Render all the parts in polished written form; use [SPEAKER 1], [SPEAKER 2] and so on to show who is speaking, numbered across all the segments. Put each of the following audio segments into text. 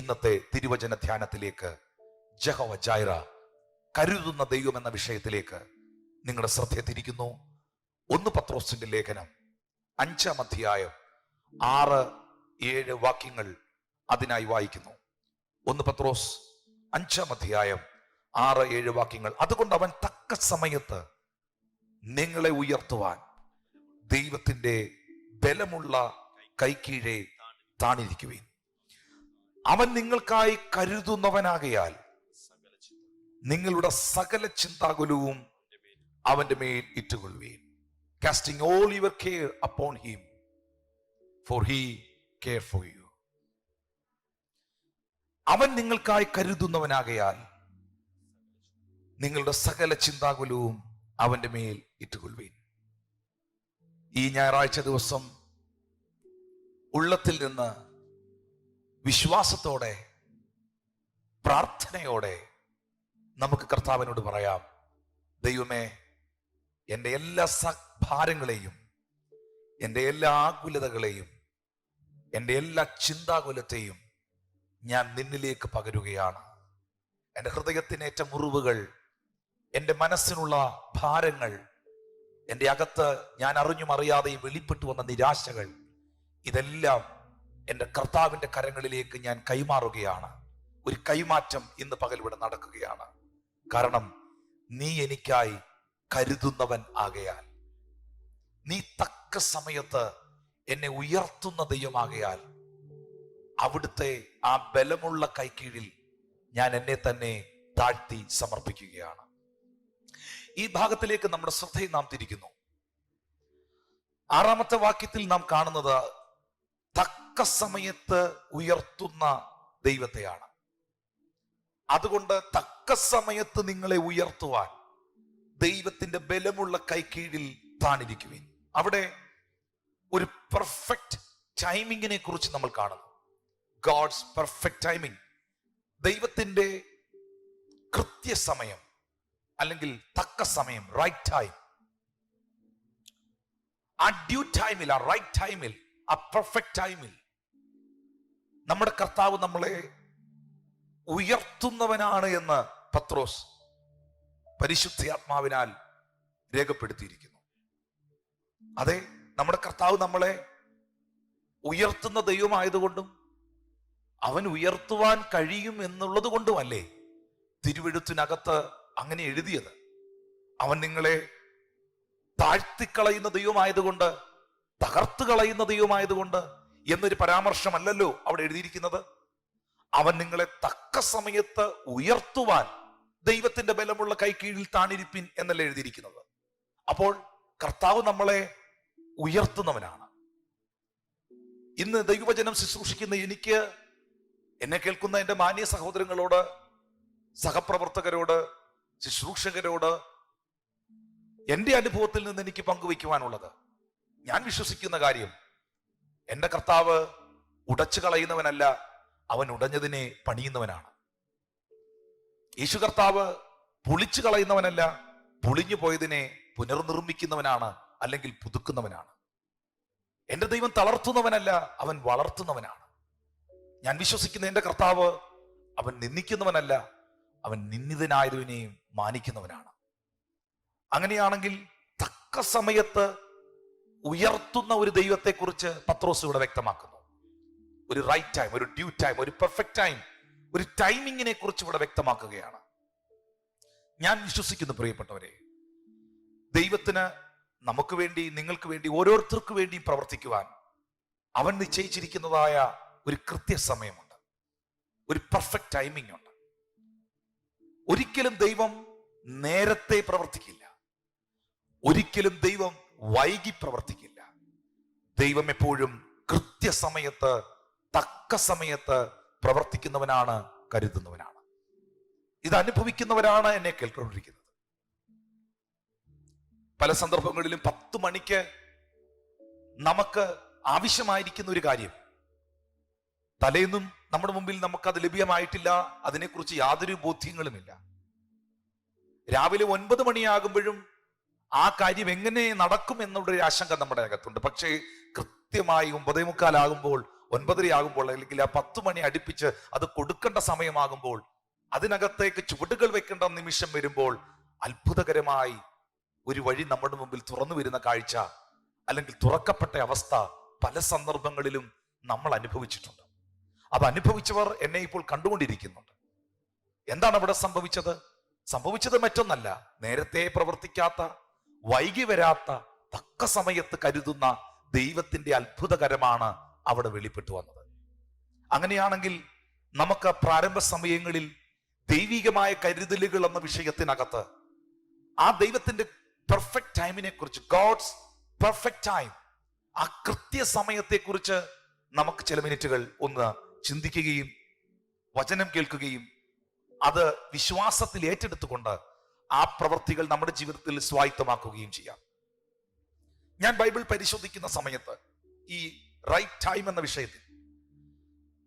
[SPEAKER 1] ഇന്നത്തെ തിരുവചന ധ്യാനത്തിലേക്ക്, ജഹോവ ജൈറ, കരുതുന്ന ദൈവം എന്ന വിഷയത്തിലേക്ക് നിങ്ങളുടെ ശ്രദ്ധ തിരിക്കുന്നു. 1 പത്രോസിന്റെ ലേഖനം 5-ാം അധ്യായം 6-7 വാക്യങ്ങൾ അതിനായി വായിക്കുന്നു. 1 പത്രോസ് 5-ാം അധ്യായം 6-7 വാക്യങ്ങൾ. അതുകൊണ്ട് അവൻ തക്ക സമയത്ത് നിങ്ങളെ ഉയർത്തുവാൻ ദൈവത്തിന്റെ ബലമുള്ള കൈക്കീഴെ താണിരിക്കുവിൻ. അവൻ നിങ്ങൾക്കായി കരുതുന്നവനാകയാൽ നിങ്ങളുടെ സകല ചിന്താകുലവും അവന്റെ മേൽ ഇട്ടുകൊള്ളുവീൻ. Casting all your care upon him, for he care for you. അവൻ നിങ്ങൾക്കായി കരുതുന്നവനാകയാൽ നിങ്ങളുടെ സകല ചിന്താകുലവും അവന്റെ മേൽ ഇട്ടുകൊള്ളുവീൻ. ഈ ഞായറാഴ്ച ദിവസം ഉള്ളത്തിൽ നിന്ന് വിശ്വാസത്തോടെ, പ്രാർത്ഥനയോടെ നമുക്ക് കർത്താവിനോട് പറയാം, ദൈവമേ, എൻ്റെ എല്ലാ ഭാരങ്ങളെയും, എൻ്റെ എല്ലാ ആകുലതകളെയും, എൻ്റെ എല്ലാ ചിന്താകുലത്തെയും ഞാൻ നിന്നിലേക്ക് പകരുകയാണ്. എൻ്റെ ഹൃദയത്തിനേറ്റ മുറിവുകൾ, എൻ്റെ മനസ്സിനുള്ള ഭാരങ്ങൾ, എൻ്റെ അകത്ത് ഞാൻ അറിഞ്ഞും അറിയാതെയും വെളിപ്പെട്ടു വന്ന നിരാശകൾ, ഇതെല്ലാം എൻ്റെ കർത്താവിൻ്റെ കരങ്ങളിലേക്ക് ഞാൻ കൈമാറുകയാണ്. ഒരു കൈമാറ്റം ഇന്ന് പകൽ ഇവിടെ നടക്കുകയാണ്. കാരണം നീ എനിക്കായി കരുതുന്നവൻ ആകയാൽ, നീ തക്ക സമയത്ത് എന്നെ ഉയർത്തുന്ന ദൈവമാകയാൽ, അവിടുത്തെ ആ ബലമുള്ള കൈക്കീഴിൽ ഞാൻ എന്നെ തന്നെ താഴ്ത്തി സമർപ്പിക്കുകയാണ്. ഈ ഭാഗത്തിലേക്ക് നമ്മുടെ ശ്രദ്ധയെ നാം തിരിക്കുന്നു. 6-ാമത്തെ വാക്യത്തിൽ നാം കാണുന്നത് തക്ക സമയത്ത് ഉയർത്തുന്ന ദൈവത്തെയാണ്. അതുകൊണ്ട് തക്ക സമയത്ത് നിങ്ങളെ ഉയർത്തുവാൻ ദൈവത്തിന്റെ ബലമുള്ള കൈക്കീഴിൽ താണിരിക്കുവിൻ. അവിടെ ഒരു പെർഫെക്റ്റ് ടൈമിങ്ങിനെ കുറിച്ച് നമ്മൾ കാണുന്നു. ഗോഡ്സ് പെർഫെക്റ്റ് ടൈമിങ്, ദൈവത്തിന്റെ കൃത്യസമയം അല്ലെങ്കിൽ തക്ക സമയം, റൈറ്റ് ടൈം. ആ ഡ്യൂ ടൈമിൽ, ആ റൈറ്റ് ടൈമിൽ, ആ പെർഫെക്റ്റ് ടൈമിൽ നമ്മുടെ കർത്താവ് നമ്മളെ ഉയർത്തുന്നവനാണ് എന്ന് പത്രോസ് പരിശുദ്ധാത്മാവിനാൽ രേഖപ്പെടുത്തിയിരിക്കുന്നു. അതെ, നമ്മുടെ കർത്താവ് നമ്മളെ ഉയർത്തുന്ന ദൈവമായതുകൊണ്ടും അവൻ ഉയർത്തുവാൻ കഴിയും എന്നുള്ളത് കൊണ്ടുമല്ലേ തിരുവെഴുത്തിനകത്ത് അങ്ങനെ എഴുതിയത്. അവൻ നിങ്ങളെ താഴ്ത്തിക്കളയുന്ന ദൈവമായതുകൊണ്ട്, തകർത്ത് കളയുന്ന ദൈവമായതുകൊണ്ട് എന്നൊരു പരാമർശമല്ലല്ലോ അവിടെ എഴുതിയിരിക്കുന്നത്. അവൻ നിങ്ങളെ തക്ക സമയത്ത് ഉയർത്തുവാൻ ദൈവത്തിന്റെ ബലമുള്ള കൈക്കീഴിൽ താണിരിപ്പിൻ എന്നല്ലേ എഴുതിയിരിക്കുന്നത്. അപ്പോൾ കർത്താവ് നമ്മളെ ഉയർത്തുന്നവനാണ്. ഇന്ന് ദൈവവചനം ശുശ്രൂഷിക്കുന്ന എനിക്ക്, എന്നെ കേൾക്കുന്ന എൻ്റെ മാന്യ സഹോദരങ്ങളോട്, സഹപ്രവർത്തകരോട്, ശുശ്രൂഷകരോട് എൻ്റെ അനുഭവത്തിൽ നിന്ന് എനിക്ക് പങ്കുവയ്ക്കുവാനുള്ളത്, ഞാൻ വിശ്വസിക്കുന്ന കാര്യം, എൻ്റെ കർത്താവ് ഉടച്ചു കളയുന്നവനല്ല, അവൻ ഉടഞ്ഞതിനെ പണിയുന്നവനാണ്. യേശു കർത്താവ് പൊളിച്ചു കളയുന്നവനല്ല, പൊളിഞ്ഞു പോയതിനെ പുനർനിർമ്മിക്കുന്നവനാണ്, അല്ലെങ്കിൽ പുതുക്കുന്നവനാണ്. എൻ്റെ ദൈവം തളർത്തുന്നവനല്ല, അവൻ വളർത്തുന്നവനാണ്. ഞാൻ വിശ്വസിക്കുന്ന എൻ്റെ കർത്താവ് അവൻ നിന്ദിക്കുന്നവനല്ല, അവൻ നിന്ദിതനായതിനെയും മാനിക്കുന്നവനാണ്. അങ്ങനെയാണെങ്കിൽ തക്ക സമയത്ത് ഉയർത്തുന്ന ഒരു ദൈവത്തെക്കുറിച്ച് പത്രോസ് ഇവിടെ വ്യക്തമാക്കുന്നു. ഒരു റൈറ്റ് ടൈം, ഒരു ഡ്യൂ ടൈം, ഒരു പെർഫെക്റ്റ് ടൈം, ഒരു ടൈമിങ്ങിനെ കുറിച്ച് ഇവിടെ വ്യക്തമാക്കുകയാണ്. ഞാൻ വിശ്വസിക്കുന്നു പ്രിയപ്പെട്ടവരെ, ദൈവത്തിന് നമുക്ക് വേണ്ടി, നിങ്ങൾക്ക് വേണ്ടി, ഓരോരുത്തർക്ക് വേണ്ടിയും പ്രവർത്തിക്കുവാൻ അവൻ നിശ്ചയിച്ചിരിക്കുന്നതായ ഒരു കൃത്യസമയമുണ്ട്, ഒരു പെർഫെക്റ്റ് ടൈമിംഗ് ഉണ്ട്. ഒരിക്കലും ദൈവം നേരത്തെ പ്രവർത്തിക്കില്ല, ഒരിക്കലും ദൈവം വൈകി പ്രവർത്തിക്കില്ല. ദൈവം എപ്പോഴും കൃത്യസമയത്ത്, തക്ക സമയത്ത് പ്രവർത്തിക്കുന്നവനാണ്, കരുതുന്നവനാണ്. ഇത് അനുഭവിക്കുന്നവരാണ് എന്നെ കേൾക്കൊണ്ടിരിക്കുന്നത്. പല സന്ദർഭങ്ങളിലും 10 മണിക്ക് നമുക്ക് ആവശ്യമായിരിക്കുന്ന ഒരു കാര്യം തലേന്നും നമ്മുടെ മുമ്പിൽ നമുക്കത് ലഭ്യമായിട്ടില്ല, അതിനെക്കുറിച്ച് യാതൊരു ബോധ്യങ്ങളുമില്ല. രാവിലെ 9 മണിയാകുമ്പോഴും ആ കാര്യം എങ്ങനെ നടക്കും എന്നുള്ളൊരു ആശങ്ക നമ്മുടെ അകത്തുണ്ട്. പക്ഷേ കൃത്യമായി 9:45 ആകുമ്പോൾ 9:30 ആകുമ്പോൾ, അല്ലെങ്കിൽ ആ 10 മണി അടുപ്പിച്ച് അത് കൊടുക്കേണ്ട സമയമാകുമ്പോൾ, അതിനകത്തേക്ക് ചുവടുകൾ വെക്കേണ്ട നിമിഷം വരുമ്പോൾ അത്ഭുതകരമായി ഒരു വഴി നമ്മുടെ മുമ്പിൽ തുറന്നു വരുന്ന കാഴ്ച, അല്ലെങ്കിൽ തുറക്കപ്പെട്ട അവസ്ഥ പല സന്ദർഭങ്ങളിലും നമ്മൾ അനുഭവിച്ചിട്ടുണ്ട്. അത് അനുഭവിച്ചവർ എന്നെ ഇപ്പോൾ കണ്ടുകൊണ്ടിരിക്കുന്നുണ്ട്. എന്താണ് അവിടെ സംഭവിച്ചത്? സംഭവിച്ചത് മറ്റൊന്നല്ല, നേരത്തെ പ്രവർത്തിക്കാത്ത, വൈകി വരാത്ത, തക്ക സമയത്ത് കരുതുന്ന ദൈവത്തിന്റെ അത്ഭുതകരമാണ് അവിടെ വെളിപ്പെട്ടു വന്നത്. അങ്ങനെയാണെങ്കിൽ നമുക്ക് പ്രാരംഭ സമയങ്ങളിൽ ദൈവികമായ കരുതലുകൾ എന്ന വിഷയത്തിനകത്ത് ആ ദൈവത്തിന്റെ പെർഫെക്റ്റ് ടൈമിനെ കുറിച്ച്, ഗോഡ്സ് പെർഫെക്റ്റ് ടൈം, ആ കൃത്യസമയത്തെ കുറിച്ച് നമുക്ക് ചില മിനിറ്റുകൾ ഒന്ന് ചിന്തിക്കുകയും വചനം കേൾക്കുകയും അത് വിശ്വാസത്തിൽ ഏറ്റെടുത്തുകൊണ്ട് ആ പ്രവൃത്തികൾ നമ്മുടെ ജീവിതത്തിൽ സ്വായത്തമാക്കുകയും ചെയ്യാം. ഞാൻ ബൈബിൾ പരിശോധിക്കുന്ന സമയത്ത് ഈ റൈറ്റ് ടൈം എന്ന വിഷയത്തിൽ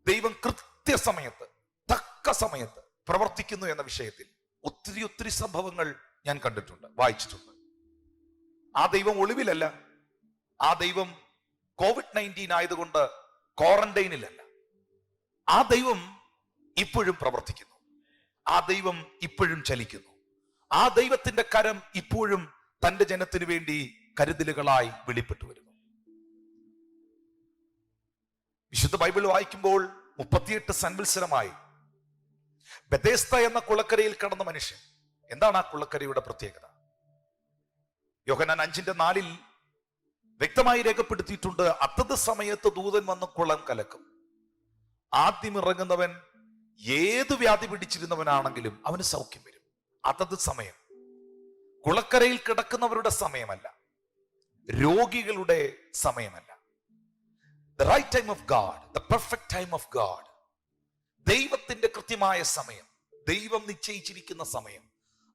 [SPEAKER 1] ദൈവം കൃത്യസമയത്ത്, തക്ക സമയത്ത് പ്രവർത്തിക്കുന്നു എന്ന വിഷയത്തിൽ ഒത്തിരി സംഭവങ്ങൾ ഞാൻ കണ്ടിട്ടുണ്ട്, വായിച്ചിട്ടുണ്ട്. ആ ദൈവം ഒളിവിലല്ല, ആ ദൈവം COVID-19 ആയതുകൊണ്ട് ക്വാറന്റൈനിലല്ല. ആ ദൈവം ഇപ്പോഴും പ്രവർത്തിക്കുന്നു, ആ ദൈവം ഇപ്പോഴും ചലിക്കുന്നു, ആ ദൈവത്തിന്റെ കരം ഇപ്പോഴും തന്റെ ജനത്തിനു വേണ്ടി കരുതലുകളായി വെളിപ്പെട്ടു വരുന്നു. വിശുദ്ധ ബൈബിൾ വായിക്കുമ്പോൾ 38 സംവത്സരമായി ബെഥേസ്ത എന്ന കുളക്കരയിൽ കടന്ന മനുഷ്യൻ. എന്താണ് ആ കുളക്കരയുടെ പ്രത്യേകത? യോഹന്നാൻ 5:4 വ്യക്തമായി രേഖപ്പെടുത്തിയിട്ടുണ്ട്, അതത് സമയത്ത് ദൂതൻ വന്ന് കുളം കലക്കും. ആദ്യം ഇറങ്ങുന്നവൻ ഏത് വ്യാധി പിടിച്ചിരുന്നവനാണെങ്കിലും അവന് സൗഖ്യം വരും. അതത് സമയം, കുളക്കരയിൽ കിടക്കുന്നവരുടെ സമയമല്ല, രോഗികളുടെ സമയമല്ല. The right time of God, the perfect time of God, ദൈവത്തിന്റെ കൃത്യമായ സമയം, ദൈവം നിശ്ചയിച്ചിരിക്കുന്ന സമയം.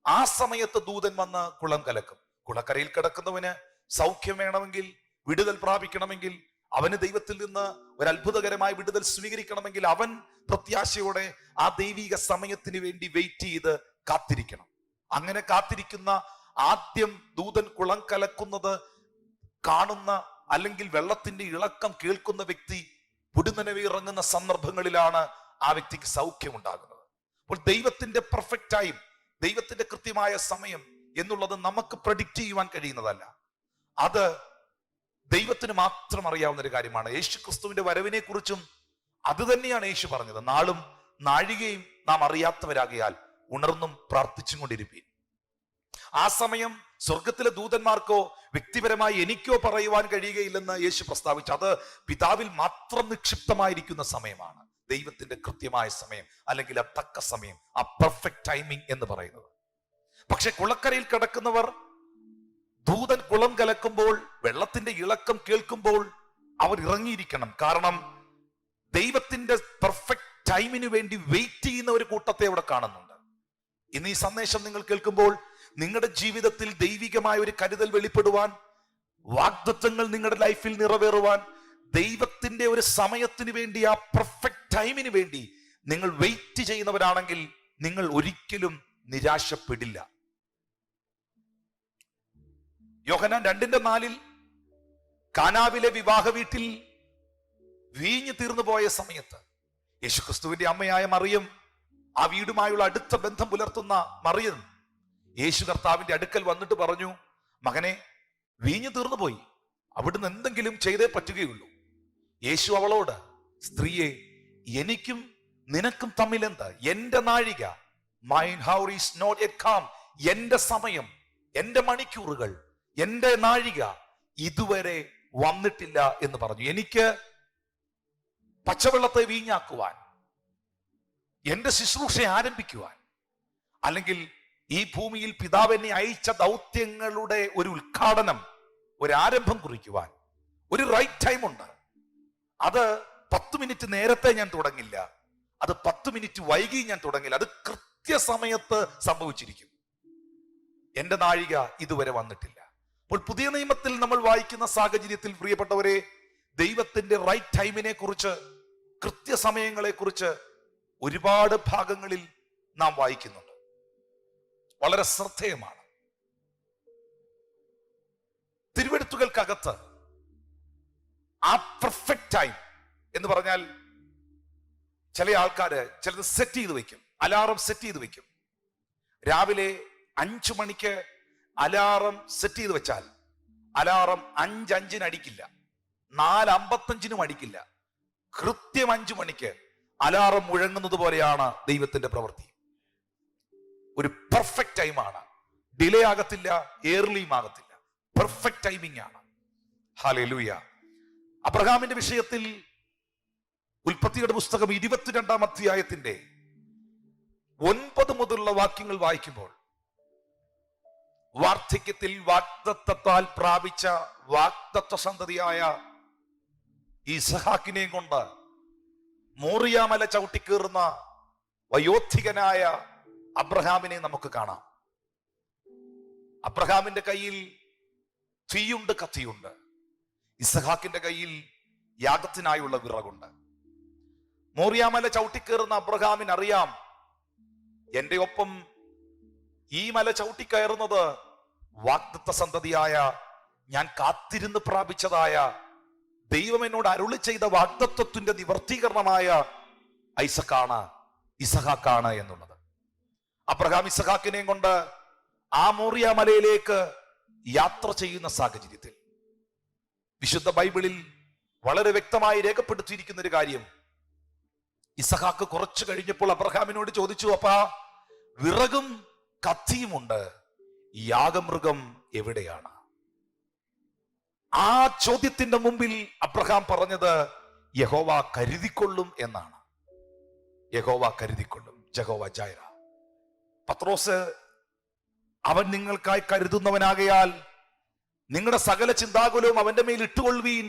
[SPEAKER 1] ആ സമയത്ത് ദൂതൻ വന്ന് കുളം കലക്കും. കുളക്കരയിൽ കിടക്കുന്നവന് സൗഖ്യം വേണമെങ്കിൽ, വിടുതൽ പ്രാപിക്കണമെങ്കിൽ, അവന് ദൈവത്തിൽ നിന്ന് ഒരു അത്ഭുതകരമായ വിടുതൽ സ്വീകരിക്കണമെങ്കിൽ അവൻ പ്രത്യാശയോടെ ആ ദൈവിക സമയത്തിന് വേണ്ടി വെയിറ്റ് ചെയ്ത് കാത്തിരിക്കണം. അങ്ങനെ കാത്തിരിക്കുന്ന ആദ്യം ദൂതൻ കുളം കലക്കുന്നത് കാണുന്ന, അല്ലെങ്കിൽ വെള്ളത്തിന്റെ ഇളക്കം കേൾക്കുന്ന വ്യക്തി പുടുനനവെ ഇറങ്ങുന്ന സന്ദർഭങ്ങളിലാണ് ആ വ്യക്തിക്ക് സൗഖ്യം ഉണ്ടാകുന്നത്. അപ്പോൾ ദൈവത്തിന്റെ പെർഫെക്റ്റ് ടൈം, ദൈവത്തിന്റെ കൃത്യമായ സമയം എന്നുള്ളത് നമുക്ക് പ്രഡിക്റ്റ് ചെയ്യുവാൻ കഴിയുന്നതല്ല. അത് ദൈവത്തിന് മാത്രം അറിയാവുന്ന ഒരു കാര്യമാണ്. യേശു ക്രിസ്തുവിന്റെ വരവിനെ കുറിച്ചും അത് തന്നെയാണ് യേശു പറഞ്ഞത്, നാളും നാഴികയും നാം അറിയാത്തവരാകിയാൽ ഉണർന്നും പ്രാർത്ഥിച്ചും കൊണ്ടിരിപ്പീൻ. ആ സമയം സ്വർഗത്തിലെ ദൂതന്മാർക്കോ വ്യക്തിപരമായി എനിക്കോ പറയുവാൻ കഴിയുകയില്ലെന്ന് യേശു പ്രസ്താവിച്ചു. അത് പിതാവിൽ മാത്രം നിക്ഷിപ്തമായിരിക്കുന്ന സമയമാണ് ദൈവത്തിന്റെ കൃത്യമായ സമയം, അല്ലെങ്കിൽ ആ തക്ക സമയം, ആ പെർഫെക്റ്റ് ടൈമിംഗ് എന്ന് പറയുന്നത്. പക്ഷെ കുളക്കരയിൽ കിടക്കുന്നവർ ദൂതൻ കുളം കലക്കുമ്പോൾ, വെള്ളത്തിന്റെ ഇളക്കം കേൾക്കുമ്പോൾ അവർ ഇറങ്ങിയിരിക്കണം. കാരണം ദൈവത്തിന്റെ പെർഫെക്റ്റ് ടൈമിന് വേണ്ടി വെയിറ്റ് ചെയ്യുന്ന ഒരു കൂട്ടത്തെ അവിടെ കാണുന്നുണ്ട്. ഇന്ന് ഈ സന്ദേശം നിങ്ങൾ കേൾക്കുമ്പോൾ നിങ്ങളുടെ ജീവിതത്തിൽ ദൈവികമായ ഒരു കരുതൽ വെളിപ്പെടുവാൻ, വാഗ്ദത്തങ്ങൾ നിങ്ങളുടെ ലൈഫിൽ നിറവേറുവാൻ, ദൈവത്തിന്റെ ഒരു സമയത്തിന് വേണ്ടി, ആ പെർഫെക്റ്റ് ടൈമിന് വേണ്ടി നിങ്ങൾ വെയിറ്റ് ചെയ്യുന്നവരാണെങ്കിൽ നിങ്ങൾ ഒരിക്കലും നിരാശപ്പെടില്ല. യോഹന്നാൻ 2:4 കാനാവിലെ വിവാഹ വീട്ടിൽ വീഞ്ഞു തീർന്നു പോയ സമയത്ത് യേശുക്രിസ്തുവിന്റെ അമ്മയായ മറിയം, ആ വീടുമായുള്ള അടുത്ത ബന്ധം പുലർത്തുന്ന മറിയം, യേശു കർത്താവിന്റെ അടുക്കൽ വന്നിട്ട് പറഞ്ഞു, മകനെ, വീഞ്ഞു തീർന്നു പോയി, അവിടുന്ന് എന്തെങ്കിലും ചെയ്തേ പറ്റുകയുള്ളൂ. യേശു അവളോട്, സ്ത്രീയെ, എനിക്കും നിനക്കും തമ്മിലെന്ത്? എന്റെ നാഴിക, mine hour is not yet come, എന്റെ സമയം, എന്റെ മണിക്കൂറുകൾ, എന്റെ നാഴിക ഇതുവരെ വന്നിട്ടില്ല എന്ന് പറഞ്ഞു. എനിക്ക് പച്ചവെള്ളത്തെ വീഞ്ഞാക്കുവാൻ, എന്റെ ശുശ്രൂഷ ആരംഭിക്കുവാൻ, അല്ലെങ്കിൽ ഈ ഭൂമിയിൽ പിതാവ് എന്നെ അയച്ച ദൗത്യങ്ങളുടെ ഒരു ഉദ്ഘാടനം, ഒരു ആരംഭം കുറിക്കുവാൻ ഒരു റൈറ്റ് ടൈം ഉണ്ട്. അത് 10 മിനിറ്റ് നേരത്തെ ഞാൻ തുടങ്ങില്ല, അത് 10 മിനിറ്റ് വൈകി ഞാൻ തുടങ്ങില്ല, അത് കൃത്യസമയത്ത് സംഭവിച്ചിരിക്കും. എന്റെ നാഴിക ഇതുവരെ വന്നിട്ടില്ല. അപ്പോൾ പുതിയ നിയമത്തിൽ നമ്മൾ വായിക്കുന്ന സാഹചര്യത്തിൽ പ്രിയപ്പെട്ടവരെ, ദൈവത്തിന്റെ റൈറ്റ് ടൈമിനെ കുറിച്ച്, കൃത്യസമയങ്ങളെ കുറിച്ച് ഒരുപാട് ഭാഗങ്ങളിൽ നാം വായിക്കുന്നുണ്ട്. വളരെ ശ്രദ്ധേയമാണ്. തിരുവെഴുത്തുകൾക്കകത്ത് ആ പെർഫെക്റ്റ് ടൈം, എന്ന് പറഞ്ഞാൽ ചില ആൾക്കാര് ചിലത് സെറ്റ് ചെയ്ത് വെക്കും, അലാറം സെറ്റ് ചെയ്ത് വെക്കും. രാവിലെ 5 മണിക്ക് അലാറം സെറ്റ് ചെയ്ത് വെച്ചാൽ അലാറം 5:05 അടിക്കില്ല, 4:55 അടിക്കില്ല. കൃത്യം 5 മണിക്ക് അലാറം മുഴങ്ങുന്നത് പോലെയാണ് ദൈവത്തിന്റെ പ്രവൃത്തി. ഒരു പെർഫെക്റ്റ് ടൈമാണ്. ഡിലേ ആകത്തില്ല, ഏർലിയും ആകത്തില്ല. പെർഫെക്റ്റ് ടൈമിംഗ് ആണ്. ഹല്ലേലൂയ. അബ്രഹാമിന്റെ വിഷയത്തിൽ ഉൽപ്പത്തിയുടെ പുസ്തകം 22-ാം അധ്യായത്തിന്റെ 9 മുതലുള്ള വാക്യങ്ങൾ വായിക്കുമ്പോൾ വാർദ്ധക്യത്തിൽ വാഗ്ദത്തത്താൽ പ്രാപിച്ച വാഗ്ദത്ത സന്തതിയായ ഇസ്ഹാക്കിനെയും കൊണ്ട് മോറിയാമല ചവിട്ടിക്കേറുന്ന വയോധികനായ അബ്രഹാമിനെ നമുക്ക് കാണാം. അബ്രഹാമിന്റെ കയ്യിൽ തീയുണ്ട്, കത്തിയുണ്ട്. ഇസ്ഹാക്കിന്റെ കയ്യിൽ യാഗത്തിനായുള്ള വിറകുണ്ട്. മോറിയാമല ചവിട്ടിക്കേറുന്ന അബ്രഹാമിന് അറിയാം, എന്റെ ഒപ്പം ഈ മല ചവിട്ടിക്കയറുന്നത് വാഗ്ദത്ത സന്തതിയായ, ഞാൻ കാത്തിരുന്ന് പ്രാപിച്ചതായ, ദൈവം എന്നോട് അരുളി ചെയ്ത വാഗ്ദത്വത്തിന്റെ നിവർത്തീകരണമായ ഇസഹാക്കാണ് എന്നുള്ളത്. അബ്രഹാം ഇസഹാക്കിനെയും കൊണ്ട് ആ മോറിയ മലയിലേക്ക് യാത്ര ചെയ്യുന്ന സാഹചര്യത്തിൽ വിശുദ്ധ ബൈബിളിൽ വളരെ വ്യക്തമായി രേഖപ്പെടുത്തിയിരിക്കുന്ന ഒരു കാര്യം, ഇസഹാക്ക് കുറച്ചു കഴിഞ്ഞപ്പോൾ അബ്രഹാമിനോട് ചോദിച്ചു, അപ്പാ വിറകും കത്തിയുമുണ്ട്, യാഗമൃഗം എവിടെയാണ്? ആ ചോദ്യത്തിന്റെ മുമ്പിൽ അബ്രഹാം പറഞ്ഞത് യഹോവ കരുതിക്കൊള്ളും എന്നാണ്. യഹോവ കരുതിക്കൊള്ളും, ജഹോവ ജൈറ. പത്രോസ്, അവൻ നിങ്ങൾക്കായി കരുതുന്നവനാകയാൽ നിങ്ങളുടെ സകല ചിന്താകുലവും അവന്റെ മേൽ ഇട്ടുകൊള്ളുവീൻ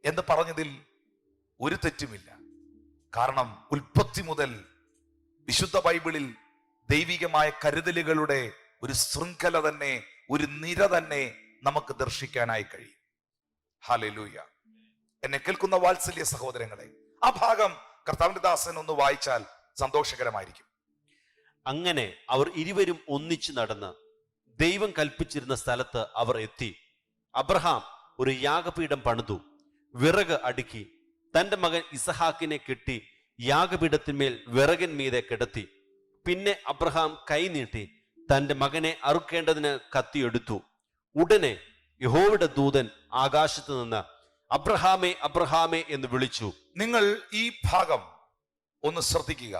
[SPEAKER 1] എന്ന് പറഞ്ഞതിൽ ഒരു തെറ്റുമില്ല. കാരണം ഉൽപ്പത്തി മുതൽ വിശുദ്ധ ബൈബിളിൽ ദൈവികമായ കരുതലുകളുടെ ഒരു ശൃംഖല തന്നെ, ഒരു നിര തന്നെ നമുക്ക് ദർശിക്കാനായി കഴിയും. ഹല്ലേലൂയ. എന്നെ കേൾക്കുന്ന വാത്സല്യ സഹോദരങ്ങളെ, ആ ഭാഗം കർത്താവിന്റെ ദാസൻ ഒന്ന് വായിച്ചാൽ സന്തോഷകരമായിരിക്കും.
[SPEAKER 2] അങ്ങനെ അവർ ഇരുവരും ഒന്നിച്ചു നടന്ന് ദൈവം കൽപ്പിച്ചിരുന്ന സ്ഥലത്ത് അവർ എത്തി. അബ്രഹാം ഒരു യാഗപീഠം പണിതു, വിറക് അടുക്കി, തന്റെ മകൻ ഇസഹാക്കിനെ കെട്ടി യാഗപീഠത്തിന്മേൽ വിറകിൻ മീതെ കിടത്തി. പിന്നെ അബ്രഹാം കൈ നീട്ടി തന്റെ മകനെ അറുക്കേണ്ടതിന് കത്തിയെടുത്തു. ഉടനെ യഹോവയുടെ ദൂതൻ ആകാശത്ത് നിന്ന് അബ്രഹാമേ, അബ്രഹാമേ എന്ന് വിളിച്ചു.
[SPEAKER 1] നിങ്ങൾ ഈ ഭാഗം ഒന്ന് ശ്രദ്ധിക്കുക.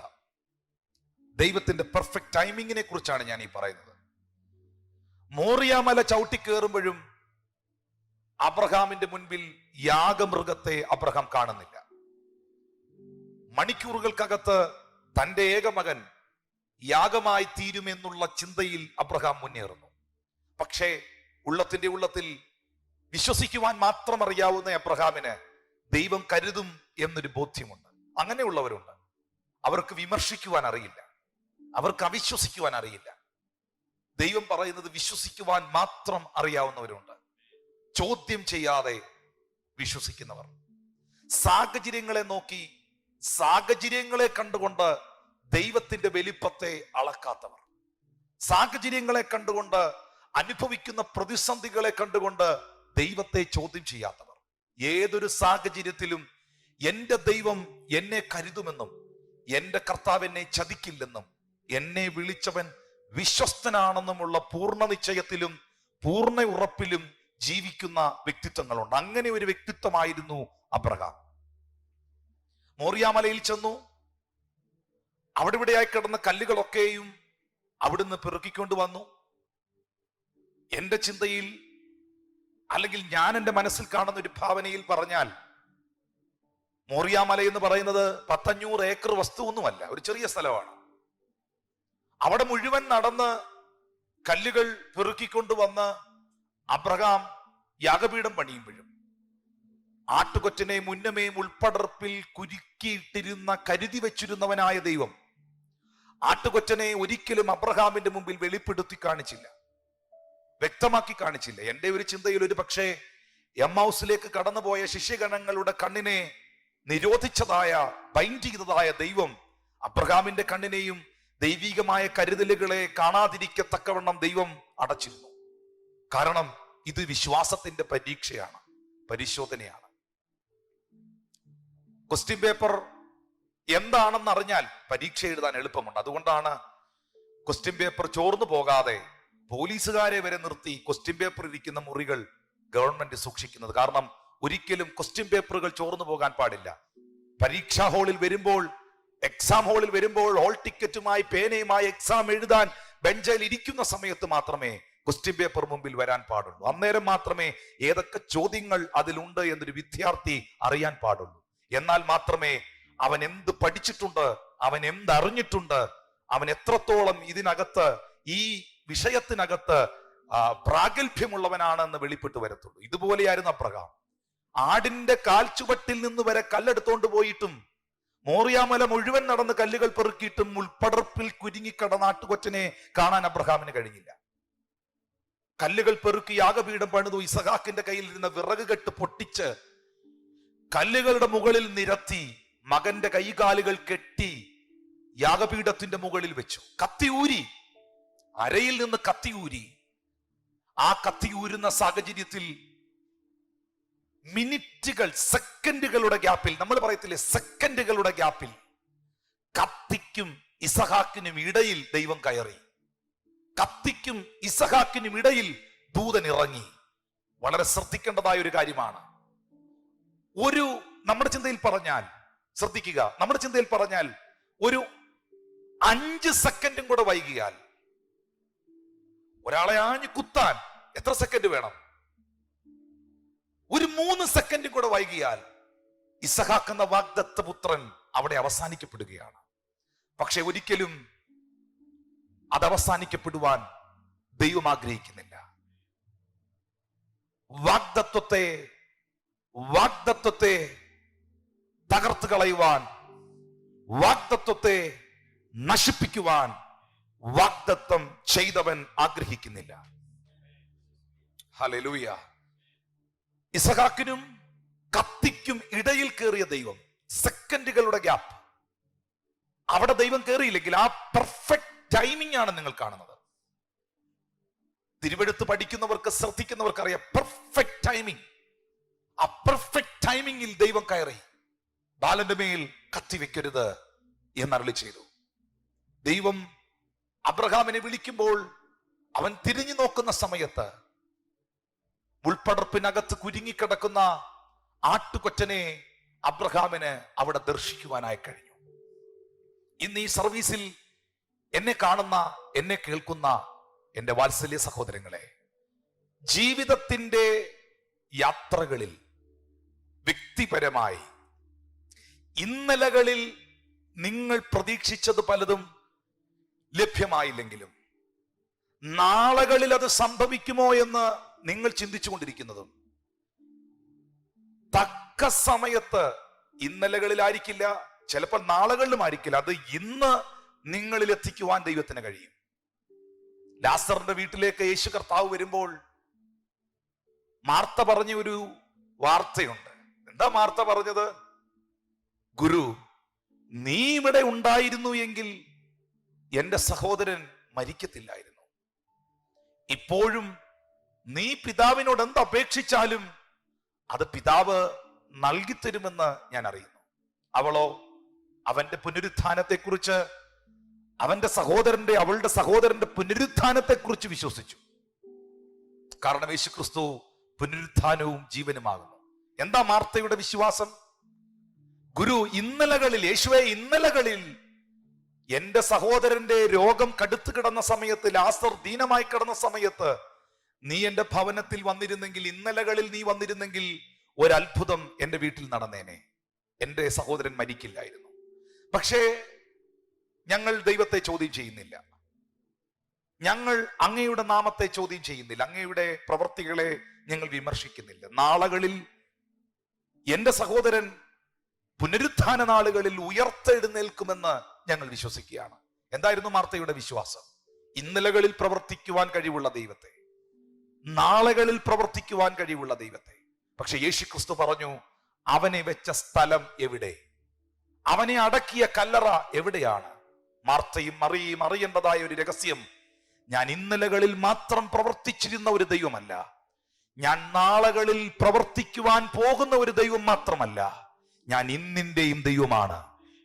[SPEAKER 1] ദൈവത്തിന്റെ പെർഫെക്റ്റ് ടൈമിങ്ങിനെ കുറിച്ചാണ് ഞാൻ ഈ പറയുന്നത്. മോറിയാമല ചവിട്ടിക്കേറുമ്പോഴും അബ്രഹാമിന്റെ മുൻപിൽ യാഗമൃഗത്തെ അബ്രഹാം കാണുന്നില്ല. മണിക്കൂറുകൾക്കകത്ത് തന്റെ ഏകമകൻ യാഗമായി തീരുമെന്നുള്ള ചിന്തയിൽ അബ്രഹാം മുന്നേറുന്നു. പക്ഷേ ഉള്ളത്തിന്റെ ഉള്ളത്തിൽ വിശ്വസിക്കുവാൻ മാത്രം അറിയാവുന്ന അബ്രഹാമിന് ദൈവം കരുതും എന്നൊരു ബോധ്യമുണ്ട്. അങ്ങനെയുള്ളവരുണ്ട്. അവർക്ക് വിമർശിക്കുവാൻ അറിയില്ല, അവർക്ക് അവിശ്വസിക്കുവാൻ അറിയില്ല. ദൈവം പറയുന്നത് വിശ്വസിക്കുവാൻ മാത്രം അറിയാവുന്നവരുണ്ട്, ചോദ്യം ചെയ്യാതെ വിശ്വസിക്കുന്നവർ. സാഹചര്യങ്ങളെ നോക്കി, സാഹചര്യങ്ങളെ കണ്ടുകൊണ്ട് ദൈവത്തിന്റെ വലിപ്പത്തെ അളക്കാത്തവർ, സാഹചര്യങ്ങളെ കണ്ടുകൊണ്ട്, അനുഭവിക്കുന്ന പ്രതിസന്ധികളെ കണ്ടുകൊണ്ട് ദൈവത്തെ ചോദ്യം ചെയ്യാത്തവർ. ഏതൊരു സാഹചര്യത്തിലും എന്റെ ദൈവം എന്നെ കരുതുമെന്നും എന്റെ കർത്താവ് എന്നെ ചതിക്കില്ലെന്നും എന്നെ വിളിച്ചവൻ വിശ്വസ്തനാണെന്നുമുള്ള പൂർണ്ണ നിശ്ചയത്തിലും പൂർണ്ണ ഉറപ്പിലും ജീവിക്കുന്ന വ്യക്തിത്വങ്ങളുണ്ട്. അങ്ങനെ ഒരു വ്യക്തിത്വമായിരുന്നു അബ്രഹാം. മോറിയാമലയിൽ ചെന്നു. അവിടെ ഇവിടെയായി കിടന്ന കല്ലുകളൊക്കെയും അവിടുന്ന് പെറുക്കിക്കൊണ്ട് വന്നു. എന്റെ ചിന്തയിൽ, അല്ലെങ്കിൽ ഞാൻ എന്റെ മനസ്സിൽ കാണുന്ന ഒരു ഭാവനയിൽ പറഞ്ഞാൽ, മോറിയാമല എന്ന് പറയുന്നത് 500 ഏക്കർ വസ്തുവൊന്നുമല്ല, ഒരു ചെറിയ സ്ഥലമാണ്. അവിടെ മുഴുവൻ നടന്ന് കല്ലുകൾ പെറുക്കിക്കൊണ്ടുവന്ന് അബ്രഹാം യാഗപീഠം പണിയുമ്പോഴും ആട്ടുകൊറ്റനെ മുന്നമേയും ഉൾപ്പടർപ്പിൽ കുരുക്കിയിട്ടിരുന്ന, കരുതി വെച്ചിരുന്നവനായ ദൈവം ആട്ടുകൊറ്റനെ ഒരിക്കലും അബ്രഹാമിന്റെ മുമ്പിൽ വെളിപ്പെടുത്തി കാണിച്ചില്ല, വ്യക്തമാക്കി കാണിച്ചില്ല. എന്റെ ഒരു ചിന്തയിൽ ഒരു പക്ഷേ എമ്മൗസിലേക്ക് കടന്നുപോയ ശിഷ്യഗണങ്ങളുടെ കണ്ണിനെ നിരോധിച്ചതായ, ബൈൻഡ് ചെയ്തതായ ദൈവം അബ്രഹാമിന്റെ കണ്ണിനെയും ദൈവികമായ കരുതലുകളെ കാണാതിരിക്കത്തക്കവണ്ണം ദൈവം അടച്ചിരുന്നു. കാരണം ഇത് വിശ്വാസത്തിന്റെ പരീക്ഷയാണ്, പരിശോധനയാണ്. ക്വസ്റ്റ്യൻ പേപ്പർ എന്താണെന്ന് അറിഞ്ഞാൽ പരീക്ഷ എഴുതാൻ എളുപ്പമുണ്ട്. അതുകൊണ്ടാണ് ക്വസ്റ്റ്യൻ പേപ്പർ ചോർന്നു പോകാതെ പോലീസുകാരെ വരെ നിർത്തി ക്വസ്റ്റ്യൻ പേപ്പർ ഇരിക്കുന്ന മുറികൾ ഗവൺമെന്റ് സൂക്ഷിക്കുന്നത്. കാരണം ഒരിക്കലും ക്വസ്റ്റ്യൻ പേപ്പറുകൾ ചോർന്നു പോകാൻ പാടില്ല. പരീക്ഷാ ഹാളിൽ വരുമ്പോൾ, എക്സാം ഹാളിൽ വരുമ്പോൾ ഹാൾ ടിക്കറ്റുമായി പേനയുമായി എക്സാം എഴുതാൻ ബെഞ്ചിൽ ഇരിക്കുന്ന സമയത്ത് മാത്രമേ ക്വസ്റ്റ്യൻ പേപ്പർ മുമ്പിൽ വരാൻ പാടുള്ളൂ. അന്നേരം മാത്രമേ ഏതൊക്കെ ചോദ്യങ്ങൾ അതിലുണ്ട് എന്നൊരു വിദ്യാർത്ഥി അറിയാൻ പാടുള്ളൂ. എന്നാൽ മാത്രമേ അവൻ എന്ത് പഠിച്ചിട്ടുണ്ട്, അവൻ എന്തറിഞ്ഞിട്ടുണ്ട്, അവൻ എത്രത്തോളം ഇതിനകത്ത് ഈ വിഷയത്തിനകത്ത് പ്രാഗൽഭ്യമുള്ളവനാണെന്ന് വെളിപ്പെട്ട് വരത്തുള്ളൂ. ഇതുപോലെയായിരുന്നു അബ്രഹാം. ആടിന്റെ കാൽച്ചുവട്ടിൽ നിന്ന് വരെ കല്ലെടുത്തോണ്ട് പോയിട്ടും, മോറിയാമല മുഴുവൻ നടന്ന് കല്ലുകൾ പെറുക്കിയിട്ടും മുൾപ്പടർപ്പിൽ കുരുങ്ങിക്കടന്ന ആട്ടുകൊറ്റനെ കാണാൻ അബ്രഹാമിന് കഴിഞ്ഞില്ല. കല്ലുകൾ പെറുക്കി യാഗപീഠം പണിതു. ഇസഹാക്കിന്റെ കയ്യിൽ ഇരുന്ന വിറക് കെട്ട് പൊട്ടിച്ച് കല്ലുകളുടെ മുകളിൽ നിരത്തി മകന്റെ കൈകാലുകൾ കെട്ടി യാഗപീഠത്തിന്റെ മുകളിൽ വെച്ചു. കത്തി ഊരി, അരയിൽ നിന്ന് കത്തി ഊരി. ആ കത്തി ഊരുന്ന സാഹചര്യത്തിൽ മിനിറ്റുകൾ, സെക്കൻഡുകളുടെ ഗ്യാപ്പിൽ, നമ്മൾ പറയത്തില്ലേ സെക്കൻഡുകളുടെ ഗ്യാപ്പിൽ, കത്തിക്കും ഇസഹാക്കിനും ഇടയിൽ ദൈവം കയറി. കത്തിക്കും ഇസഹാക്കിനും ഇടയിൽ ദൂതൻ ഇറങ്ങി. വളരെ ശ്രദ്ധിക്കേണ്ടതായ ഒരു കാര്യമാണ്. നമ്മുടെ ചിന്തയിൽ പറഞ്ഞാൽ, ശ്രദ്ധിക്കുക, നമ്മുടെ ചിന്തയിൽ പറഞ്ഞാൽ ഒരു 5 സെക്കൻഡും കൂടെ വൈകിയാൽ, ഒരാളെ ആഞ്ഞു കുത്താൻ എത്ര സെക്കൻഡ് വേണം? ഒരു 3 സെക്കൻഡും കൂടെ വൈകിയാൽ ഇസഹാക്ക് എന്ന വാഗ്ദത്ത പുത്രൻ അവിടെ അവസാനിക്കപ്പെടുകയാണ്. പക്ഷെ ഒരിക്കലും അത് അവസാനിക്കപ്പെടുവാൻ ദൈവം ആഗ്രഹിക്കുന്നില്ല. വാഗ്ദത്വത്തെ തകർത്ത് കളയുവാൻ, വാഗ്ദത്വത്തെ നശിപ്പിക്കുവാൻ വാഗ്ദത്തം ചെയ്തവൻ ആഗ്രഹിക്കുന്നില്ല. ഹല്ലേലൂയ. ഇസഹാക്കിനും കത്തിക്കും ഇടയിൽ കയറിയ ദൈവം, സെക്കൻഡുകളുടെ ഗ്യാപ്പ്. അവിടെ ദൈവം കയറിയില്ലെങ്കിൽ ആ പെർഫെക്റ്റ് ടൈമിംഗ് ആണ് നിങ്ങൾ കാണുന്നത്. തിരുവെടുത്ത് പഠിക്കുന്നവർക്ക്, ശ്രദ്ധിക്കുന്നവർക്ക് അറിയാം പെർഫെക്റ്റ് ടൈമിംഗ്. ആ പെർഫെക്റ്റ് ടൈമിംഗിൽ ദൈവം കയറി. ബാലന്റെ മേൽ കത്തിവെക്കരുത് എന്നരുളി ചെയ്തു. ദൈവം അബ്രഹാമിനെ വിളിക്കുമ്പോൾ അവൻ തിരിഞ്ഞു നോക്കുന്ന സമയത്ത് ഉൾപ്പടർപ്പിനകത്ത് കുരുങ്ങിക്കിടക്കുന്ന ആട്ടുകൊറ്റനെ അബ്രഹാമിന് അവിടെ ദർശിക്കുവാനായി കഴിഞ്ഞു. ഇന്ന് ഈ സർവീസിൽ എന്നെ കാണുന്ന, എന്നെ കേൾക്കുന്ന എന്റെ വാത്സല്യ സഹോദരങ്ങളെ, ജീവിതത്തിന്റെ യാത്രകളിൽ വ്യക്തിപരമായി ഇന്നലകളിൽ നിങ്ങൾ പ്രതീക്ഷിച്ചത് പലതും ലഭ്യമായില്ലെങ്കിലും നാളുകളിൽ അത് സംഭവിക്കുമോ എന്ന് നിങ്ങൾ ചിന്തിച്ചുകൊണ്ടിരിക്കുന്നതും തക്ക സമയത്ത്, ഇന്നലകളിലായിരിക്കില്ല, ചിലപ്പോൾ നാളുകളിലും ആയിരിക്കില്ല, അത് ഇന്ന് നിങ്ങളിൽ എത്തിക്കുവാൻ ദൈവത്തിന് കഴിയും. ലാസറിന്റെ വീട്ടിലേക്ക് യേശു കർത്താവ് വരുമ്പോൾ മാർത്ത പറഞ്ഞ ഒരു വാർത്തയുണ്ട്. എന്താ മാർത്ത പറഞ്ഞത്? ഗുരു, നീ ഇവിടെ ഉണ്ടായിരുന്നു എങ്കിൽ എന്റെ സഹോദരൻ മരിക്കത്തില്ലായിരുന്നു. ഇപ്പോഴും നീ പിതാവിനോട് എന്ത് അപേക്ഷിച്ചാലും അത് പിതാവ് നൽകിത്തരുമെന്ന് ഞാൻ അറിയുന്നു. അവളോ അവന്റെ പുനരുത്ഥാനത്തെക്കുറിച്ച്, അവളുടെ സഹോദരന്റെ പുനരുത്ഥാനത്തെക്കുറിച്ച് വിശ്വസിച്ചു. കാരണം യേശുക്രിസ്തു പുനരുത്ഥാനവും ജീവനുമാകുന്നു. എന്താ മാർത്തയുടെ വിശ്വാസം? ഗുരു, യേശുവേ, ഇന്നലകളിൽ എന്റെ സഹോദരന്റെ രോഗം കടുത്തു കിടന്ന സമയത്ത്, ലാസർ ദീനമായി കിടന്ന സമയത്ത് നീ എന്റെ ഭവനത്തിൽ വന്നിരുന്നെങ്കിൽ, ഇന്നലകളിൽ നീ വന്നിരുന്നെങ്കിൽ ഒരത്ഭുതം എന്റെ വീട്ടിൽ നടന്നേനെ, എന്റെ സഹോദരൻ മരിക്കില്ലായിരുന്നു. പക്ഷേ ഞങ്ങൾ ദൈവത്തെ ചോദ്യം ചെയ്യുന്നില്ല, ഞങ്ങൾ അങ്ങയുടെ നാമത്തെ ചോദ്യം ചെയ്യുന്നില്ല, അങ്ങയുടെ പ്രവൃത്തികളെ ഞങ്ങൾ വിമർശിക്കുന്നില്ല. നാളുകളിൽ എന്റെ സഹോദരൻ പുനരുത്ഥാന നാളുകളിൽ ഉയർത്തെഴുന്നേൽക്കുമെന്ന് ഞങ്ങൾ വിശ്വസിക്കുകയാണ്. എന്തായിരുന്നു മാർത്തയുടെ വിശ്വാസം? ഇന്നലകളിൽ പ്രവർത്തിക്കുവാൻ കഴിവുള്ള ദൈവത്തെ, നാളുകളിൽ പ്രവർത്തിക്കുവാൻ കഴിവുള്ള ദൈവത്തെ. പക്ഷെ യേശുക്രിസ്തു പറഞ്ഞു, അവനെ വെച്ച സ്ഥലം എവിടെ? അവനെ അടക്കിയ കല്ലറ എവിടെയാണ്? മാർത്തയും മറിയയും അറിയേണ്ടതായ ഒരു രഹസ്യം, ഞാൻ ഇന്നലകളിൽ മാത്രം പ്രവർത്തിച്ചിരുന്ന ഒരു ദൈവമല്ല, ഞാൻ നാളുകളിൽ പ്രവർത്തിക്കുവാൻ പോകുന്ന ഒരു ദൈവം മാത്രമല്ല, ഞാൻ ഇന്നിന്റെയും ദൈവമാണ്.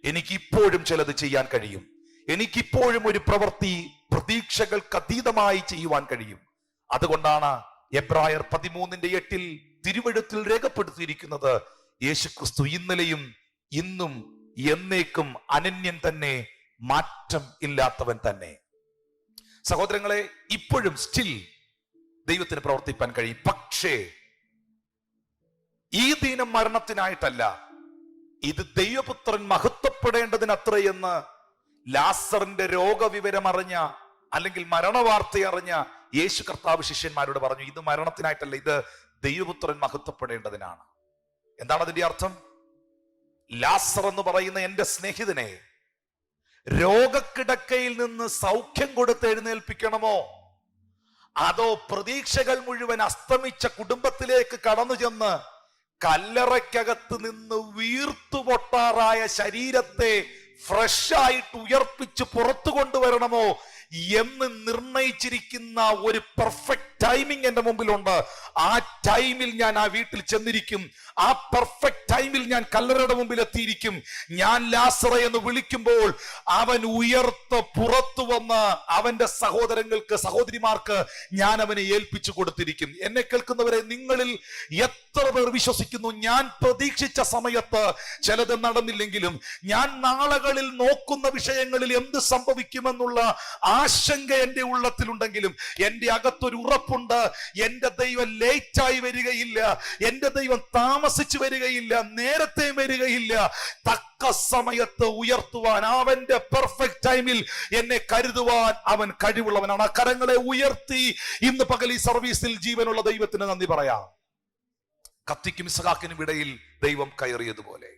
[SPEAKER 1] എനിക്കിപ്പോഴും ചിലത് ചെയ്യാൻ കഴിയും. എനിക്കിപ്പോഴും ഒരു പ്രവൃത്തി പ്രതീക്ഷകൾക്ക് അതീതമായി ചെയ്യുവാൻ കഴിയും. അതുകൊണ്ടാണ് എബ്രായർ 13:8 തിരുവെഴുത്തിൽ രേഖപ്പെടുത്തിയിരിക്കുന്നത്, യേശുക്രിസ്തു ഇന്നലെയും ഇന്നും എന്നേക്കും അനന്യൻ തന്നെ, മാറ്റം ഇല്ലാത്തവൻ തന്നെ. സഹോദരങ്ങളെ, ഇപ്പോഴും സ്റ്റിൽ ദൈവത്തിന് പ്രവർത്തിപ്പാൻ കഴിയും. പക്ഷേ ഈ ദിനം മരണത്തിനായിട്ടല്ല, ഇത് ദൈവപുത്രൻ മഹത്വപ്പെടേണ്ടതിനത്രയെന്ന് ലാസറിന്റെ രോഗവിവരം അറിഞ്ഞ അല്ലെങ്കിൽ മരണവാർത്ത അറിഞ്ഞ യേശു കർത്താവ് ശിഷ്യന്മാരോട് പറഞ്ഞു, ഇത് മരണത്തിനായിട്ടല്ല, ഇത് ദൈവപുത്രൻ മഹത്വപ്പെടേണ്ടതിനാണ്. എന്താണ് അതിന്റെ അർത്ഥം? ലാസർ എന്ന് പറയുന്ന എന്റെ സ്നേഹിതനെ രോഗക്കിടക്കയിൽ നിന്ന് സൗഖ്യം കൊടുത്ത് എഴുന്നേൽപ്പിക്കണമോ, അതോ പ്രതീക്ഷകൾ മുഴുവൻ അസ്തമിച്ച കുടുംബത്തിലേക്ക് കടന്നു ചെന്ന് കല്ലറയ്ക്കകത്ത് നിന്ന് വീർത്തുപൊട്ടാറായ ശരീരത്തെ ഫ്രഷായിട്ട് ഉയർപ്പിച്ച് പുറത്തു കൊണ്ടുവരണമോ എന്ന് നിർണയിച്ചിരിക്കുന്ന ഒരു പെർഫെക്റ്റ് ടൈമിംഗ് എന്റെ മുമ്പിലുണ്ട്. ആ ടൈമിൽ ഞാൻ ആ വീട്ടിൽ ചെന്നിരിക്കും. ആ പെർഫെക്റ്റ് ടൈമിൽ ഞാൻ കല്ലറയുടെ മുമ്പിൽ എത്തിയിരിക്കും. ഞാൻ ലാസറെ എന്ന് വിളിക്കുമ്പോൾ അവൻ ഉയർത്ത് പുറത്തു വന്ന് അവന്റെ സഹോദരങ്ങൾക്ക്, സഹോദരിമാർക്ക് ഞാൻ അവനെ ഏൽപ്പിച്ചു കൊടുത്തിരിക്കും. എന്നെ കേൾക്കുന്നവരെ, നിങ്ങളിൽ എത്ര പേർ വിശ്വസിക്കുന്നു, ഞാൻ പ്രതീക്ഷിച്ച സമയത്ത് ചിലത് നടന്നില്ലെങ്കിലും, ഞാൻ നാളുകളിൽ നോക്കുന്ന വിഷയങ്ങളിൽ എന്ത് സംഭവിക്കുമെന്നുള്ള ആശങ്ക എന്റെ ഉള്ളത്തിലുണ്ടെങ്കിലും, എന്റെ അകത്തൊരു ഉറപ്പുണ്ട്, എന്റെ ദൈവം ലേറ്റായി വരികയില്ല, എന്റെ ദൈവം താമസിച്ചു വരികയില്ല, നേരത്തെ വരികയില്ല. തക്ക സമയത്ത് ഉയർത്തുവാൻ, അവന്റെ പെർഫെക്റ്റ് ടൈമിൽ എന്നെ കരുതുവാൻ അവൻ കഴിവുള്ളവനാണ്. ആ കരങ്ങളെ ഉയർത്തി ഇന്ന് പകൽ ഈ സർവീസിൽ ജീവനുള്ള ദൈവത്തിന് നന്ദി പറയാം. കത്തിക്കും ഇസ്ഹാക്കിനും ഇടയിൽ ദൈവം കയറിയതുപോലെ.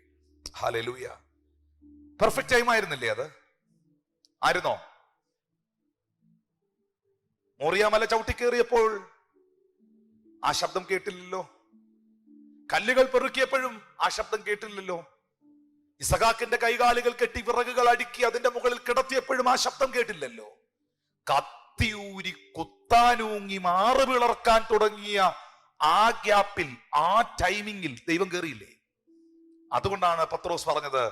[SPEAKER 1] ഹല്ലേലൂയ. പെർഫെക്റ്റ് ടൈം ആയിരുന്നില്ലേ? അത് ആയിരുന്നോ? മോറിയാമല ചവിട്ടിക്കേറിയപ്പോൾ ആ ശബ്ദം കേട്ടില്ലല്ലോ. കല്ലുകൾ പെറുക്കിയപ്പോഴും ആ ശബ്ദം കേട്ടില്ലല്ലോ. ഇസഹാക്കിന്റെ കൈകാലുകൾ കെട്ടി വിറകുകൾ അടുക്കി അതിന്റെ മുകളിൽ കിടത്തിയപ്പോഴും ആ ശബ്ദം കേട്ടില്ലല്ലോ. കത്തിയൂരി കുത്താനൂങ്ങി മാറ് പിളർക്കാൻ തുടങ്ങിയ ആ ഗ്യാപ്പിൽ, ആ ടൈമിങ്ങിൽ ദൈവം കയറിയില്ലേ? അതുകൊണ്ടാണ് പത്രോസ് പറഞ്ഞത്,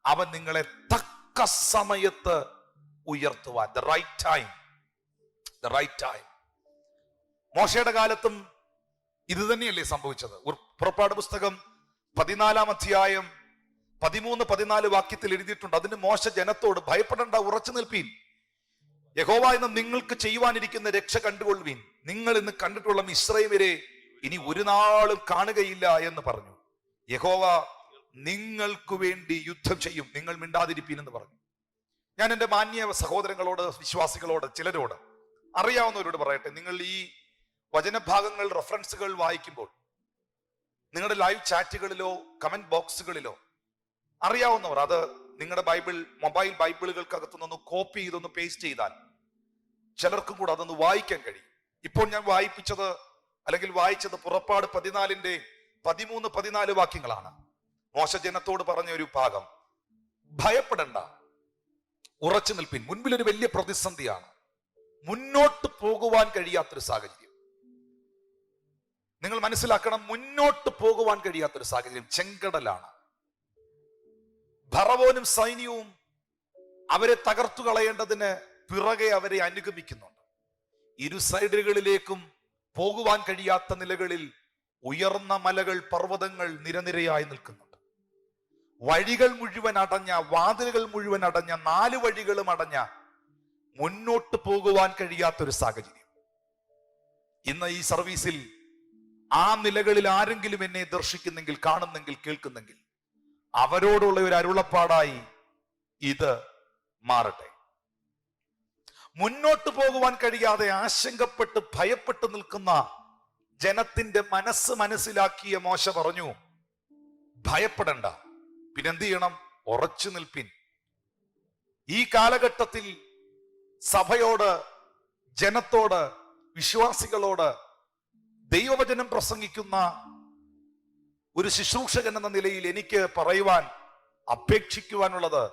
[SPEAKER 1] അവൻ നിങ്ങളെ തക്ക സമയത്ത് ഉയർത്തുവാൻ. The right time, the right time. മോശയുടെ കാലത്തും ഇത് തന്നെയല്ലേ സംഭവിച്ചത്? പുറപ്പാട് പുസ്തകം 14-ാം അധ്യായം 13-14 വാക്യത്തിൽ എഴുതിയിട്ടുണ്ട്. അതിന് മോശ ജനത്തോട്, ഭയപ്പെടേണ്ട, ഉറച്ചു നിൽപ്പീൻ, യഹോവ ഇന്ന് നിങ്ങൾക്ക് ചെയ്യുവാനിരിക്കുന്ന രക്ഷ കണ്ടുകൊള്ളുവീൻ. നിങ്ങൾ ഇന്ന് കണ്ടിട്ടുള്ള മിസ്രയീമ്യരെ ഇനി ഒരു നാളും കാണുകയില്ല എന്ന് പറഞ്ഞു. യഹോവ നിങ്ങൾക്ക് വേണ്ടി യുദ്ധം ചെയ്യും, നിങ്ങൾ മിണ്ടാതിരിപ്പീൻ എന്ന് പറഞ്ഞു. ഞാൻ എൻ്റെ മാന്യ സഹോദരങ്ങളോട്, വിശ്വാസികളോട്, ചിലരോട്, അറിയാവുന്നവരോട് പറയട്ടെ, നിങ്ങൾ ഈ വചനഭാഗങ്ങൾ, റെഫറൻസുകൾ വായിക്കുമ്പോൾ നിങ്ങളുടെ ലൈവ് ചാറ്റുകളിലോ കമന്റ് ബോക്സുകളിലോ അറിയാവുന്നവർ അത് നിങ്ങളുടെ മൊബൈൽ ബൈബിളുകൾക്കകത്തു നിന്ന് കോപ്പി ചെയ്തൊന്ന് പേസ്റ്റ് ചെയ്താൽ ചിലർക്കും കൂടെ അതൊന്ന് വായിക്കാൻ കഴിയും. ഇപ്പോൾ ഞാൻ വായിച്ചത് പുറപ്പാട് 14-ന്റെ 13-14 വാക്യങ്ങളാണ്. മോശ ജനത്തോട് പറഞ്ഞ ഒരു ഭാഗം, ഭയപ്പെടണ്ട, ഉറച്ചു നിൽപ്പിൻ. മുൻപിൽ ഒരു വലിയ പ്രതിസന്ധിയാണ്, മുന്നോട്ട് പോകുവാൻ കഴിയാത്തൊരു സാഹചര്യം. നിങ്ങൾ മനസ്സിലാക്കണം, മുന്നോട്ട് പോകുവാൻ കഴിയാത്തൊരു സാഹചര്യം. ചെങ്കടലാണ്. ഫറവോനും സൈന്യവും അവരെ തകർത്തു കളയേണ്ടതിന് പിറകെ അവരെ അനുഗമിക്കുന്നുണ്ട്. ഇരു സൈഡുകളിലേക്കും പോകുവാൻ കഴിയാത്ത നിലകളിൽ ഉയർന്ന മലകൾ, പർവ്വതങ്ങൾ നിരനിരയായി നിൽക്കുന്നുണ്ട്. വഴികൾ മുഴുവൻ അടഞ്ഞ, വാതിലുകൾ മുഴുവൻ അടഞ്ഞ, 4 വഴികളും അടഞ്ഞ, മുന്നോട്ട് പോകുവാൻ കഴിയാത്തൊരു സാഹചര്യം. ഇന്ന് ഈ സർവീസിൽ ആ നിലകളിൽ ആരെങ്കിലും എന്നെ ദർശിക്കുന്നെങ്കിൽ, കാണുന്നെങ്കിൽ, കേൾക്കുന്നെങ്കിൽ, അവരോടുള്ള ഒരു അരുളപ്പാടായി ഇത് മാറട്ടെ. മുന്നോട്ട് പോകുവാൻ കഴിയാതെ ആശങ്കപ്പെട്ട് ഭയപ്പെട്ട് നിൽക്കുന്ന ജനത്തിന്റെ മനസ്സിലാക്കിയ മോശ പറഞ്ഞു, ഭയപ്പെടണ്ട, പിന്നെന്ത് ചെയ്യണം? ഉറച്ചു നിൽപ്പിൻ. ഈ കാലഘട്ടത്തിൽ സഭയോട്, ജനത്തോട്, വിശ്വാസികളോട് ദൈവവചനം പ്രസംഗിക്കുന്ന ഒരു ശുശ്രൂഷകൻ എന്ന നിലയിൽ എനിക്ക് പറയുവാൻ, അപേക്ഷിക്കുവാനുള്ളത്,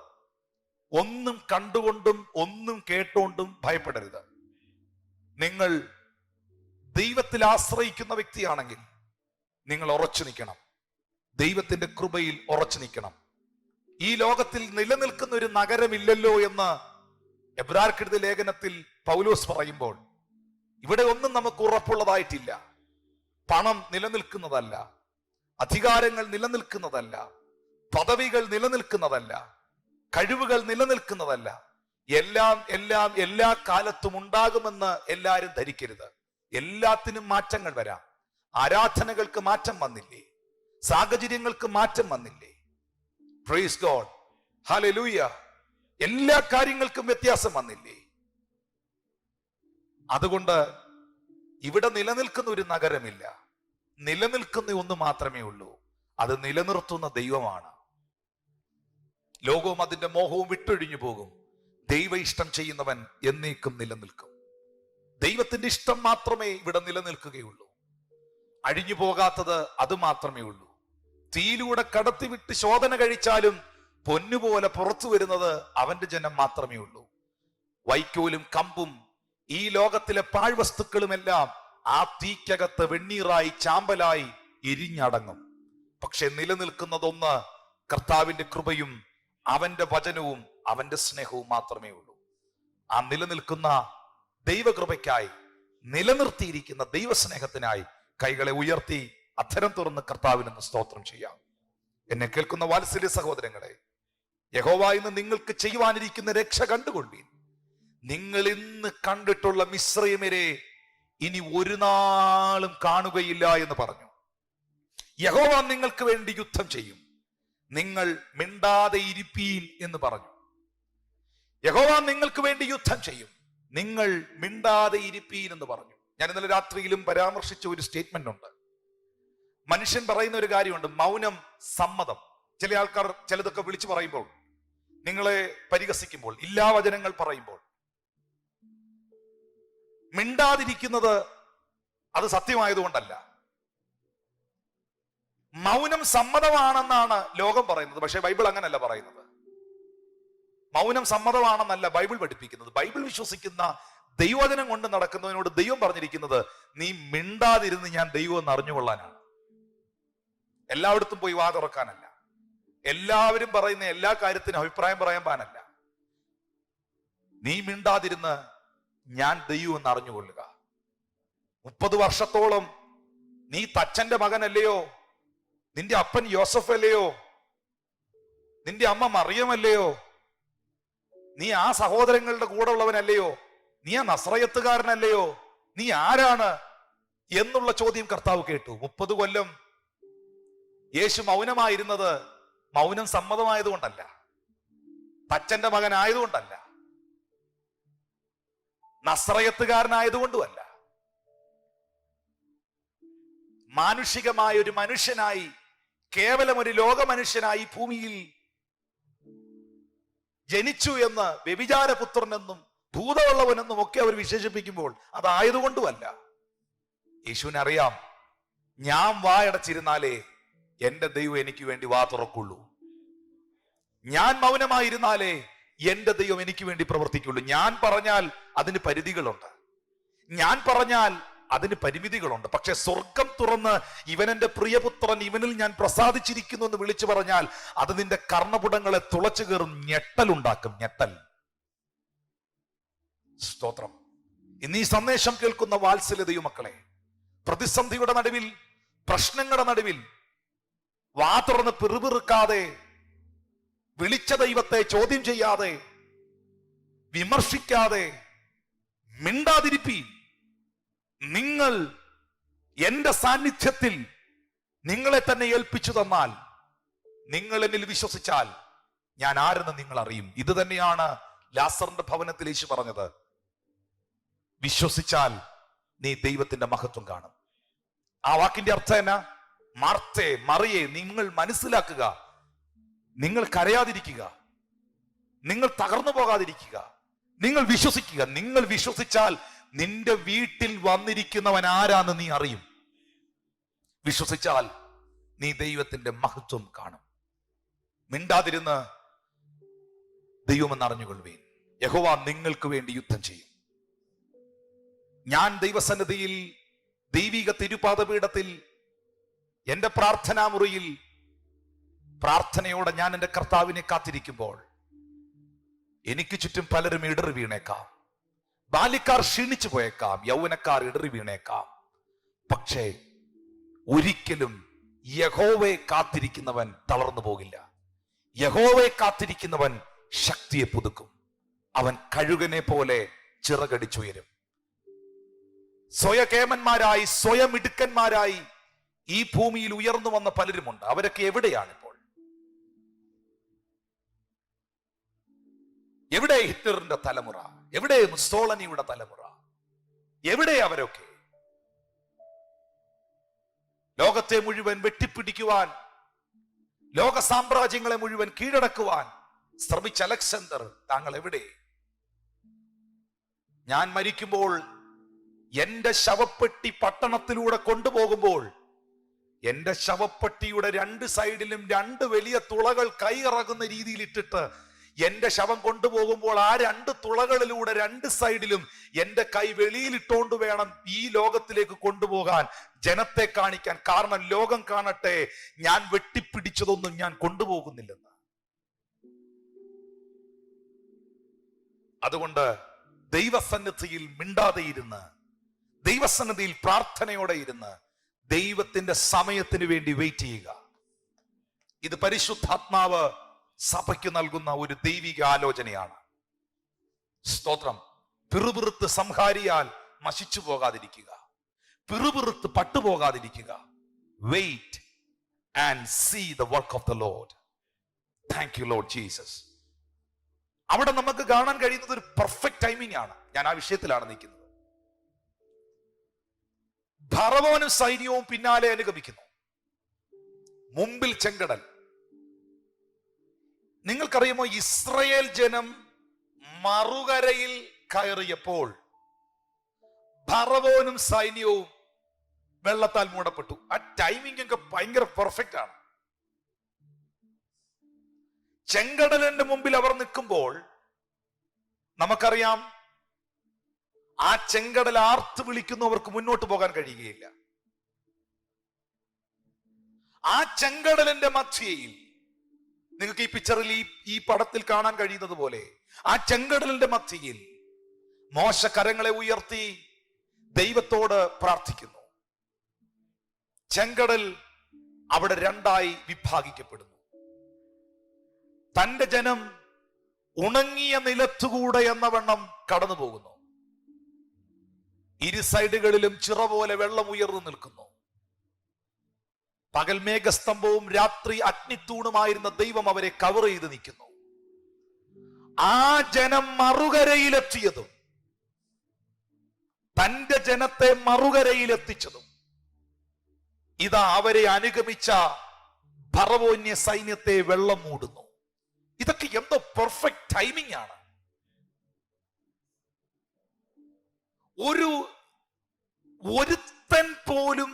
[SPEAKER 1] ഒന്നും കണ്ടുകൊണ്ടും ഒന്നും കേട്ടുകൊണ്ടും ഭയപ്പെടരുത്. നിങ്ങൾ ദൈവത്തിൽ ആശ്രയിക്കുന്ന വ്യക്തിയാണെങ്കിൽ നിങ്ങൾ ഉറച്ചു നിൽക്കണം. ദൈവത്തിന്റെ കൃപയിൽ ഉറച്ചു നിൽക്കണം. ഈ ലോകത്തിൽ നിലനിൽക്കുന്ന ഒരു നഗരമില്ലല്ലോ എന്ന് എബ്രായർക്കെഴുതിയ ലേഖനത്തിൽ പൗലോസ് പറയുമ്പോൾ, ഇവിടെ ഒന്നും നമുക്ക് ഉറപ്പുള്ളതായിട്ടില്ല. പണം നിലനിൽക്കുന്നതല്ല, അധികാരങ്ങൾ നിലനിൽക്കുന്നതല്ല, പദവികൾ നിലനിൽക്കുന്നതല്ല, കഴിവുകൾ നിലനിൽക്കുന്നതല്ല. എല്ലാം എല്ലാം എല്ലാ കാലത്തും ഉണ്ടാകുമെന്ന് എല്ലാവരും ധരിക്കരുത്. എല്ലാത്തിനും മാറ്റങ്ങൾ വരാം. ആരാധനകൾക്ക് മാറ്റം വന്നില്ലേ? സാഹചര്യങ്ങൾക്ക് മാറ്റം വന്നില്ലേ? Praise God, hallelujah. എല്ലാ കാര്യങ്ങൾക്കും വ്യത്യാസം വന്നില്ലേ? അതുകൊണ്ട് ഇവിടെ നിലനിൽക്കുന്ന ഒരു നഗരമില്ല. നിലനിൽക്കുന്ന ഒന്ന് മാത്രമേ ഉള്ളൂ. അത് നിലനിർത്തുന്ന ദൈവമാണ്. ലോകവും അതിന്റെ മോഹവും വിട്ടൊഴിഞ്ഞു പോകും. ദൈവ ഇഷ്ടം ചെയ്യുന്നവൻ എന്നേക്കും നിലനിൽക്കും. ദൈവത്തിന്റെ ഇഷ്ടം മാത്രമേ ഇവിടെ നിലനിൽക്കുകയുള്ളൂ. അഴിഞ്ഞു പോകാത്തത് അത് മാത്രമേ ഉള്ളൂ. തീയിലൂടെ കടത്തിവിട്ട് ശോധന കഴിച്ചാലും പൊന്നുപോലെ പുറത്തു വരുന്നത് അവന്റെ ജനം മാത്രമേ ഉള്ളൂ. വൈക്കോലും കമ്പും ഈ ലോകത്തിലെ പാഴ്വസ്തുക്കളുമെല്ലാം ആ തീക്കകത്ത് വെണ്ണീറായി ചാമ്പലായി എരിഞ്ഞടങ്ങും. പക്ഷെ നിലനിൽക്കുന്നതൊന്ന് കർത്താവിന്റെ കൃപയും അവന്റെ വചനവും അവന്റെ സ്നേഹവും മാത്രമേ ഉള്ളൂ. ആ നിലനിൽക്കുന്ന ദൈവകൃപയ്ക്കായി, നിലനിർത്തിയിരിക്കുന്ന ദൈവസ്നേഹത്തിനായി കൈകളെ ഉയർത്തി അധരം തുറന്ന് കർത്താവിന് സ്തോത്രം ചെയ്യാം. എന്നെ കേൾക്കുന്ന വാത്സല്യ സഹോദരങ്ങളെ, യഹോവ ഇന്ന് നിങ്ങൾക്ക് ചെയ്യുവാനിരിക്കുന്ന രക്ഷ കണ്ടുകൊള്ളീൻ. നിങ്ങൾ ഇന്ന് കണ്ടിട്ടുള്ള മിസ്രയീമ്യരെ ഇനി ഒരു നാളും കാണുകയില്ല എന്ന് പറഞ്ഞു. യഹോവ നിങ്ങൾക്ക് വേണ്ടി യുദ്ധം ചെയ്യും, നിങ്ങൾ മിണ്ടാതെ ഇരിപ്പീൻ എന്ന് പറഞ്ഞു. യഹോവ നിങ്ങൾക്ക് വേണ്ടി യുദ്ധം ചെയ്യും, നിങ്ങൾ മിണ്ടാതെ ഇരിപ്പീൻ എന്ന് പറഞ്ഞു. ഞാൻ ഇന്നലെ രാത്രിയിലും പരാമർശിച്ച ഒരു സ്റ്റേറ്റ്മെന്റ് ഉണ്ട്. മനുഷ്യൻ പറയുന്ന ഒരു കാര്യമുണ്ട്, മൗനം സമ്മതം. ചില ആൾക്കാർ ചിലതൊക്കെ വിളിച്ചു പറയുമ്പോൾ, നിങ്ങളെ പരിഹസിക്കുമ്പോൾ, ഇല്ലാ വചനങ്ങൾ പറയുമ്പോൾ മിണ്ടാതിരിക്കുന്നത് അത് സത്യമായതുകൊണ്ടല്ല. മൗനം സമ്മതമാണെന്നാണ് ലോകം പറയുന്നത്. പക്ഷെ ബൈബിൾ അങ്ങനല്ല പറയുന്നത്. മൗനം സമ്മതമാണെന്നല്ല ബൈബിൾ പഠിപ്പിക്കുന്നത്. ബൈബിൾ വിശ്വസിക്കുന്ന ദൈവവചനം കൊണ്ട് നടക്കുന്നതിനോട് ദൈവം പറഞ്ഞിരിക്കുന്നത്, നീ മിണ്ടാതിരുന്ന് ഞാൻ ദൈവം എന്ന് അറിഞ്ഞുകൊള്ളാനാണ്. എല്ലായിടത്തും പോയി വാ തുറക്കാനല്ല. എല്ലാവരും പറയുന്ന എല്ലാ കാര്യത്തിനും അഭിപ്രായം പറയാൻ പാനല്ല. നീ മിണ്ടാതിരുന്ന് ഞാൻ ദൈവം എന്ന് അറിഞ്ഞുകൊള്ളുക. 30 വർഷത്തോളം നീ തച്ചന്റെ മകനല്ലയോ? നിന്റെ അപ്പൻ യോസഫ് അല്ലയോ? നിന്റെ അമ്മ മറിയമല്ലയോ? നീ ആ സഹോദരങ്ങളുടെ കൂടെ ഉള്ളവനല്ലയോ? നീ ആ നസ്രയത്തുകാരനല്ലയോ? നീ ആരാണ് എന്നുള്ള ചോദ്യം കർത്താവ് കേട്ടു. 30 കൊല്ലം യേശു മൗനമായിരുന്നത് മൗനം സമ്മതമായതുകൊണ്ടല്ല, തച്ചന്റെ മകനായതുകൊണ്ടല്ല, നസ്രയത്തുകാരനായതുകൊണ്ടുമല്ല. മാനുഷികമായ ഒരു മനുഷ്യനായി, കേവലം ഒരു ലോക മനുഷ്യനായി ഭൂമിയിൽ ജനിച്ചു എന്ന്, വ്യഭിചാരപുത്രനെന്നും ഭൂതമുള്ളവനെന്നും ഒക്കെ അവർ വിശേഷിപ്പിക്കുമ്പോൾ അതായതുകൊണ്ടുമല്ല. യേശുവിനറിയാം, ഞാൻ വായടച്ചിരുന്നാലേ എന്റെ ദൈവം എനിക്ക് വേണ്ടി വാ തുറക്കുള്ളൂ. ഞാൻ മൗനമായിരുന്നാലേ എന്റെ ദൈവം എനിക്ക് വേണ്ടി പ്രവർത്തിക്കുള്ളൂ. ഞാൻ പറഞ്ഞാൽ അതിന് പരിധികളുണ്ട്, ഞാൻ പറഞ്ഞാൽ അതിന് പരിമിതികളുണ്ട്. പക്ഷെ സ്വർഗം തുറന്ന് ഇവൻ എന്റെ പ്രിയപുത്രൻ, ഇവനിൽ ഞാൻ പ്രസാദിച്ചിരിക്കുന്നു എന്ന് വിളിച്ചു പറഞ്ഞാൽ അത് നിന്റെ കർണപുടങ്ങളെ തുളച്ചു കയറും, ഞെട്ടലുണ്ടാക്കും, ഞെട്ടൽ. സ്തോത്രം. ഇന്ന് ഈ സന്ദേശം കേൾക്കുന്ന വാത്സല്യ ദൈവമക്കളെ, പ്രതിസന്ധിയുടെ നടുവിൽ, പ്രശ്നങ്ങളുടെ നടുവിൽ വാ തുറന്ന് പിറുപിറുക്കാതെ, വിളിച്ച ദൈവത്തെ ചോദ്യം ചെയ്യാതെ, വിമർശിക്കാതെ, മിണ്ടാതിരിപ്പീൻ. നിങ്ങൾ എന്റെ സാന്നിധ്യത്തിൽ നിങ്ങളെ തന്നെ ഏൽപ്പിച്ചു തന്നാൽ, നിങ്ങൾ എന്നിൽ വിശ്വസിച്ചാൽ ഞാൻ ആരെന്ന് നിങ്ങൾ അറിയും. ഇത് തന്നെയാണ് ലാസറിന്റെ ഭവനത്തിൽ യേശു പറഞ്ഞത്. വിശ്വസിച്ചാൽ നീ ദൈവത്തിന്റെ മഹത്വം കാണും. ആ വാക്കിന്റെ അർത്ഥം എന്നാ? മാർത്തേ, മറിയേ, നിങ്ങൾ മനസ്സിലാക്കുക, നിങ്ങൾ കരയാതിരിക്കുക, നിങ്ങൾ തകർന്നു പോകാതിരിക്കുക, നിങ്ങൾ വിശ്വസിക്കുക. നിങ്ങൾ വിശ്വസിച്ചാൽ നിന്റെ വീട്ടിൽ വന്നിരിക്കുന്നവൻ ആരാന്ന് നീ അറിയും. വിശ്വസിച്ചാൽ നീ ദൈവത്തിന്റെ മഹത്വം കാണും. മിണ്ടാതിരുന്ന് ദൈവമെന്ന് അറിഞ്ഞുകൊള്ളുവീൻ. യഹോവ നിങ്ങൾക്ക് വേണ്ടി യുദ്ധം ചെയ്യും. ഞാൻ ദൈവസന്നിധിയിൽ, ദൈവിക തിരുപാദപീഠത്തിൽ, എന്റെ പ്രാർത്ഥനാ മുറിയിൽ പ്രാർത്ഥനയോടെ ഞാൻ എൻ്റെ കർത്താവിനെ കാത്തിരിക്കുമ്പോൾ എനിക്ക് ചുറ്റും പലരും ഇടറി വീണേക്കാം. ബാല്യക്കാർ ക്ഷീണിച്ചു പോയേക്കാം, യൗവനക്കാർ ഇടറി വീണേക്കാം. പക്ഷേ ഒരിക്കലും യഹോവയെ കാത്തിരിക്കുന്നവൻ തളർന്നു പോകില്ല. യഹോവയെ കാത്തിരിക്കുന്നവൻ ശക്തിയെ പുതുക്കും. അവൻ കഴുകനെ പോലെ ചിറകടിച്ചുയരും. സ്വയകേമന്മാരായി സ്വയം ഇടുക്കന്മാരായി ഈ ഭൂമിയിൽ ഉയർന്നു വന്ന പലരുമുണ്ട്. അവരൊക്കെ എവിടെയാണിപ്പോൾ? എവിടെ ഹിറ്റ്ലറിന്റെ തലമുറ? എവിടെ മുസോളനിയുടെ തലമുറ? എവിടെ അവരൊക്കെ? ലോകത്തെ മുഴുവൻ വെട്ടിപ്പിടിക്കുവാൻ, ലോക സാമ്രാജ്യങ്ങളെ മുഴുവൻ കീഴടക്കുവാൻ ശ്രമിച്ച അലക്സാണ്ടർ താങ്കൾ എവിടെ? ഞാൻ മരിക്കുമ്പോൾ എന്റെ ശവപ്പെട്ടി പട്ടണത്തിലൂടെ കൊണ്ടുപോകുമ്പോൾ എന്റെ ശവപ്പെട്ടിയുടെ രണ്ട് സൈഡിലും രണ്ട് വലിയ തുളകൾ കൈയിറങ്ങുന്ന രീതിയിൽ ഇട്ടിട്ട് എന്റെ ശവം കൊണ്ടുപോകുമ്പോൾ ആ രണ്ട് തുളകളിലൂടെ രണ്ട് സൈഡിലും എന്റെ കൈ വെളിയിലിട്ടോണ്ട് വേണം ഈ ലോകത്തിലേക്ക് കൊണ്ടുപോകാൻ, ജനത്തെ കാണിക്കാൻ. കാരണം ലോകം കാണട്ടെ ഞാൻ വെട്ടിപ്പിടിച്ചതൊന്നും ഞാൻ കൊണ്ടുപോകുന്നില്ലെന്ന്. അതുകൊണ്ട് ദൈവസന്നിധിയിൽ മിണ്ടാതെ ഇരുന്ന്, ദൈവസന്നിധിയിൽ പ്രാർത്ഥനയോടെ ഇരുന്ന് ദൈവത്തിന്റെ സമയത്തിന് വേണ്ടി വെയിറ്റ് ചെയ്യുക. ഇത് പരിശുദ്ധാത്മാവ് സഭയ്ക്ക് നൽകുന്ന ഒരു ദൈവിക ആലോചനയാണ്. സ്തോത്രം. പിറുപിറുത്ത് സംഹാരിയാൽ നശിച്ചു പോകാതിരിക്കുക, പിറുപിറുത്ത് പട്ടുപോകാതിരിക്കുക. Wait and see the work of the Lord. Thank you Lord Jesus. അവിടെ നമുക്ക് കാണാൻ കഴിയുന്നത് ഒരു പെർഫെക്റ്റ് ടൈമിംഗ് ആണ്. ഞാൻ ആ വിഷയത്തിലാണ് നിൽക്കുന്നത്. ഫറവോനും സൈന്യവും പിന്നാലെ അനുഗമിക്കുന്നു. മുമ്പിൽ ചെങ്കടൽ. നിങ്ങൾക്കറിയുമോ, ഇസ്രയേൽ ജനം മറുകരയിൽ കയറിയപ്പോൾ ഫറവോനും സൈന്യവും വെള്ളത്താൽ മൂടപ്പെട്ടു. ആ ടൈമിംഗ് ഒക്കെ ഭയങ്കര പെർഫെക്റ്റ് ആണ്. ചെങ്കടലിന്റെ മുമ്പിൽ അവർ നിൽക്കുമ്പോൾ നമുക്കറിയാം, ആ ചെങ്കടൽ ആർത്ത് വിളിക്കുന്നവർക്ക് മുന്നോട്ട് പോകാൻ കഴിയുകയില്ല. ആ ചെങ്കടലിന്റെ മധ്യയിൽ നിങ്ങൾക്ക് ഈ പിക്ചറിൽ ഈ പടത്തിൽ കാണാൻ കഴിയുന്നത് പോലെ ആ ചെങ്കടലിന്റെ മധ്യയിൽ മോശ കരങ്ങളെ ഉയർത്തി ദൈവത്തോട് പ്രാർത്ഥിക്കുന്നു. ചെങ്കടൽ അവിടെ രണ്ടായി വിഭാഗിക്കപ്പെടുന്നു. തന്റെ ജനം ഉണങ്ങിയ നിലത്തുകൂടെ എന്ന വണ്ണം കടന്നു പോകുന്നു. ഇരു സൈഡുകളിലും ചിറ പോലെ വെള്ളം ഉയർന്നു നിൽക്കുന്നു. പകൽ മേഘസ്തംഭവും രാത്രി അഗ്നിത്തൂണുമായിരുന്ന ദൈവം അവരെ കവർ ചെയ്ത് നിൽക്കുന്നു. ആ ജനം മറുകരയിലെത്തിയതും തന്റെ ജനത്തെ മറുകരയിലെത്തിച്ചതും ഇതാ അവരെ അനുഗമിച്ച ഫറവോന്യ സൈന്യത്തെ വെള്ളം മൂടുന്നു. ഇതൊക്കെ എന്തോ പെർഫെക്റ്റ് ടൈമിംഗ് ആണ്. ഒരുത്തൻ പോലും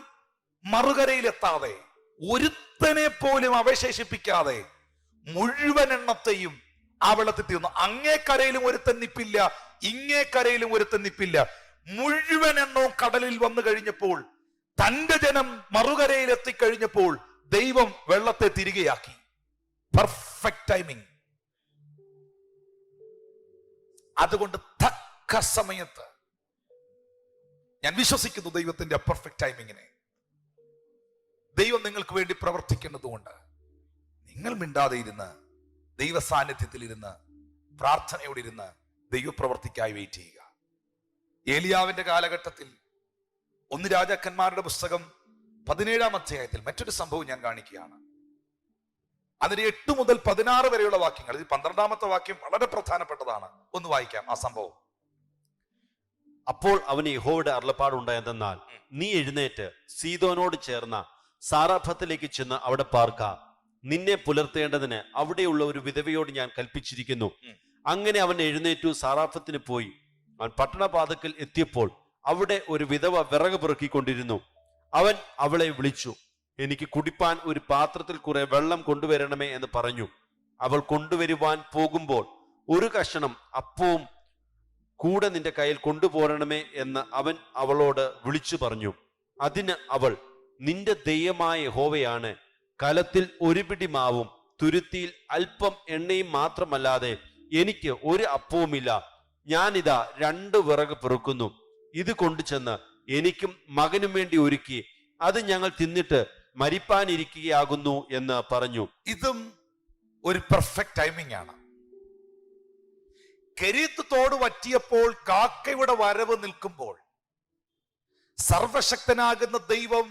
[SPEAKER 1] മറുകരയിലെത്താതെ, ഒരുത്തനെ പോലും അവശേഷിപ്പിക്കാതെ മുഴുവൻ എണ്ണത്തെയും ആ വെള്ളത്തിൽ തീർന്നു. അങ്ങേക്കരയിലും ഒരുത്തൻ നിപ്പില്ല, ഇങ്ങേക്കരയിലും ഒരുത്തൻ നിപ്പില്ല. മുഴുവൻ എണ്ണവും കടലിൽ വന്നു കഴിഞ്ഞപ്പോൾ, തന്റെ ജനം മറുകരയിൽ എത്തിക്കഴിഞ്ഞപ്പോൾ ദൈവം വെള്ളത്തെ തിരികെയാക്കി. Perfect timing. അതുകൊണ്ട് തക്ക സമയത്ത് ഞാൻ വിശ്വസിക്കുന്നു ദൈവത്തിന്റെ പെർഫെക്റ്റ് ടൈമിങ്ങിനെ. ദൈവം നിങ്ങൾക്ക് വേണ്ടി പ്രവർത്തിക്കുന്നതുകൊണ്ട് നിങ്ങൾ മിണ്ടാതെ ഇരുന്ന് ദൈവ സാന്നിധ്യത്തിൽ ഇരുന്ന് പ്രാർത്ഥനയോടെ ഇരുന്ന് ദൈവപ്രവർത്തിക്കായി വെയിറ്റ് ചെയ്യുക. ഏലിയാവിന്റെ കാലഘട്ടത്തിൽ 1 രാജാക്കന്മാരുടെ പുസ്തകം 17-ാം അധ്യായത്തിൽ മറ്റൊരു സംഭവം ഞാൻ കാണിക്കുകയാണ്. അതിന് 8 മുതൽ 16 വരെയുള്ള വാക്യങ്ങൾ. ഇത് 12-ാമത്തെ വാക്യം വളരെ പ്രധാനപ്പെട്ടതാണ്. ഒന്ന് വായിക്കാം ആ സംഭവം.
[SPEAKER 2] അപ്പോൾ അവന് യഹോവയുടെ അരുളപ്പാടുണ്ടായതെന്നാൽ, നീ എഴുന്നേറ്റ് സീദോനോട് ചേർന്ന സാറാഫത്തിലേക്ക് ചെന്ന് അവിടെ പാർക്ക. നിന്നെ പുലർത്തേണ്ടതിന് അവിടെയുള്ള ഒരു വിധവയോട് ഞാൻ കൽപ്പിച്ചിരിക്കുന്നു. അങ്ങനെ അവൻ എഴുന്നേറ്റു സാറാഫത്തിന് പോയി. അവൻ പട്ടണപാതക്കൽ എത്തിയപ്പോൾ അവിടെ ഒരു വിധവ വിറക് പെറുക്കിക്കൊണ്ടിരുന്നു. അവൻ അവളെ വിളിച്ചു, എനിക്ക് കുടിപ്പാൻ ഒരു പാത്രത്തിൽ കുറെ വെള്ളം കൊണ്ടുവരണമേ എന്ന് പറഞ്ഞു. അവൾ കൊണ്ടുവരുവാൻ പോകുമ്പോൾ, ഒരു കഷണം അപ്പവും കൂടെ നിന്റെ കയ്യിൽ കൊണ്ടുപോരണമേ എന്ന് അവൻ അവളോട് വിളിച്ചു പറഞ്ഞു. അതിന് അവൾ, നിന്റെ ദൈവമായ യഹോവയാണ്, കലത്തിൽ ഒരു പിടി മാവും തുരുത്തിയിൽ അല്പം എണ്ണയും മാത്രമല്ലാതെ എനിക്ക് ഒരു അപ്പവുമില്ല. ഞാനിതാ 2 വിറക് പെറുക്കുന്നു. ഇത് കൊണ്ടുചെന്ന് എനിക്കും മകനും വേണ്ടി ഒരുക്കി അത് ഞങ്ങൾ തിന്നിട്ട് മരിപ്പാനിരിക്കുകയാകുന്നു എന്ന് പറഞ്ഞു.
[SPEAKER 1] ഇതും ഒരു പെർഫെക്റ്റ് ടൈമിംഗ് ആണ്. കെരീത്ത് തോട് വറ്റിയപ്പോൾ കാക്കയുടെ വരവ് നിൽക്കുമ്പോൾ സർവശക്തനാകുന്ന ദൈവം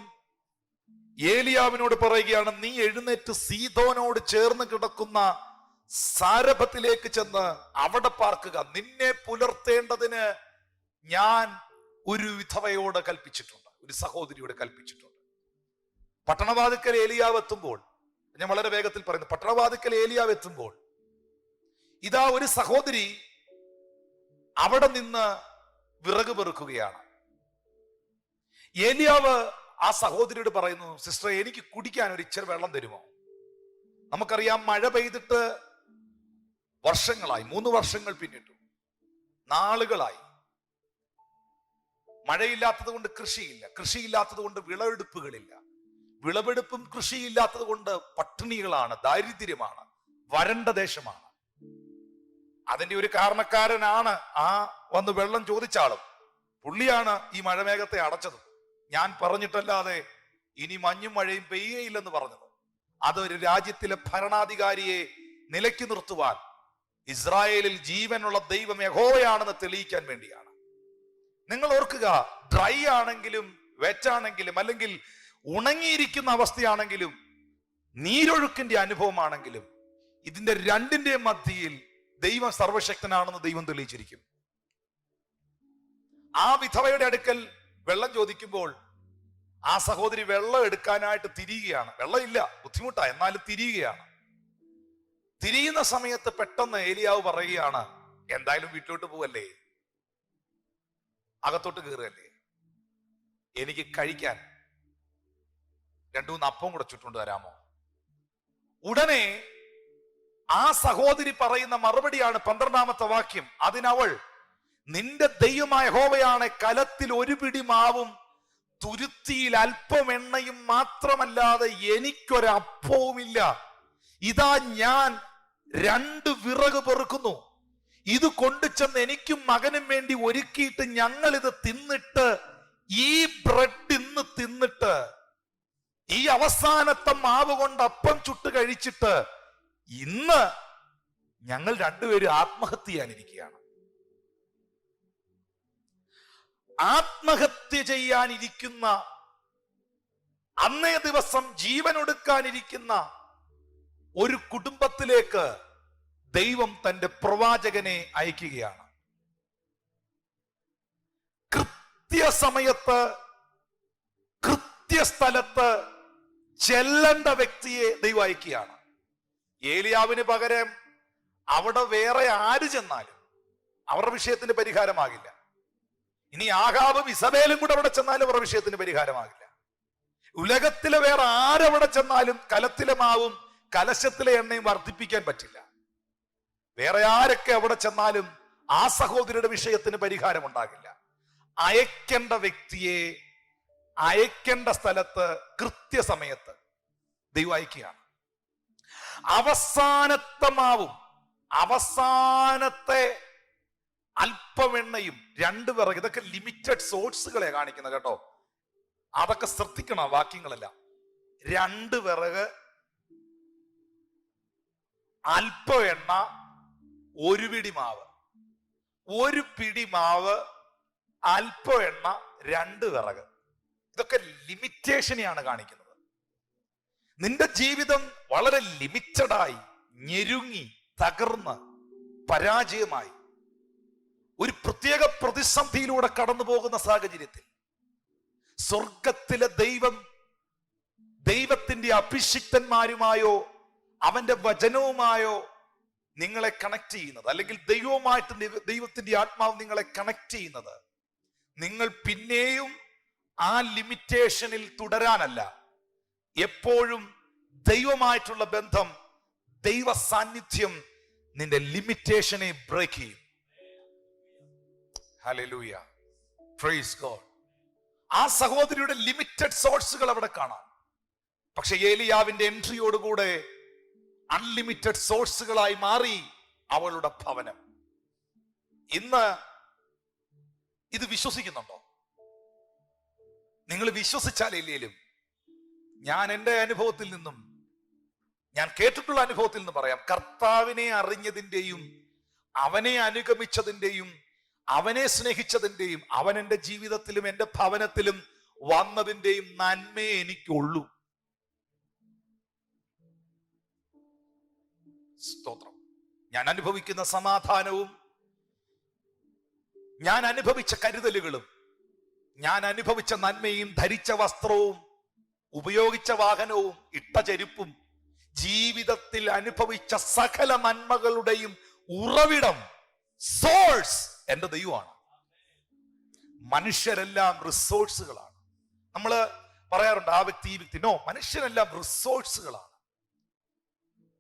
[SPEAKER 1] ഏലിയാവിനോട് പറയുകയാണ്, നീ എഴുന്നേറ്റ് സീദോനോട് ചേർന്ന് കിടക്കുന്ന സാരഭത്തിലേക്ക് ചെന്ന് അവിടെ പാർക്കുക. നിന്നെ പുലർത്തേണ്ടതിന് ഞാൻ ഒരു വിധവയോട് കൽപ്പിച്ചിട്ടുണ്ട്, ഒരു സഹോദരിയോട് കൽപ്പിച്ചിട്ടുണ്ട്. പട്ടണവാതിക്കൽ ഏലിയാവ് എത്തുമ്പോൾ, ഞാൻ വളരെ വേഗത്തിൽ പറയുന്നു, പട്ടണവാതിക്കൽ ഏലിയാവ് എത്തുമ്പോൾ ഇതാ ഒരു സഹോദരി അവിടെ നിന്ന് വിറക് പെറുക്കുകയാണ്. ഏലിയാവ് ആ സഹോദരിയോട് പറയുന്നു, സിസ്റ്ററെ, എനിക്ക് കുടിക്കാൻ ഒരു ഇച്ചിരി വെള്ളം തരുമോ? നമുക്കറിയാം, മഴ പെയ്തിട്ട് വർഷങ്ങളായി, 3 വർഷങ്ങൾ പിന്നിട്ടു, നാളുകളായി. മഴയില്ലാത്തത് കൊണ്ട് കൃഷിയില്ല, കൃഷിയില്ലാത്തത് കൊണ്ട് വിളവെടുപ്പുകളില്ല, വിളവെടുപ്പും കൃഷിയില്ലാത്തത് കൊണ്ട് പട്ടിണികളാണ്, ദാരിദ്ര്യമാണ്, വരണ്ട ദേശമാണ്. അതിന്റെ ഒരു കാരണക്കാരനാണ് ആ വന്ന് വെള്ളം ചോദിച്ചാളും. പുള്ളിയാണ് ഈ മഴമേഘത്തെ അടച്ചത്. ഞാൻ പറഞ്ഞിട്ടല്ലാതെ ഇനി മഞ്ഞും മഴയും പെയ്യുകയില്ലെന്ന് പറഞ്ഞത്. അതൊരു രാജ്യത്തിലെ ഭരണാധികാരിയെ നിലയ്ക്ക് നിർത്തുവാൻ, ഇസ്രായേലിൽ ജീവനുള്ള ദൈവം യഹോവയാണെന്ന് തെളിയിക്കാൻ വേണ്ടിയാണ്. നിങ്ങൾ ഓർക്കുക, ഡ്രൈ ആണെങ്കിലും വെറ്റാണെങ്കിലും അല്ലെങ്കിൽ ഉണങ്ങിയിരിക്കുന്ന അവസ്ഥയാണെങ്കിലും നീരൊഴുക്കിന്റെ അനുഭവമാണെങ്കിലും ഇതിന്റെ രണ്ടിന്റെയും മധ്യയിൽ ദൈവം സർവശക്തനാണെന്ന് ദൈവം തെളിയിച്ചിരിക്കും. ആ വിധവയുടെ അടുക്കൽ വെള്ളം ചോദിക്കുമ്പോൾ ആ സഹോദരി വെള്ളം എടുക്കാനായിട്ട് തിരിയുകയാണ്. വെള്ളമില്ല, ബുദ്ധിമുട്ടാ, എന്നാലും തിരിയുകയാണ്. തിരിയുന്ന സമയത്ത് പെട്ടെന്ന് ഏലിയാവ് പറയുകയാണ്, എന്തായാലും വീട്ടിലോട്ട് പോവല്ലേ, അകത്തോട്ട് കയറുകയല്ലേ, എനിക്ക് കഴിക്കാൻ 2-3 അപ്പം കൂടെ ചുറ്റുകൊണ്ട് തരാമോ? ഉടനെ ആ സഹോദരി പറയുന്ന മറുപടിയാണ് 12ാമത്തെ വാക്യം. അതിനവൾ, നിന്റെ ദൈവമായ യഹോവയാണ്, കലത്തിൽ 1 പിടി മാവും തുരുത്തിയിൽ അല്പം എണ്ണയും മാത്രമല്ലാതെ എനിക്കൊരപ്പവുമില്ല. ഇതാ ഞാൻ 2 വിറക് പെറുക്കുന്നു. ഇത് കൊണ്ടുചെന്ന് എനിക്കും മകനും വേണ്ടി ഒരുക്കിയിട്ട് ഞങ്ങൾ ഇത് തിന്നിട്ട്, ഈ ബ്രെഡ് ഇന്ന് തിന്നിട്ട്, ഈ അവസാനത്തെ മാവ് കൊണ്ട് അപ്പം ചുട്ട് കഴിച്ചിട്ട് ഇന്ന് ഞങ്ങൾ 2 പേരും ആത്മഹത്യ ചെയ്യാനിരിക്കുകയാണ്. ആത്മഹത്യ ചെയ്യാനിരിക്കുന്ന, അന്നേ ദിവസം ജീവനൊടുക്കാനിരിക്കുന്ന ഒരു കുടുംബത്തിലേക്ക് ദൈവം തന്റെ പ്രവാചകനെ അയക്കുകയാണ്. കൃത്യസമയത്ത് കൃത്യസ്ഥലത്ത് ചെല്ലേണ്ട വ്യക്തിയെ ദൈവം അയക്കുകയാണ്. ഏലിയാവിന് പകരം അവിടെ വേറെ ആര് ചെന്നാലും അവരുടെ വിഷയത്തിന് പരിഹാരമാകില്ല. ഇനി ആഹാബും ഇസബേലും കൂടെ അവിടെ ചെന്നാലും അവരുടെ വിഷയത്തിന് പരിഹാരമാകില്ല. ഉലകത്തിലെ വേറെ ആരവിടെ ചെന്നാലും കലത്തിലെ മാവും കലശത്തിലെ എണ്ണയും വർദ്ധിപ്പിക്കാൻ പറ്റില്ല. വേറെ ആരൊക്കെ അവിടെ ചെന്നാലും ആ സഹോദരിയുടെ വിഷയത്തിന് പരിഹാരം ഉണ്ടാകില്ല. അയക്കേണ്ട വ്യക്തിയെ അയക്കേണ്ട സ്ഥലത്ത് കൃത്യസമയത്ത് ദൈവം അയക്കുകയാണ്. അവസാനത്തെ മാവും അവസാനത്തെ അല്പമെണ്ണയും 2 വിറക്, ഇതൊക്കെ ലിമിറ്റഡ് സോഴ്സുകളെ കാണിക്കുന്നത് കേട്ടോ. അതൊക്കെ ശ്രദ്ധിക്കണം വാക്യങ്ങളെല്ലാം. 2 വിറക്, അല്പം എണ്ണ, 1 പിടി മാവ്. 1 പിടി മാവ്, അല്പം എണ്ണ, 2 വിറക്. ഇതൊക്കെ ലിമിറ്റേഷനെയാണ് കാണിക്കുന്നത്. നിന്റെ ജീവിതം വളരെ ലിമിറ്റഡായി, ഞെരുങ്ങി, തകർന്ന്, പരാജയമായി ഒരു പ്രത്യേക പ്രതിസന്ധിയിലൂടെ കടന്നു പോകുന്ന സാഹചര്യത്തിൽ സ്വർഗത്തിലെ ദൈവം ദൈവത്തിന്റെ അഭിഷിക്തന്മാരുമായോ അവന്റെ വചനവുമായോ നിങ്ങളെ കണക്ട് ചെയ്യുന്നത്, അല്ലെങ്കിൽ ദൈവവുമായിട്ട് ദൈവത്തിന്റെ ആത്മാവ് നിങ്ങളെ കണക്ട് ചെയ്യുന്നത്, നിങ്ങൾ പിന്നെയും ആ ലിമിറ്റേഷനിൽ തുടരാനല്ല, എപ്പോഴും ദൈവമായിട്ടുള്ള ബന്ധം, ദൈവ സാന്നിധ്യം നിന്റെ ലിമിറ്റേഷനെ ബ്രേക്ക് ചെയ്യും. Hallelujah, praise God. ആ സഹോദരിയുടെ ലിമിറ്റഡ് സോഴ്സുകൾ അവിടെ കാണാം. പക്ഷെ ഏലിയാവിന്റെ എൻട്രിയോടുകൂടെ അൺലിമിറ്റഡ് സോഴ്സുകളായി മാറി അവളുടെ ഭവനം. ഇന്ന് ഇത് വിശ്വസിക്കുന്നുണ്ടോ? നിങ്ങൾ വിശ്വസിച്ചാലില്ലേലും ഞാൻ എൻ്റെ അനുഭവത്തിൽ നിന്നും, ഞാൻ കേട്ടിട്ടുള്ള അനുഭവത്തിൽ നിന്ന് പറയാം. കർത്താവിനെ അറിഞ്ഞതിൻ്റെയും അവനെ അനുഗമിച്ചതിൻ്റെയും അവനെ സ്നേഹിച്ചതിൻ്റെയും അവൻ എൻ്റെ ജീവിതത്തിലും എൻ്റെ ഭവനത്തിലും വന്നതിൻ്റെയും നന്മയെ എനിക്കുള്ളൂ. സ്തോത്രം. ഞാൻ അനുഭവിക്കുന്ന സമാധാനവും ഞാൻ അനുഭവിച്ച കരുതലുകളും ഞാൻ അനുഭവിച്ച നന്മയും ധരിച്ച വസ്ത്രവും ഉപയോഗിച്ച വാഹനവും ഇട്ട ചെരുപ്പും ജീവിതത്തിൽ അനുഭവിച്ച സകല നന്മകളുടെയും ഉറവിടം, സോഴ്സ് എന്റെ ദൈവമാണ്. മനുഷ്യരെല്ലാം റിസോഴ്സുകളാണ്. നമ്മൾ പറയാറുണ്ട് ആ വ്യക്തി ഈ വ്യക്തി. നോ, മനുഷ്യരെല്ലാം റിസോഴ്സുകളാണ്.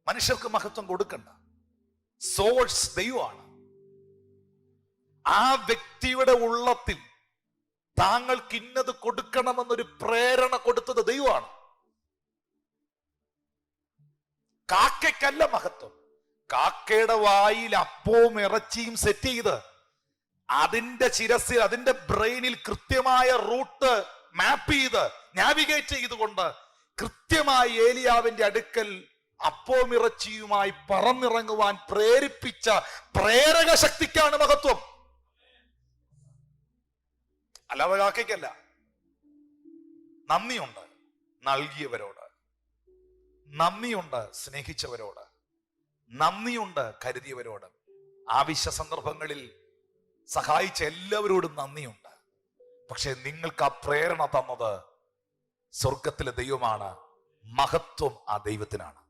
[SPEAKER 1] മനുഷ്യർക്ക് മഹത്വം കൊടുക്കണ്ട. സോഴ്സ് ദൈവമാണ്. ആ വ്യക്തിയുടെ ഉള്ളത്തിൽ താങ്കൾക്ക് ഇന്നത് കൊടുക്കണമെന്നൊരു പ്രേരണ കൊടുത്തത് ദൈവമാണ്. കാക്കയ്ക്കല്ല മഹത്വം. കാക്കയുടെ വായിൽ അപ്പവും ഇറച്ചിയും സെറ്റ് ചെയ്ത് അതിന്റെ ശിരസിൽ, അതിന്റെ ബ്രെയിനിൽ കൃത്യമായ റൂട്ട് മാപ്പ് ചെയ്ത് നാവിഗേറ്റ് ചെയ്തുകൊണ്ട് കൃത്യമായി ഏലിയാവിന്റെ അടുക്കൽ അപ്പവും ഇറച്ചിയുമായി പറന്നിറങ്ങുവാൻ പ്രേരിപ്പിച്ച പ്രേരക ശക്തിക്കാണ് മഹത്വം, അല്ലാതെ കാക്കയ്ക്കല്ല. നന്ദിയുണ്ട് നൽകിയവരോട്, നന്ദിയുണ്ട് സ്നേഹിച്ചവരോട്, നന്ദിയുണ്ട് കരുതിയവരോട്, ആവശ്യ സന്ദർഭങ്ങളിൽ സഹായിച്ച എല്ലാവരോടും നന്ദിയുണ്ട്. പക്ഷെ നിങ്ങൾക്ക് ആ പ്രേരണ തന്നത് സ്വർഗത്തിലെ ദൈവമാണ്. മഹത്വം ആ ദൈവത്തിനാണ്.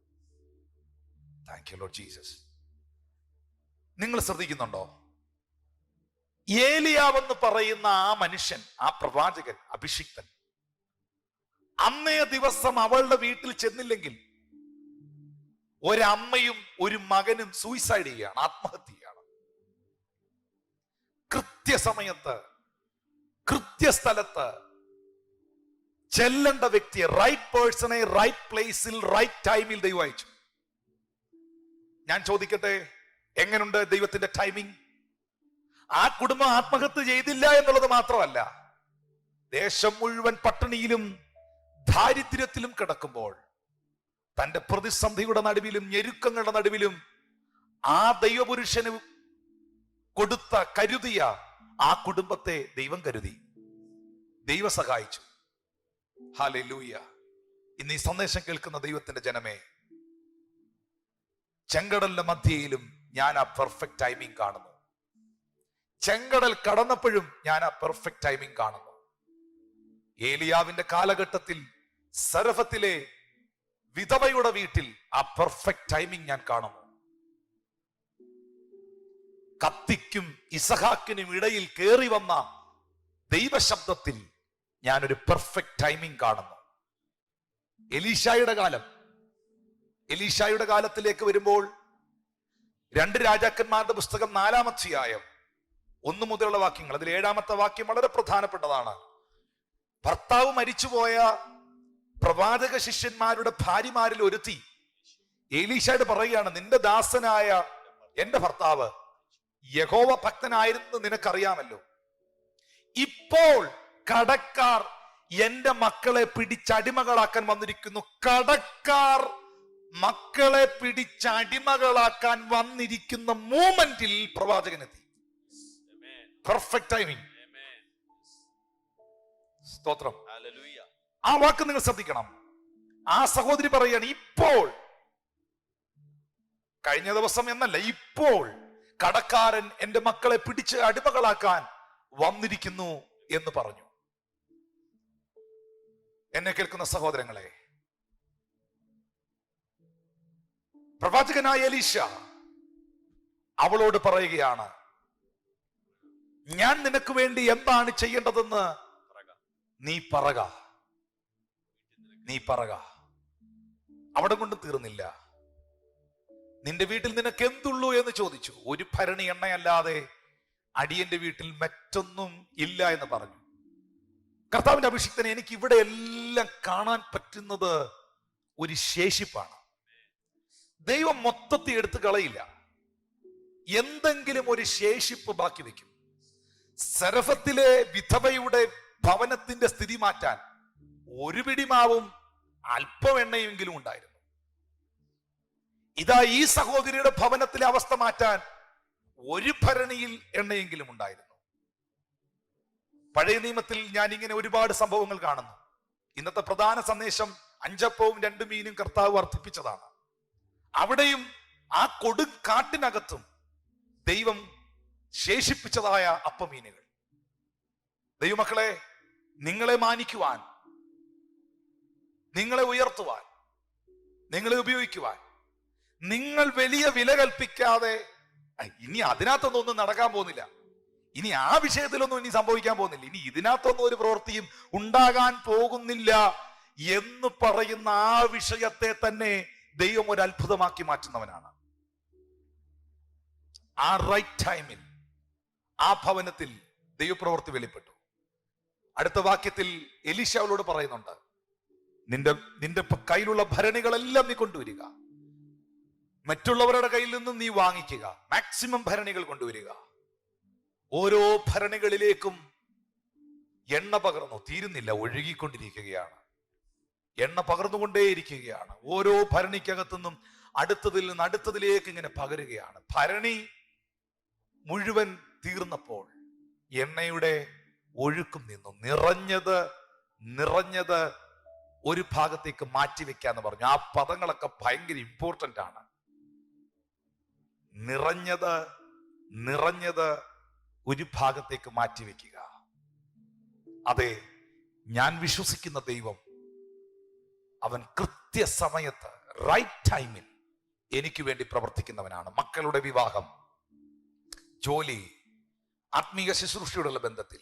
[SPEAKER 1] Thank you Lord Jesus. നിങ്ങൾ ശ്രദ്ധിക്കുന്നുണ്ടോ? ഏലിയാവെന്ന് പറയുന്ന ആ മനുഷ്യൻ, ആ പ്രവാചകൻ, അഭിഷിക്തൻ, അന്നേ ദിവസം അവളുടെ വീട്ടിൽ ചെന്നില്ലെങ്കിൽ ഒരമ്മയും ഒരു മകനും സൂയിസൈഡ് ചെയ്യുകയാണ്, ആത്മഹത്യ ചെയ്യാണ്. കൃത്യസമയത്ത് കൃത്യസ്ഥലത്ത് ചെല്ലേണ്ട വ്യക്തിയെ, റൈറ്റ് പേഴ്സണെ റൈറ്റ് പ്ലേസിൽ റൈറ്റ് ടൈമിൽ ദൈവം അയച്ചു. ഞാൻ ചോദിക്കട്ടെ, എങ്ങനെയുണ്ട് ദൈവത്തിന്റെ ടൈമിംഗ്? ആ കുടുംബം ആത്മഹത്യ ചെയ്തില്ല എന്നുള്ളത് മാത്രമല്ല, ദേശം മുഴുവൻ പട്ടിണിയിലും ദാരിദ്ര്യത്തിലും കിടക്കുമ്പോൾ തന്റെ പ്രതിസന്ധിയുടെ നടുവിലും ഞെരുക്കങ്ങളുടെ നടുവിലും ആ ദൈവപുരുഷന് കൊടുത്ത, കരുതിയ ആ കുടുംബത്തെ ദൈവം കരുതി, ദൈവം സഹായിച്ചു. ഹല്ലേലൂയ. ഇന്ന് ഈ സന്ദേശം കേൾക്കുന്ന ദൈവത്തിന്റെ ജനമേ, ചെങ്കടലിന്റെ മധ്യയിലും ഞാൻ ആ പെർഫെക്റ്റ് ടൈമിംഗ് കാണുന്നു. ചെങ്കടൽ കടന്നപ്പോഴും ഞാൻ ആ പെർഫെക്റ്റ് ടൈമിംഗ് കാണുന്നു. ഏലിയാവിന്റെ കാലഘട്ടത്തിൽ സരഫത്തിലെ വിധവയുടെ വീട്ടിൽ ആ പെർഫെക്റ്റ് ടൈമിംഗ് ഞാൻ കാണുന്നു. കത്തിക്കും ഇസഹാക്കിനും ഇടയിൽ കയറി വന്ന ദൈവശബ്ദത്തിൽ ഞാനൊരു പെർഫെക്റ്റ് ടൈമിംഗ് കാണുന്നു. എലീശായുടെ കാലത്തിലേക്ക് വരുമ്പോൾ 2 രാജാക്കന്മാരുടെ പുസ്തകം 4-ാം അധ്യായം 1 മുതലുള്ള വാക്യങ്ങൾ, അതിൽ 7-ാമത്തെ വാക്യം വളരെ പ്രധാനപ്പെട്ടതാണ്. ഭർത്താവ് മരിച്ചുപോയ പ്രവാചക ശിഷ്യന്മാരുടെ ഭാര്യമാരിൽ ഒരുത്തി എലീശയോട് പറയുകയാണ്, നിന്റെ ദാസനായ എന്റെ ഭർത്താവ് യഹോവ ഭക്തനായിരുന്നു നിനക്കറിയാമല്ലോ. ഇപ്പോൾ കടക്കാർ എന്റെ മക്കളെ പിടിച്ചടിമകളാക്കാൻ വന്നിരിക്കുന്നു. കടക്കാർ മക്കളെ പിടിച്ചടിമകളാക്കാൻ വന്നിരിക്കുന്ന മൂമെന്റിൽ പ്രവാചകനെത്തി. Perfect timing. സ്തോത്രം. ആ വാക്ക് നിങ്ങൾ ശ്രദ്ധിക്കണം. ആ സഹോദരി പറയാണ്, ഇപ്പോൾ, കഴിഞ്ഞ ദിവസം എന്നല്ല, ഇപ്പോൾ കടക്കാരൻ എന്റെ മക്കളെ പിടിച്ച് അടിമകളാക്കാൻ വന്നിരിക്കുന്നു എന്ന് പറഞ്ഞു. എന്നെ കേൾക്കുന്ന സഹോദരങ്ങളെ, പ്രവാചകനായ എലീശ അവളോട് പറയുകയാണ്, ഞാൻ നിനക്ക് വേണ്ടി എന്താണ് ചെയ്യേണ്ടതെന്ന് നീ പറക. അവിടെ കൊണ്ട് തീർന്നില്ല. നിന്റെ വീട്ടിൽ നിനക്ക് എന്തുള്ളൂ എന്ന് ചോദിച്ചു. ഒരു ഭരണി എണ്ണയല്ലാതെ അടിയന്റെ വീട്ടിൽ മറ്റൊന്നും ഇല്ല എന്ന് പറഞ്ഞു. കർത്താവിന്റെ അഭിഷിക്തനെ, എനിക്ക് ഇവിടെ എല്ലാം കാണാൻ പറ്റുന്നത് ഒരു ശേഷിപ്പാണ്. ദൈവം മൊത്തത്തിൽ എടുത്തു കളയില്ല, എന്തെങ്കിലും ഒരു ശേഷിപ്പ് ബാക്കി വെക്കും. സരഫത്തിലെ വിധവയുടെ ഭവനത്തിന്റെ സ്ഥിതി മാറ്റാൻ ഒരു പിടിമാവും അല്പം എണ്ണയെങ്കിലും ഉണ്ടായിരുന്നു. ഇതാ ഈ സഹോദരിയുടെ ഭവനത്തിലെ അവസ്ഥ മാറ്റാൻ ഒരു ഭരണിയിൽ എണ്ണയെങ്കിലും ഉണ്ടായിരുന്നു. പഴയ നിയമത്തിൽ ഞാൻ ഇങ്ങനെ ഒരുപാട് സംഭവങ്ങൾ കാണുന്നു. ഇന്നത്തെ പ്രധാന സന്ദേശം 5 അപ്പവും 2 മീനും കർത്താവ് വർദ്ധിപ്പിച്ചതാണ്. അവിടെയും ആ കൊടുങ്കാട്ടിനകത്തും ദൈവം ശേഷിപ്പിച്ചതായ അപ്പമീനുകൾ. ദൈവമക്കളെ, നിങ്ങളെ മാനിക്കുവാൻ, നിങ്ങളെ ഉയർത്തുവാൻ, നിങ്ങളെ ഉപയോഗിക്കുവാൻ നിങ്ങൾ വലിയ വില കൽപ്പിക്കാതെ, ഇനി അതിനകത്തൊന്നും നടക്കാൻ പോകുന്നില്ല, ഇനി ആ വിഷയത്തിലൊന്നും ഇനി സംഭവിക്കാൻ പോകുന്നില്ല, ഇനി ഇതിനകത്തൊന്നും ഒരു പ്രവൃത്തിയും ഉണ്ടാകാൻ പോകുന്നില്ല എന്ന് പറയുന്ന ആ വിഷയത്തെ തന്നെ ദൈവം ഒരു അത്ഭുതമാക്കി മാറ്റുന്നവനാണ്. ആ റൈറ്റ് ടൈമിൽ ആ ഭവനത്തിൽ ദൈവപ്രവൃത്തി വെളിപ്പെട്ടു. അടുത്ത വാക്യത്തിൽ എലീശ അവളോട് പറയുന്നുണ്ട്, നിന്റെ കയ്യിലുള്ള ഭരണികളെല്ലാം നീ കൊണ്ടുവരിക, മറ്റുള്ളവരുടെ കയ്യിൽ നിന്നും നീ വാങ്ങിക്കുക, മാക്സിമം ഭരണികൾ കൊണ്ടുവരിക. ഓരോ ഭരണികളിലേക്കും എണ്ണ പകർന്നു, തീരുന്നില്ല, ഒഴുകിക്കൊണ്ടിരിക്കുകയാണ്, എണ്ണ പകർന്നുകൊണ്ടേയിരിക്കുകയാണ്. ഓരോ ഭരണിക്കകത്തുനിന്നും അടുത്തതിൽ നിന്ന് അടുത്തതിലേക്ക് ഇങ്ങനെ പകരുകയാണ്. ഭരണി മുഴുവൻ തീർന്നപ്പോൾ എണ്ണയുടെ ഒഴുക്കും നിന്നു. നിറഞ്ഞത് ഒരു ഭാഗത്തേക്ക് മാറ്റിവെക്കാന്ന് പറഞ്ഞു. ആ പദങ്ങളൊക്കെ ഭയങ്കര ഇമ്പോർട്ടന്റ് ആണ്. നിറഞ്ഞത് ഒരു ഭാഗത്തേക്ക് മാറ്റിവെക്കുക. അതെ, ഞാൻ വിശ്വസിക്കുന്ന ദൈവം, അവൻ കൃത്യസമയത്ത് റൈറ്റ് ടൈമിൽ എനിക്ക് വേണ്ടി പ്രവർത്തിക്കുന്നവനാണ്. മക്കളുടെ വിവാഹം, ജോലി, ആത്മീയ ശുശ്രൂഷയോടുള്ള ബന്ധത്തിൽ,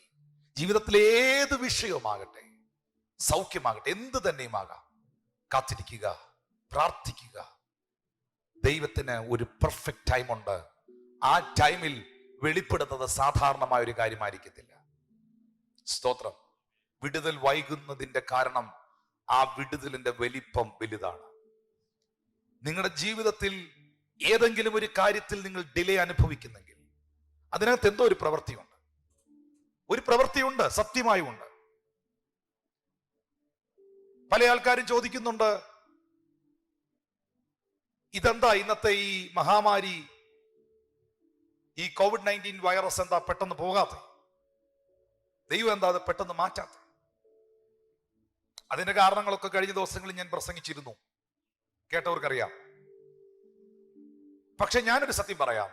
[SPEAKER 1] ജീവിതത്തിലെ ഏത് വിഷയവുമാകട്ടെ, സൗഖ്യമാകട്ടെ, എന്ത് തന്നെയുമാകാം, കാത്തിരിക്കുക, പ്രാർത്ഥിക്കുക. ദൈവത്തിന് ഒരു പെർഫെക്റ്റ് ടൈമുണ്ട്. ആ ടൈമിൽ വെളിപ്പെടുന്നത് സാധാരണമായ ഒരു കാര്യമായിരിക്കത്തില്ല. സ്തോത്രം. വിടുതൽ വൈകുന്നതിന്റെ കാരണം ആ വിടുതലിന്റെ വലിപ്പം വലുതാണ്. നിങ്ങളുടെ ജീവിതത്തിൽ ഏതെങ്കിലും ഒരു കാര്യത്തിൽ നിങ്ങൾ ഡിലേ അനുഭവിക്കുന്നെങ്കിൽ അതിനകത്ത് എന്തോ ഒരു പ്രവൃത്തിയുണ്ട്, സത്യമായും ഉണ്ട്. പല ആൾക്കാരും ചോദിക്കുന്നുണ്ട്, ഇതെന്താ ഇന്നത്തെ ഈ മഹാമാരി, ഈ COVID-19 വൈറസ് എന്താ പെട്ടെന്ന് പോകാത്ത, ദൈവം എന്താ അത് പെട്ടെന്ന് മാറ്റാത്ത? അതിന്റെ കാരണങ്ങളൊക്കെ കഴിഞ്ഞ ദിവസങ്ങളിൽ ഞാൻ പ്രസംഗിച്ചിരുന്നു, കേട്ടവർക്കറിയാം. പക്ഷെ ഞാനൊരു സത്യം പറയാം,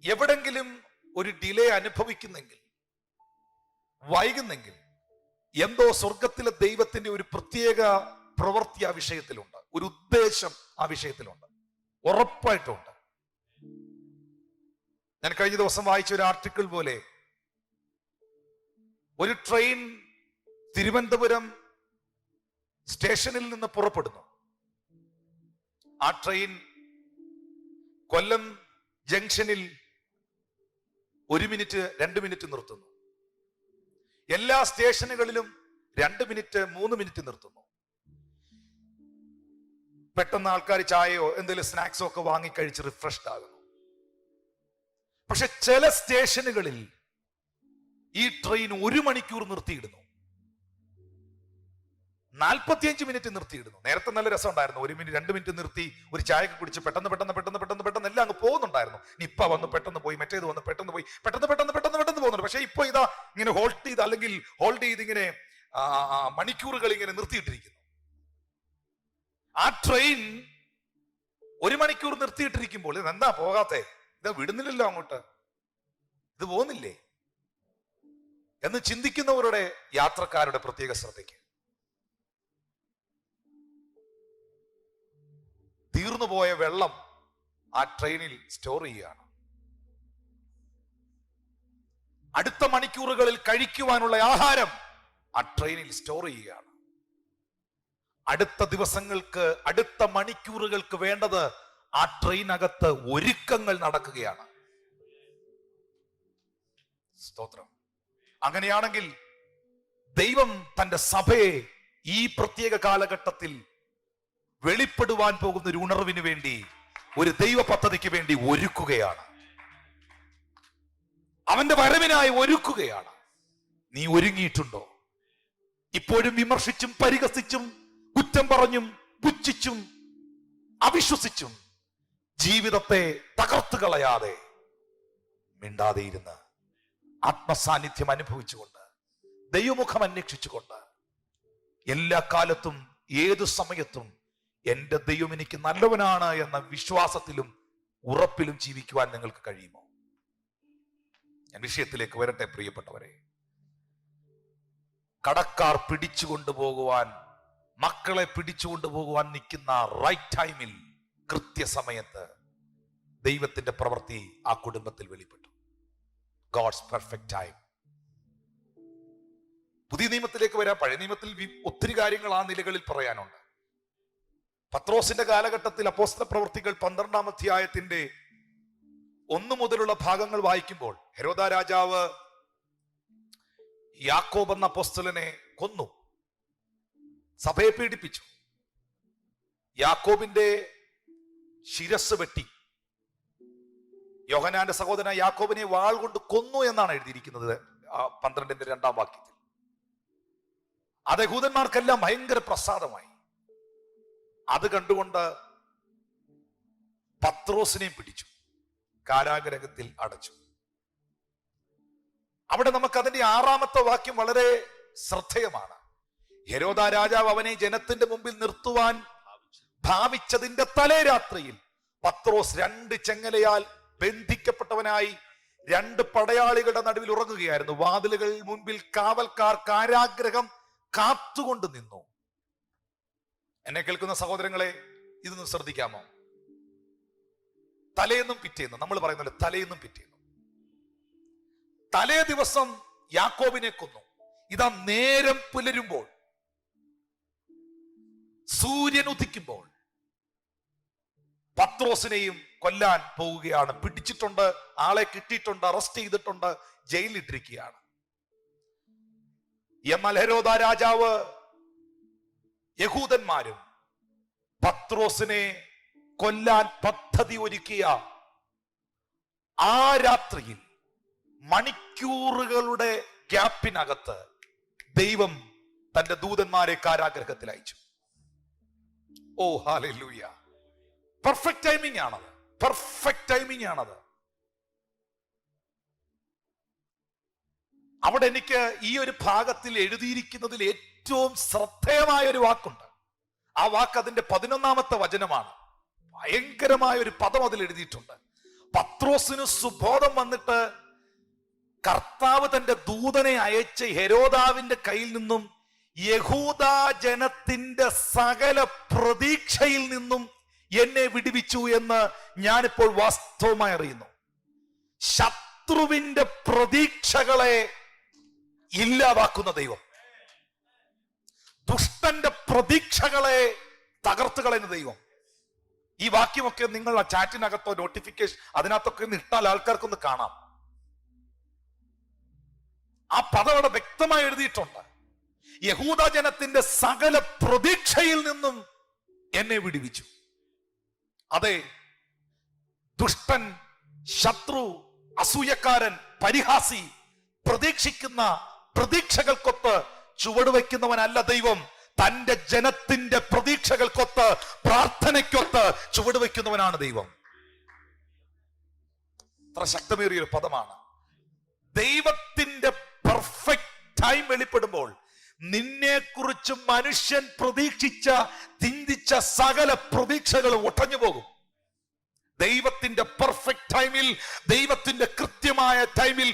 [SPEAKER 1] എവിടെങ്കിലും ഒരു ഡിലേ അനുഭവിക്കുന്നെങ്കിൽ, വൈകുന്നെങ്കിൽ, എന്തോ സ്വർഗത്തിലെ ദൈവത്തിന്റെ ഒരു പ്രത്യേക പ്രവൃത്തി ആ വിഷയത്തിലുണ്ട്, ഒരു ഉദ്ദേശം ആ വിഷയത്തിലുണ്ട്, ഉറപ്പായിട്ടുണ്ട്. ഞാൻ കഴിഞ്ഞ ദിവസം വായിച്ച ഒരു ആർട്ടിക്കിൾ പോലെ, ഒരു ട്രെയിൻ തിരുവനന്തപുരം സ്റ്റേഷനിൽ നിന്ന് പുറപ്പെടുന്നു. ആ ട്രെയിൻ കൊല്ലം ജംഗ്ഷനിൽ 1 മിനിറ്റ് 2 മിനിറ്റ് നിർത്തുന്നു. എല്ലാ സ്റ്റേഷനുകളിലും 2 മിനിറ്റ് 3 മിനിറ്റ് നിർത്തുന്നു. പെട്ടെന്ന് ആൾക്കാർ ചായയോ എന്തെങ്കിലും സ്നാക്സോ ഒക്കെ വാങ്ങിക്കഴിച്ച് റിഫ്രഷ്ഡ് ആകുന്നു. പക്ഷെ ചില സ്റ്റേഷനുകളിൽ ഈ ട്രെയിൻ 1 മണിക്കൂർ നിർത്തിയിടുന്നു, 45 മിനിറ്റ് നിർത്തിയിടുന്നു. നേരത്തെ നല്ല രസം ഉണ്ടായിരുന്നു, 1 മിനിറ്റ് 2 മിനിറ്റ് നിർത്തി ഒരു ചായയൊക്കെ കുടിച്ച് പെട്ടെന്ന് എല്ലാം അങ്ങ് പോകുന്നുണ്ടായിരുന്നു. നിപ്പ വന്ന് പെട്ടെന്ന് പോയി, മറ്റേത് വന്ന് പെട്ടെന്ന് പോയി, പെട്ടെന്ന് പോകുന്നുണ്ട്. പക്ഷെ ഇപ്പൊ ഇതാ ഇങ്ങനെ ഹോൾഡ് ചെയ്ത് ഇങ്ങനെ മണിക്കൂറുകൾ ഇങ്ങനെ നിർത്തിയിട്ടിരിക്കുന്നു. ആ ട്രെയിൻ 1 മണിക്കൂർ നിർത്തിയിട്ടിരിക്കുമ്പോൾ എന്താ പോകാത്തെ, ഇത് വിടുന്നില്ലല്ലോ, അങ്ങോട്ട് ഇത് പോകുന്നില്ലേ എന്ന് ചിന്തിക്കുന്നവരുടെ, യാത്രക്കാരുടെ പ്രത്യേക ശ്രദ്ധയ്ക്ക് തീർന്നുപോയ വെള്ളം ആ ട്രെയിനിൽ സ്റ്റോർ ചെയ്യുകയാണ്. അടുത്ത മണിക്കൂറുകളിൽ കഴിക്കുവാനുള്ള ആഹാരം ആ ട്രെയിനിൽ സ്റ്റോർ ചെയ്യുകയാണ്. അടുത്ത ദിവസങ്ങൾക്ക്, അടുത്ത മണിക്കൂറുകൾക്ക് വേണ്ടത് ആ ട്രെയിനകത്ത് ഒരുക്കങ്ങൾ നടക്കുകയാണ്. സ്തോത്രം. അങ്ങനെയാണെങ്കിൽ ദൈവം തന്റെ സഭയെ ഈ പ്രത്യേക കാലഘട്ടത്തിൽ വെളിപ്പെടുവാൻ പോകുന്ന ഒരു ഉണർവിന് വേണ്ടി, ഒരു ദൈവ പദ്ധതിക്ക് വേണ്ടി ഒരുക്കുകയാണ്. അവന്റെ വരവിനായി ഒരുക്കുകയാണ്. നീ ഒരുങ്ങിയിട്ടുണ്ടോ? ഇപ്പോഴും വിമർശിച്ചും പരിഹസിച്ചും കുറ്റം പറഞ്ഞും പുച്ഛിച്ചും അവിശ്വസിച്ചും ജീവിതത്തെ തകർത്തു കളയാതെ മിണ്ടാതെ ഇരുന്ന് ആത്മസാന്നിധ്യം അനുഭവിച്ചുകൊണ്ട് ദൈവമുഖം അന്വേഷിച്ചുകൊണ്ട് എല്ലാ കാലത്തും ഏതു സമയത്തും എന്റെ ദൈവം എനിക്ക് നല്ലവനാണ് എന്ന വിശ്വാസത്തിലും ഉറപ്പിലും ജീവിക്കുവാൻ നിങ്ങൾക്ക് കഴിയുമോ? ഞാൻ വിഷയത്തിലേക്ക് വരട്ടെ പ്രിയപ്പെട്ടവരെ. കടക്കാർ പിടിച്ചുകൊണ്ടുപോകുവാൻ, മക്കളെ പിടിച്ചുകൊണ്ടുപോകുവാൻ നിൽക്കുന്ന റൈറ്റ് ടൈമിൽ, കൃത്യസമയത്ത് ദൈവത്തിന്റെ പ്രവൃത്തി ആ കുടുംബത്തിൽ വെളിപ്പെട്ടു. God's perfect time. പുതിയ നിയമത്തിലേക്ക് വരാം. പഴയ നിയമത്തിൽ ഒത്തിരി കാര്യങ്ങൾ ആ നിലകളിൽ പറയാനുണ്ട്. പത്രോസിന്റെ കാലഘട്ടത്തിൽ അപ്പോസ്തല പ്രവൃത്തികൾ 12-ാം അധ്യായത്തിന്റെ 1 മുതലുള്ള ഭാഗങ്ങൾ വായിക്കുമ്പോൾ ഹെരോദാ രാജാവ് യാക്കോബ് എന്ന അപ്പോസ്തലനെ കൊന്നു, സഭയെ പീഡിപ്പിച്ചു. യാക്കോബിന്റെ ശിരസ് വെട്ടി. യോഹന്നാന്റെ സഹോദരൻ യാക്കോബിനെ വാൾ കൊണ്ട് കൊന്നു എന്നാണ് എഴുതിയിരിക്കുന്നത് 12-ന്റെ 2-ാം വാക്യത്തിൽ. അത് യഹൂദന്മാർക്കെല്ലാം ഭയങ്കര പ്രസാദമായി. അത് കണ്ടുകൊണ്ട് പത്രോസിനെയും പിടിച്ചു, കാരാഗ്രഹത്തിൽ അടച്ചു. അവിടെ നമുക്ക് അതിന്റെ 6-ാമത്തെ വാക്യം വളരെ ശ്രദ്ധേയമാണ്. ഹെരോദാ രാജാവ് അവനെ ജനത്തിന്റെ മുമ്പിൽ നിർത്തുവാൻ ഭാവിച്ചതിന്റെ തലേ രാത്രിയിൽ പത്രോസ് 2 ചെങ്ങലയാൽ ബന്ധിക്കപ്പെട്ടവനായി 2 പടയാളികളുടെ നടുവിൽ ഉറങ്ങുകയായിരുന്നു. വാതിലുകൾ മുൻപിൽ കാവൽക്കാർ കാരാഗ്രഹം കാത്തുകൊണ്ട് നിന്നു. എന്നെ കേൾക്കുന്ന സഹോദരങ്ങളെ, ഇതൊന്ന് ശ്രദ്ധിക്കാമോ? തലേന്നും പിറ്റേന്നും, നമ്മൾ പറയുന്നത് തലേന്നും പിറ്റേന്നും. തലേ ദിവസം യാക്കോബിനെ കൊന്നു. ഇതാ നേരം പുലരുമ്പോൾ, സൂര്യൻ ഉദിക്കുമ്പോൾ പത്രോസിനെയും കൊല്ലാൻ പോവുകയാണ്. പിടിച്ചിട്ടുണ്ട്, ആളെ കിട്ടിയിട്ടുണ്ട്, അറസ്റ്റ് ചെയ്തിട്ടുണ്ട്, ജയിലിലിട്ടിരിക്കുകയാണ്. എന്നാൽ ഹെരോദാ രാജാവ് യഹൂദന്മാരും പത്രോസിനെ കൊല്ലാൻ പദ്ധതി ഒരുക്കിയ ആ രാത്രിയിൽ മണിക്കൂറുകളുടെ ഗ്യാപ്പിനകത്ത് ദൈവം തന്റെ ദൂതന്മാരെ കാരാഗ്രഹത്തിൽ അയച്ചു. ഓ ഹല്ലേലൂയ! പെർഫെക്റ്റ് ടൈമിംഗ് ആണത്, പെർഫെക്റ്റ് ടൈമിംഗ് ആണത്. അവിടെ എനിക്ക് ഈ ഒരു ഭാഗത്തിൽ എഴുതിയിരിക്കുന്നതിൽ ഏറ്റവും ശ്രദ്ധേയമായ ഒരു വാക്കുണ്ട്. ആ വാക്ക് അതിന്റെ 11-ാമത്തെ വചനമാണ്. ഭയങ്കരമായ ഒരു പദം അതിൽ എഴുതിയിട്ടുണ്ട്. പത്രോസിന് സുബോധം വന്നിട്ട് കർത്താവ് തന്റെ ദൂതനെ അയച്ച് ഹെരോദാവിന്റെ കയ്യിൽ നിന്നും യഹൂദാ ജനത്തിന്റെ സകല പ്രതീക്ഷയിൽ നിന്നും എന്നെ വിടുവിച്ചു എന്ന് ഞാനിപ്പോൾ വാസ്തവമായി അറിയുന്നു. ശത്രുവിന്റെ പ്രതീക്ഷകളെ ഇല്ലാതാക്കുന്ന ദൈവം, ദുഷ്ടന്റെ പ്രതീക്ഷകളെ തകർത്ത് കളയുന്ന ദൈവം. ഈ വാക്യമൊക്കെ നിങ്ങൾ ആ ചാറ്റിനകത്തോ നോട്ടിഫിക്കേഷൻ അതിനകത്തൊക്കെ ഇട്ടാൽ ആൾക്കാർക്കൊന്ന് കാണാം. ആ പദം അവിടെ വ്യക്തമായി എഴുതിയിട്ടുണ്ട്. യഹൂദ ജനത്തിന്റെ സകല പ്രതീക്ഷയിൽ നിന്നും എന്നെ വിടുവിച്ചു. അതെ, ദുഷ്ടൻ, ശത്രു, അസൂയക്കാരൻ, പരിഹാസി പ്രതീക്ഷിക്കുന്ന പ്രതീക്ഷകൾക്കൊത്ത് ചുവടുവെക്കുന്നവനല്ല ദൈവം. തന്റെ ജനത്തിന്റെ പ്രതീക്ഷകൾക്കൊത്ത്, പ്രാർത്ഥനയ്ക്കൊത്ത് ചുവടുവെക്കുന്നവനാണ് ദൈവം. അത്ര ശക്തമേറിയൊരു പദമാണ്. ദൈവത്തിന്റെ പെർഫെക്റ്റ് ടൈം വെളിപ്പെടുമ്പോൾ നിന്നെ കുറിച്ച് മനുഷ്യൻ പ്രതീക്ഷിച്ച, ചിന്തിച്ച സകല പ്രതീക്ഷകളും ഒട്ടഞ്ഞു പോകും. ദൈവത്തിന്റെ പെർഫെക്റ്റ് ടൈമിൽ, ദൈവത്തിന്റെ കൃത്യമായ ടൈമിൽ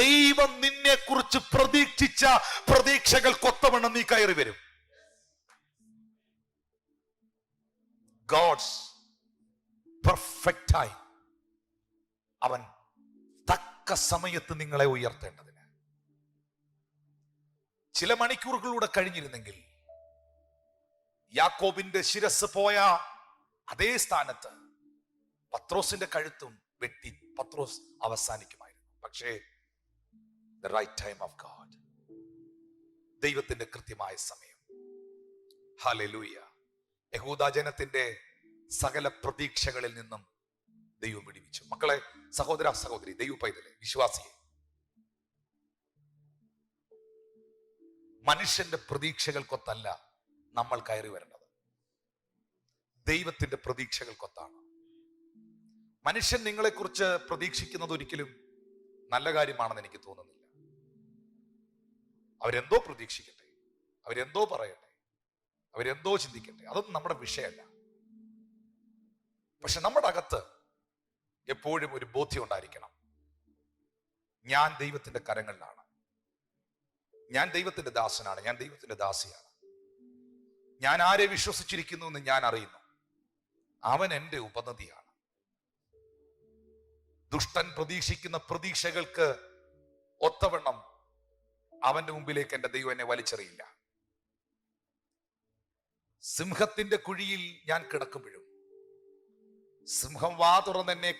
[SPEAKER 1] ദൈവം നിന്നെ കുറിച്ച് പ്രതീക്ഷിച്ച പ്രതീക്ഷകൾക്കൊത്തവണ്ണം നീ കയറി വരും. God's perfect time. അവൻ തക്ക സമയത്ത് നിങ്ങളെ ഉയർത്തേണ്ടതിന് ചില മണിക്കൂറുകളിലൂടെ കഴിഞ്ഞിരുന്നെങ്കിൽ യാക്കോബിന്റെ ശിരസ് പോയ അതേ സ്ഥാനത്ത് പത്രോസിന്റെ കഴുത്തും വെട്ടി പത്രോസ് അവസാനിക്കുമായിരുന്നു. പക്ഷേ the right time of God, ദൈവത്തിന്റെ കൃത്യമായ സമയം. ഹല്ലേലൂയ! യഹൂദ ജനത്തിന്റെ സകല പ്രതീക്ഷകളിൽ നിന്നും ദൈവം വിടുവിച്ചു. മക്കളെ, സഹോദര സഹോദരി, ദൈവ പൈതലെ, വിശ്വാസിയെ, മനുഷ്യന്റെ പ്രതീക്ഷകൾക്കൊത്തല്ല നമ്മൾ കയറി വരേണ്ടത്, ദൈവത്തിന്റെ പ്രതീക്ഷകൾക്കൊത്താണ്. മനുഷ്യൻ നിങ്ങളെക്കുറിച്ച് പ്രതീക്ഷിക്കുന്നത് ഒരിക്കലും നല്ല കാര്യമാണെന്ന് എനിക്ക് തോന്നുന്നില്ല. അവരെന്തോ പ്രതീക്ഷിക്കട്ടെ, അവരെന്തോ പറയട്ടെ, അവരെന്തോ ചിന്തിക്കട്ടെ, അതൊന്നും നമ്മുടെ വിഷയമല്ല. പക്ഷെ നമ്മുടെ അകത്ത് എപ്പോഴും ഒരു ബോധ്യം ഉണ്ടായിരിക്കണം, ഞാൻ ദൈവത്തിന്റെ കരങ്ങളിലാണ്, ഞാൻ ദൈവത്തിന്റെ ദാസനാണ്, ഞാൻ ദൈവത്തിന്റെ ദാസിയാണ്. ഞാൻ ആരെ വിശ്വസിച്ചിരിക്കുന്നു എന്ന് ഞാൻ അറിയുന്നു, അവൻ എന്റെ ഉപനദിയാണ്. ദുഷ്ടൻ പ്രതീക്ഷിക്കുന്ന പ്രതീക്ഷകൾക്ക് ഒത്തവണ്ണം അവന്റെ മുമ്പിലേക്ക് എന്റെ ദൈവം എന്നെ വലിച്ചെറിയില്ല. സിംഹത്തിന്റെ കുഴിയിൽ ഞാൻ കിടക്കുമ്പോഴും, സിംഹം വാ തുറന്ന് എന്നെ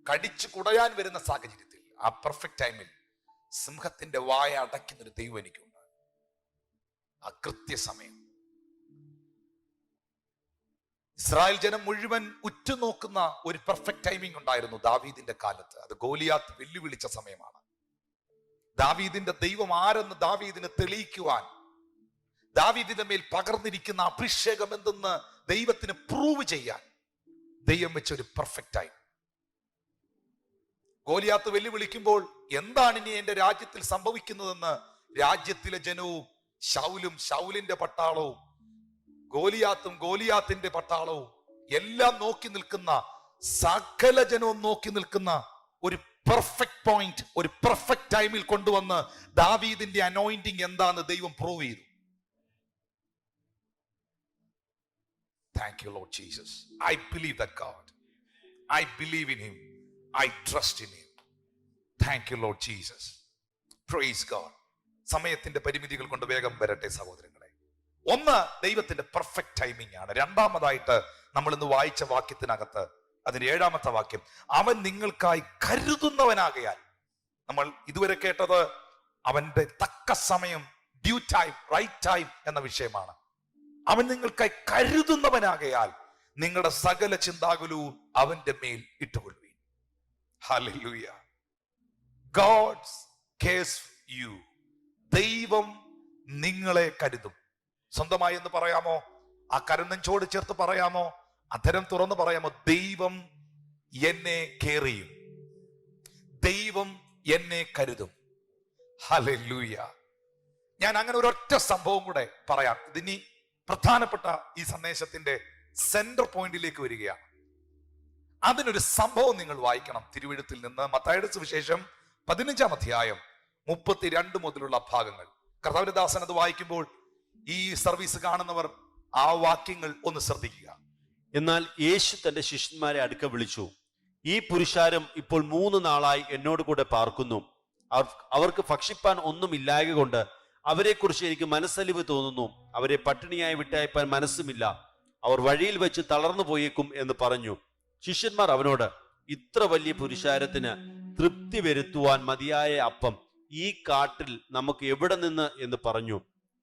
[SPEAKER 1] കടിച്ചു കുടയാൻ വരുന്ന സാഹചര്യത്തിൽ, ആ പെർഫെക്റ്റ് ടൈമിൽ സിംഹത്തിന്റെ വായ അടയ്ക്കുന്നൊരു ദൈവം എനിക്കുണ്ട്. ആ കൃത്യസമയം ഇസ്രായേൽ ജനം മുഴുവൻ ഉറ്റുനോക്കുന്ന ഒരു പെർഫെക്റ്റ് ടൈമിംഗ് ഉണ്ടായിരുന്നു ദാവീദിന്റെ കാലത്ത്. അത് ഗോലിയാത്ത് വെല്ലുവിളിച്ച സമയമാണ്. ദാവീദിന്റെ ദൈവം ആരെന്ന് ദാവീദിന് തെളിയിക്കുവാൻ, ദാവീദിന്റെ മേൽ പകർന്നിരിക്കുന്ന അഭിഷേകം എന്തെന്ന് ദൈവത്തിന് പ്രൂവ് ചെയ്യാൻ ദൈവം വെച്ച ഒരു പെർഫെക്റ്റ് ടൈം. ഗോലിയാത്ത് വെല്ലുവിളിക്കുമ്പോൾ എന്താണ് ഇനി എന്റെ രാജ്യത്തിൽ സംഭവിക്കുന്നതെന്ന് രാജ്യത്തിലെ ജനവും, ശൗലിന്റെ പട്ടാളവും, ഗോലിയാത്തിന്റെ പട്ടാളവും എല്ലാം നോക്കി നിൽക്കുന്ന, സകല ജനവും നോക്കി നിൽക്കുന്ന ഒരു പെർഫെക്റ്റ് പോയിന്റ്, ഒരു പെർഫെക്റ്റ് ടൈമിൽ കൊണ്ടുവന്ന് ദാവീദിന്റെ അനോയിന്റിങ് എന്താന്ന് ദൈവം പ്രൂവ് ചെയ്തു. Thank you, Lord Jesus. I believe that God. I believe in Him. I trust in Him. Thank you, Lord Jesus. Praise God. സമയത്തിന്റെ പരിമിതികൾ കൊണ്ട് വേഗം വരട്ടെ സഹോദരങ്ങളെ. ഒന്ന്, ദൈവത്തിന്റെ പെർഫെക്റ്റ് ടൈമിംഗ് ആണ്. രണ്ടാമതായിട്ട് നമ്മൾ ഇന്ന് വായിച്ച വാക്യത്തിനകത്ത് അതിന്റെ 7ാമത്തെ വാക്യം, അവൻ നിങ്ങൾക്കായി കരുതുന്നവനാകയാൽ. നമ്മൾ ഇതുവരെ കേട്ടത് അവന്റെ തക്ക സമയം, ഡ്യൂ ടൈം, റൈറ്റ് ടൈം എന്ന വിഷയമാണ്. അവൻ നിങ്ങൾക്കായി കരുതുന്നവനാകയാൽ നിങ്ങളുടെ സകല ചിന്താകുലവും അവന്റെ മേൽ ഇട്ടുകൊള്ളുവീൻ. Hallelujah. God cares for you. ദൈവം നിങ്ങളെ കരുതും. സ്വന്തമായി എന്ന് പറയാമോ? ആ കരുനെഞ്ചോട് ചേർത്ത് പറയാമോ? അധരം തുറന്ന് പറയാമോ? ദൈവം എന്നെ കെയർ ചെയ്യും, ദൈവം എന്നെ കരുതും. ഹല്ലേലൂയ. ഞാൻ അങ്ങനെ ഒരൊറ്റ സംഭവം കൂടെ പറയാം. ഇതിനി പ്രധാനപ്പെട്ട ഈ സന്ദേശത്തിന്റെ സെന്റർ പോയിന്റിലേക്ക് വരികയാണ്. അതിനൊരു സംഭവം നിങ്ങൾ വായിക്കണം തിരുവെഴുത്തിൽ നിന്ന്. മത്തായിയുടെ സുവിശേഷം 15-ാം അധ്യായം 32 മുതലുള്ള ഭാഗങ്ങൾ. കർത്താവിന്റെ ദാസൻ അത് വായിക്കുമ്പോൾ ഈ സർവീസ് കാണുന്നവർ ആ വാക്യങ്ങൾ ഒന്ന് ശ്രദ്ധിക്കുക.
[SPEAKER 2] എന്നാൽ യേശു തന്റെ ശിഷ്യന്മാരെ അടുക്ക വിളിച്ചു, ഈ പുരുഷാരം ഇപ്പോൾ 3 നാളായി എന്നോട് കൂടെ പാർക്കുന്നു. അവർക്ക് ഭക്ഷിപ്പാൻ ഒന്നും ഇല്ലായക കൊണ്ട് അവരെക്കുറിച്ച് എനിക്ക് മനസ്സലിവ് തോന്നുന്നു. അവരെ പട്ടിണിയായി വിട്ടയപ്പാൻ മനസ്സുമില്ല. അവർ വഴിയിൽ വെച്ച് തളർന്നു പോയേക്കും എന്ന് പറഞ്ഞു. ശിഷ്യന്മാർ അവനോട്, ഇത്ര വലിയ പുരുഷാരത്തിന് തൃപ്തി വരുത്തുവാൻ മതിയായ അപ്പം ഈ കാട്ടിൽ നമുക്ക് എവിടെ നിന്ന് എന്ന് പറഞ്ഞു.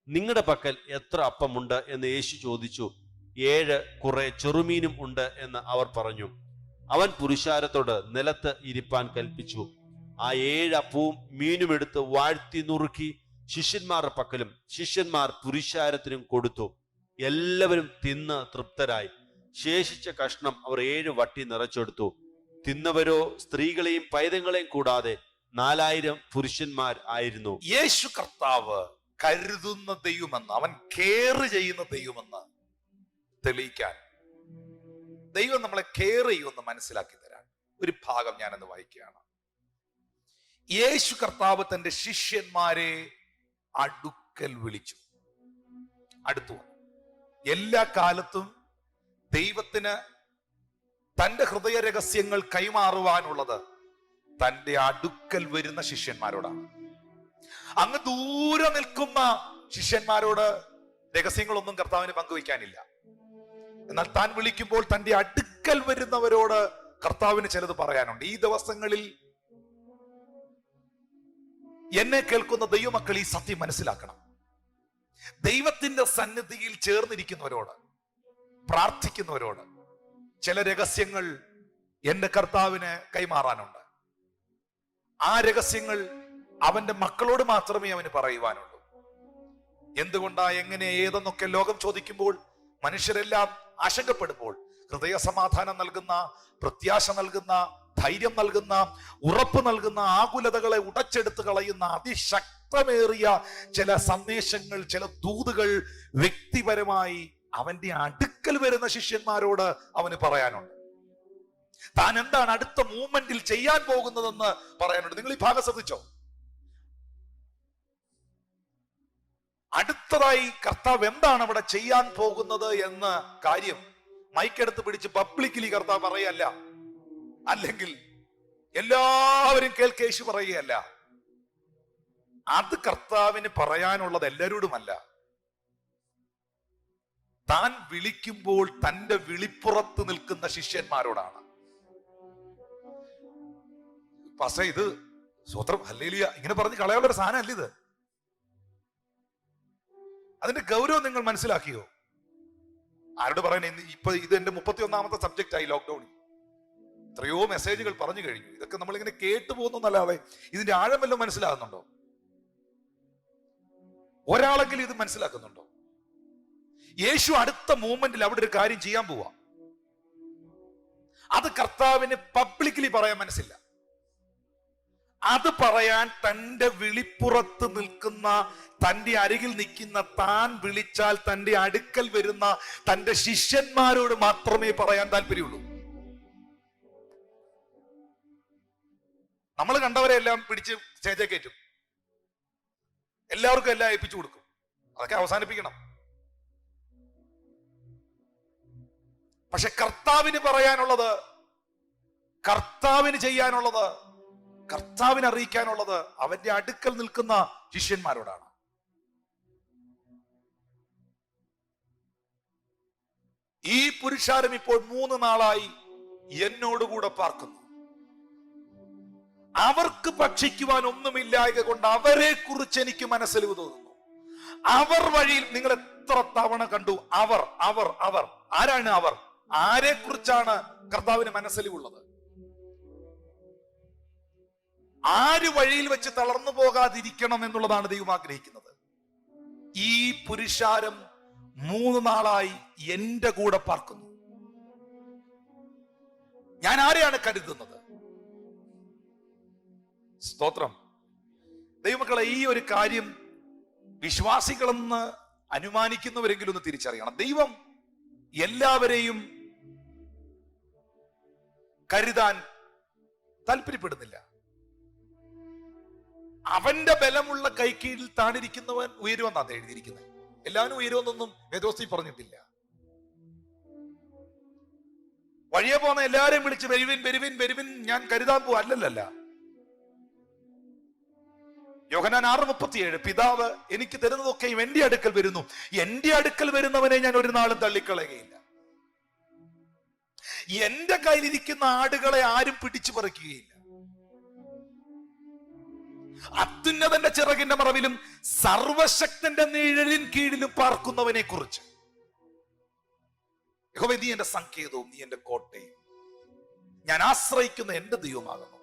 [SPEAKER 2] നിങ്ങളുടെ പക്കൽ എത്ര അപ്പമുണ്ട് എന്ന് യേശു ചോദിച്ചു. 7 കുറെ ചെറുമീനും ഉണ്ട് എന്ന് അവർ പറഞ്ഞു. അവൻ പുരുഷാരത്തോട് നിലത്ത് ഇരിപ്പാൻ കൽപ്പിച്ചു. ആ 7 അപ്പവും മീനും എടുത്ത് വാഴ്ത്തി നുറുക്കി ശിഷ്യന്മാരുടെ പക്കലും ശിഷ്യന്മാർ പുരുഷാരത്തിനും കൊടുത്തു. എല്ലാവരും തിന്ന് തൃപ്തരായി. ശേഷിച്ച കഷ്ണം അവർ 7 വട്ടി നിറച്ചെടുത്തു. തിന്നവരോ സ്ത്രീകളെയും പൈതങ്ങളെയും കൂടാതെ 4000 പുരുഷന്മാർ ആയിരുന്നു.
[SPEAKER 1] യേശു കർത്താവ് കരുതുന്ന ദൈവമെന്ന്, അവൻ കെയർ ചെയ്യുന്ന ദൈവമെന്ന് തെളിയിക്കാൻ, ദൈവം നമ്മളെ കെയർ ചെയ്യുമെന്ന് മനസ്സിലാക്കി തരാൻ ഒരു ഭാഗം ഞാനെന്ന് വായിക്കുകയാണ്. യേശു കർത്താവ് തന്റെ ശിഷ്യന്മാരെ അടുക്കൽ വിളിച്ചു. അടുത്തു വന്നു. എല്ലാ കാലത്തും ദൈവത്തിന് തന്റെ ഹൃദയ രഹസ്യങ്ങൾ കൈമാറുവാനുള്ളത് തന്റെ അടുക്കൽ വരുന്ന ശിഷ്യന്മാരോടാണ്. അങ്ങ് ദൂരെ നിൽക്കുന്ന ശിഷ്യന്മാരോട് രഹസ്യങ്ങളൊന്നും കർത്താവിന് പങ്കുവയ്ക്കാനില്ല. എന്നാൽ താൻ വിളിക്കുമ്പോൾ തന്റെ അടുക്കൽ വരുന്നവരോട് കർത്താവിന് ചിലത് പറയാനുണ്ട്. ഈ ദിവസങ്ങളിൽ എന്നെ കേൾക്കുന്ന ദൈവമക്കൾ ഈ സത്യം മനസ്സിലാക്കണം. ദൈവത്തിന്റെ സന്നിധിയിൽ ചേർന്നിരിക്കുന്നവരോട്, പ്രാർത്ഥിക്കുന്നവരോട് ചില രഹസ്യങ്ങൾ എന്റെ കർത്താവിന് കൈമാറാനുണ്ട്. ആ രഹസ്യങ്ങൾ അവന്റെ മക്കളോട് മാത്രമേ അവന് പറയുവാനുള്ളൂ. എന്തുകൊണ്ടാ, എങ്ങനെ, ഏതെന്നൊക്കെ ലോകം ചോദിക്കുമ്പോൾ, മനുഷ്യരെല്ലാം ആശങ്കപ്പെടുമ്പോൾ, ഹൃദയ സമാധാനം നൽകുന്ന, പ്രത്യാശ നൽകുന്ന, ധൈര്യം നൽകുന്ന, ഉറപ്പ് നൽകുന്ന, ആകുലതകളെ ഉടച്ചെടുത്ത് കളയുന്ന അതിശക്തമേറിയ ചില സന്ദേശങ്ങൾ, ചില ദൂതുകൾ വ്യക്തിപരമായി അവന്റെ അടുക്കൽ വരുന്ന ശിഷ്യന്മാരോട് അവന് പറയാനുണ്ട്. താൻ എന്താണ് അടുത്ത മൂവ്മെന്റിൽ ചെയ്യാൻ പോകുന്നതെന്ന് പറയാനുണ്ട്. നിങ്ങൾ ഈ ഭാഗം ശ്രദ്ധിച്ചോ? അടുത്തതായി കർത്താവ് എന്താണ് അവിടെ ചെയ്യാൻ പോകുന്നത് എന്ന കാര്യം മൈക്കെടുത്ത് പിടിച്ച് പബ്ലിക്കലി കർത്താവ് പറയല്ല, അല്ലെങ്കിൽ എല്ലാവരും കേൾക്കേശു പറയുകയല്ല. അത് കർത്താവിന് പറയാനുള്ളത് എല്ലാവരോടുമല്ല. താൻ വിളിക്കുമ്പോൾ തന്റെ വിളിപ്പുറത്ത് നിൽക്കുന്ന ശിഷ്യന്മാരോടാണ്. പക്ഷേ ഇത് സ്വത്രം ഹല്ലേലൂയ ഇങ്ങനെ പറഞ്ഞ് കളയാനുള്ള ഒരു സാധനം അല്ല ഇത്. അതിന്റെ ഗൗരവം നിങ്ങൾ മനസ്സിലാക്കിയോ? ആരോട് പറയാൻ? ഇപ്പൊ ഇത് എന്റെ 31ാമത്തെ സബ്ജക്റ്റ് ആയി. ലോക്ക്ഡൌണിൽ എത്രയോ മെസ്സേജുകൾ പറഞ്ഞു കഴിഞ്ഞു. ഇതൊക്കെ നമ്മളിങ്ങനെ കേട്ടു പോകുന്നല്ലാതെ ഇതിന്റെ ആഴം വല്ലതും മനസ്സിലാകുന്നുണ്ടോ? ഒരാളെങ്കിലും ഇത് മനസ്സിലാക്കുന്നുണ്ടോ? യേശു അടുത്ത മൂവ്മെന്റിൽ അവിടെ ഒരു കാര്യം ചെയ്യാൻ പോവാ. അത് കർത്താവിന് പബ്ലിക്കലി പറയാൻ മനസ്സില്ല. അത് പറയാൻ തന്റെ വിളിപ്പുറത്ത് നിൽക്കുന്ന, തന്റെ അരികിൽ നിൽക്കുന്ന, താൻ വിളിച്ചാൽ തന്റെ അടുക്കൽ വരുന്ന തന്റെ ശിഷ്യന്മാരോട് മാത്രമേ പറയാൻ താല്പര്യമുള്ളൂ. നമ്മൾ കണ്ടവരെ എല്ലാം പിടിച്ച് സ്റ്റേജേ കയറ്റും, എല്ലാവർക്കും എല്ലാം ഏൽപ്പിച്ചു കൊടുക്കും. അതൊക്കെ അവസാനിപ്പിക്കണം. പക്ഷെ കർത്താവിന് പറയാനുള്ളത്, കർത്താവിന് ചെയ്യാനുള്ളത്, കർത്താവിനെ അറിയിക്കാനുള്ളത് അവന്റെ അടുക്കൽ നിൽക്കുന്ന ശിഷ്യന്മാരോടാണ്. ഈ പുരുഷാരം ഇപ്പോൾ 3 നാളായി എന്നോടുകൂടെ പാർക്കുന്നു. അവർക്ക് ഭക്ഷിക്കുവാൻ ഒന്നുമില്ലായക കൊണ്ട് അവരെ കുറിച്ച് എനിക്ക് മനസ്സിലിവ് തോന്നുന്നു. അവർ വഴിയിൽ നിങ്ങൾ എത്ര തവണ കണ്ടു? അവർ അവർ അവർ ആരാണ് അവർ? ആരെ കുറിച്ചാണ് കർത്താവിന് മനസ്സിലിവുള്ളത്? ആര് വഴിയിൽ വെച്ച് തളർന്നു പോകാതിരിക്കണം എന്നുള്ളതാണ് ദൈവം ആഗ്രഹിക്കുന്നത്. ഈ പുരുഷാരം 3 നാളായി എന്റെ കൂടെ പാർക്കുന്നു. ഞാൻ ആരെയാണ് കരുതുന്നത്? സ്തോത്രം. ദൈവമക്കളെ, ഈ ഒരു കാര്യം വിശ്വാസികളെന്ന് അനുമാനിക്കുന്നവരെങ്കിലും ഒന്ന് തിരിച്ചറിയണം. ദൈവം എല്ലാവരെയും കരുതാൻ താല്പര്യപ്പെടുന്നില്ല. അവന്റെ ബലമുള്ള കൈക്കീഴിൽ താണിരിക്കുന്നവൻ ഉയരുമെന്നാണ് എഴുതിയിരിക്കുന്നത്. എല്ലാവരും ഉയരുമെന്നൊന്നും വേദോസ്തി പറഞ്ഞിട്ടില്ല. വഴിയെ പോകുന്ന എല്ലാരെയും വിളിച്ച് വരുവിൻ വരുവിൻ വരുവിൻ, ഞാൻ കരുതാൻ പോവാ, അല്ലല്ല. യോഹന്നാൻ 6:37, പിതാവ് എനിക്ക് തരുന്നതൊക്കെയും എന്റെ അടുക്കൽ വരുന്നു, എന്റെ അടുക്കൽ വരുന്നവനെ ഞാൻ ഒരു നാളും തള്ളിക്കളയുകയില്ല. എന്റെ കയ്യിലിരിക്കുന്ന ആടുകളെ ആരും പിടിച്ചു പറിക്കുകയില്ല. അത്യുന്നതന്റെ ചിറകിന്റെ മറവിലും സർവശക്തന്റെ നിഴലിൻ കീഴിലും പാർക്കുന്നവനെ കുറിച്ച്, യഹോവേ നീ എന്റെ സങ്കേതവും നീ എന്റെ കോട്ടയും, ഞാൻ ആശ്രയിക്കുന്ന എന്റെ ദൈവമാകുന്നു.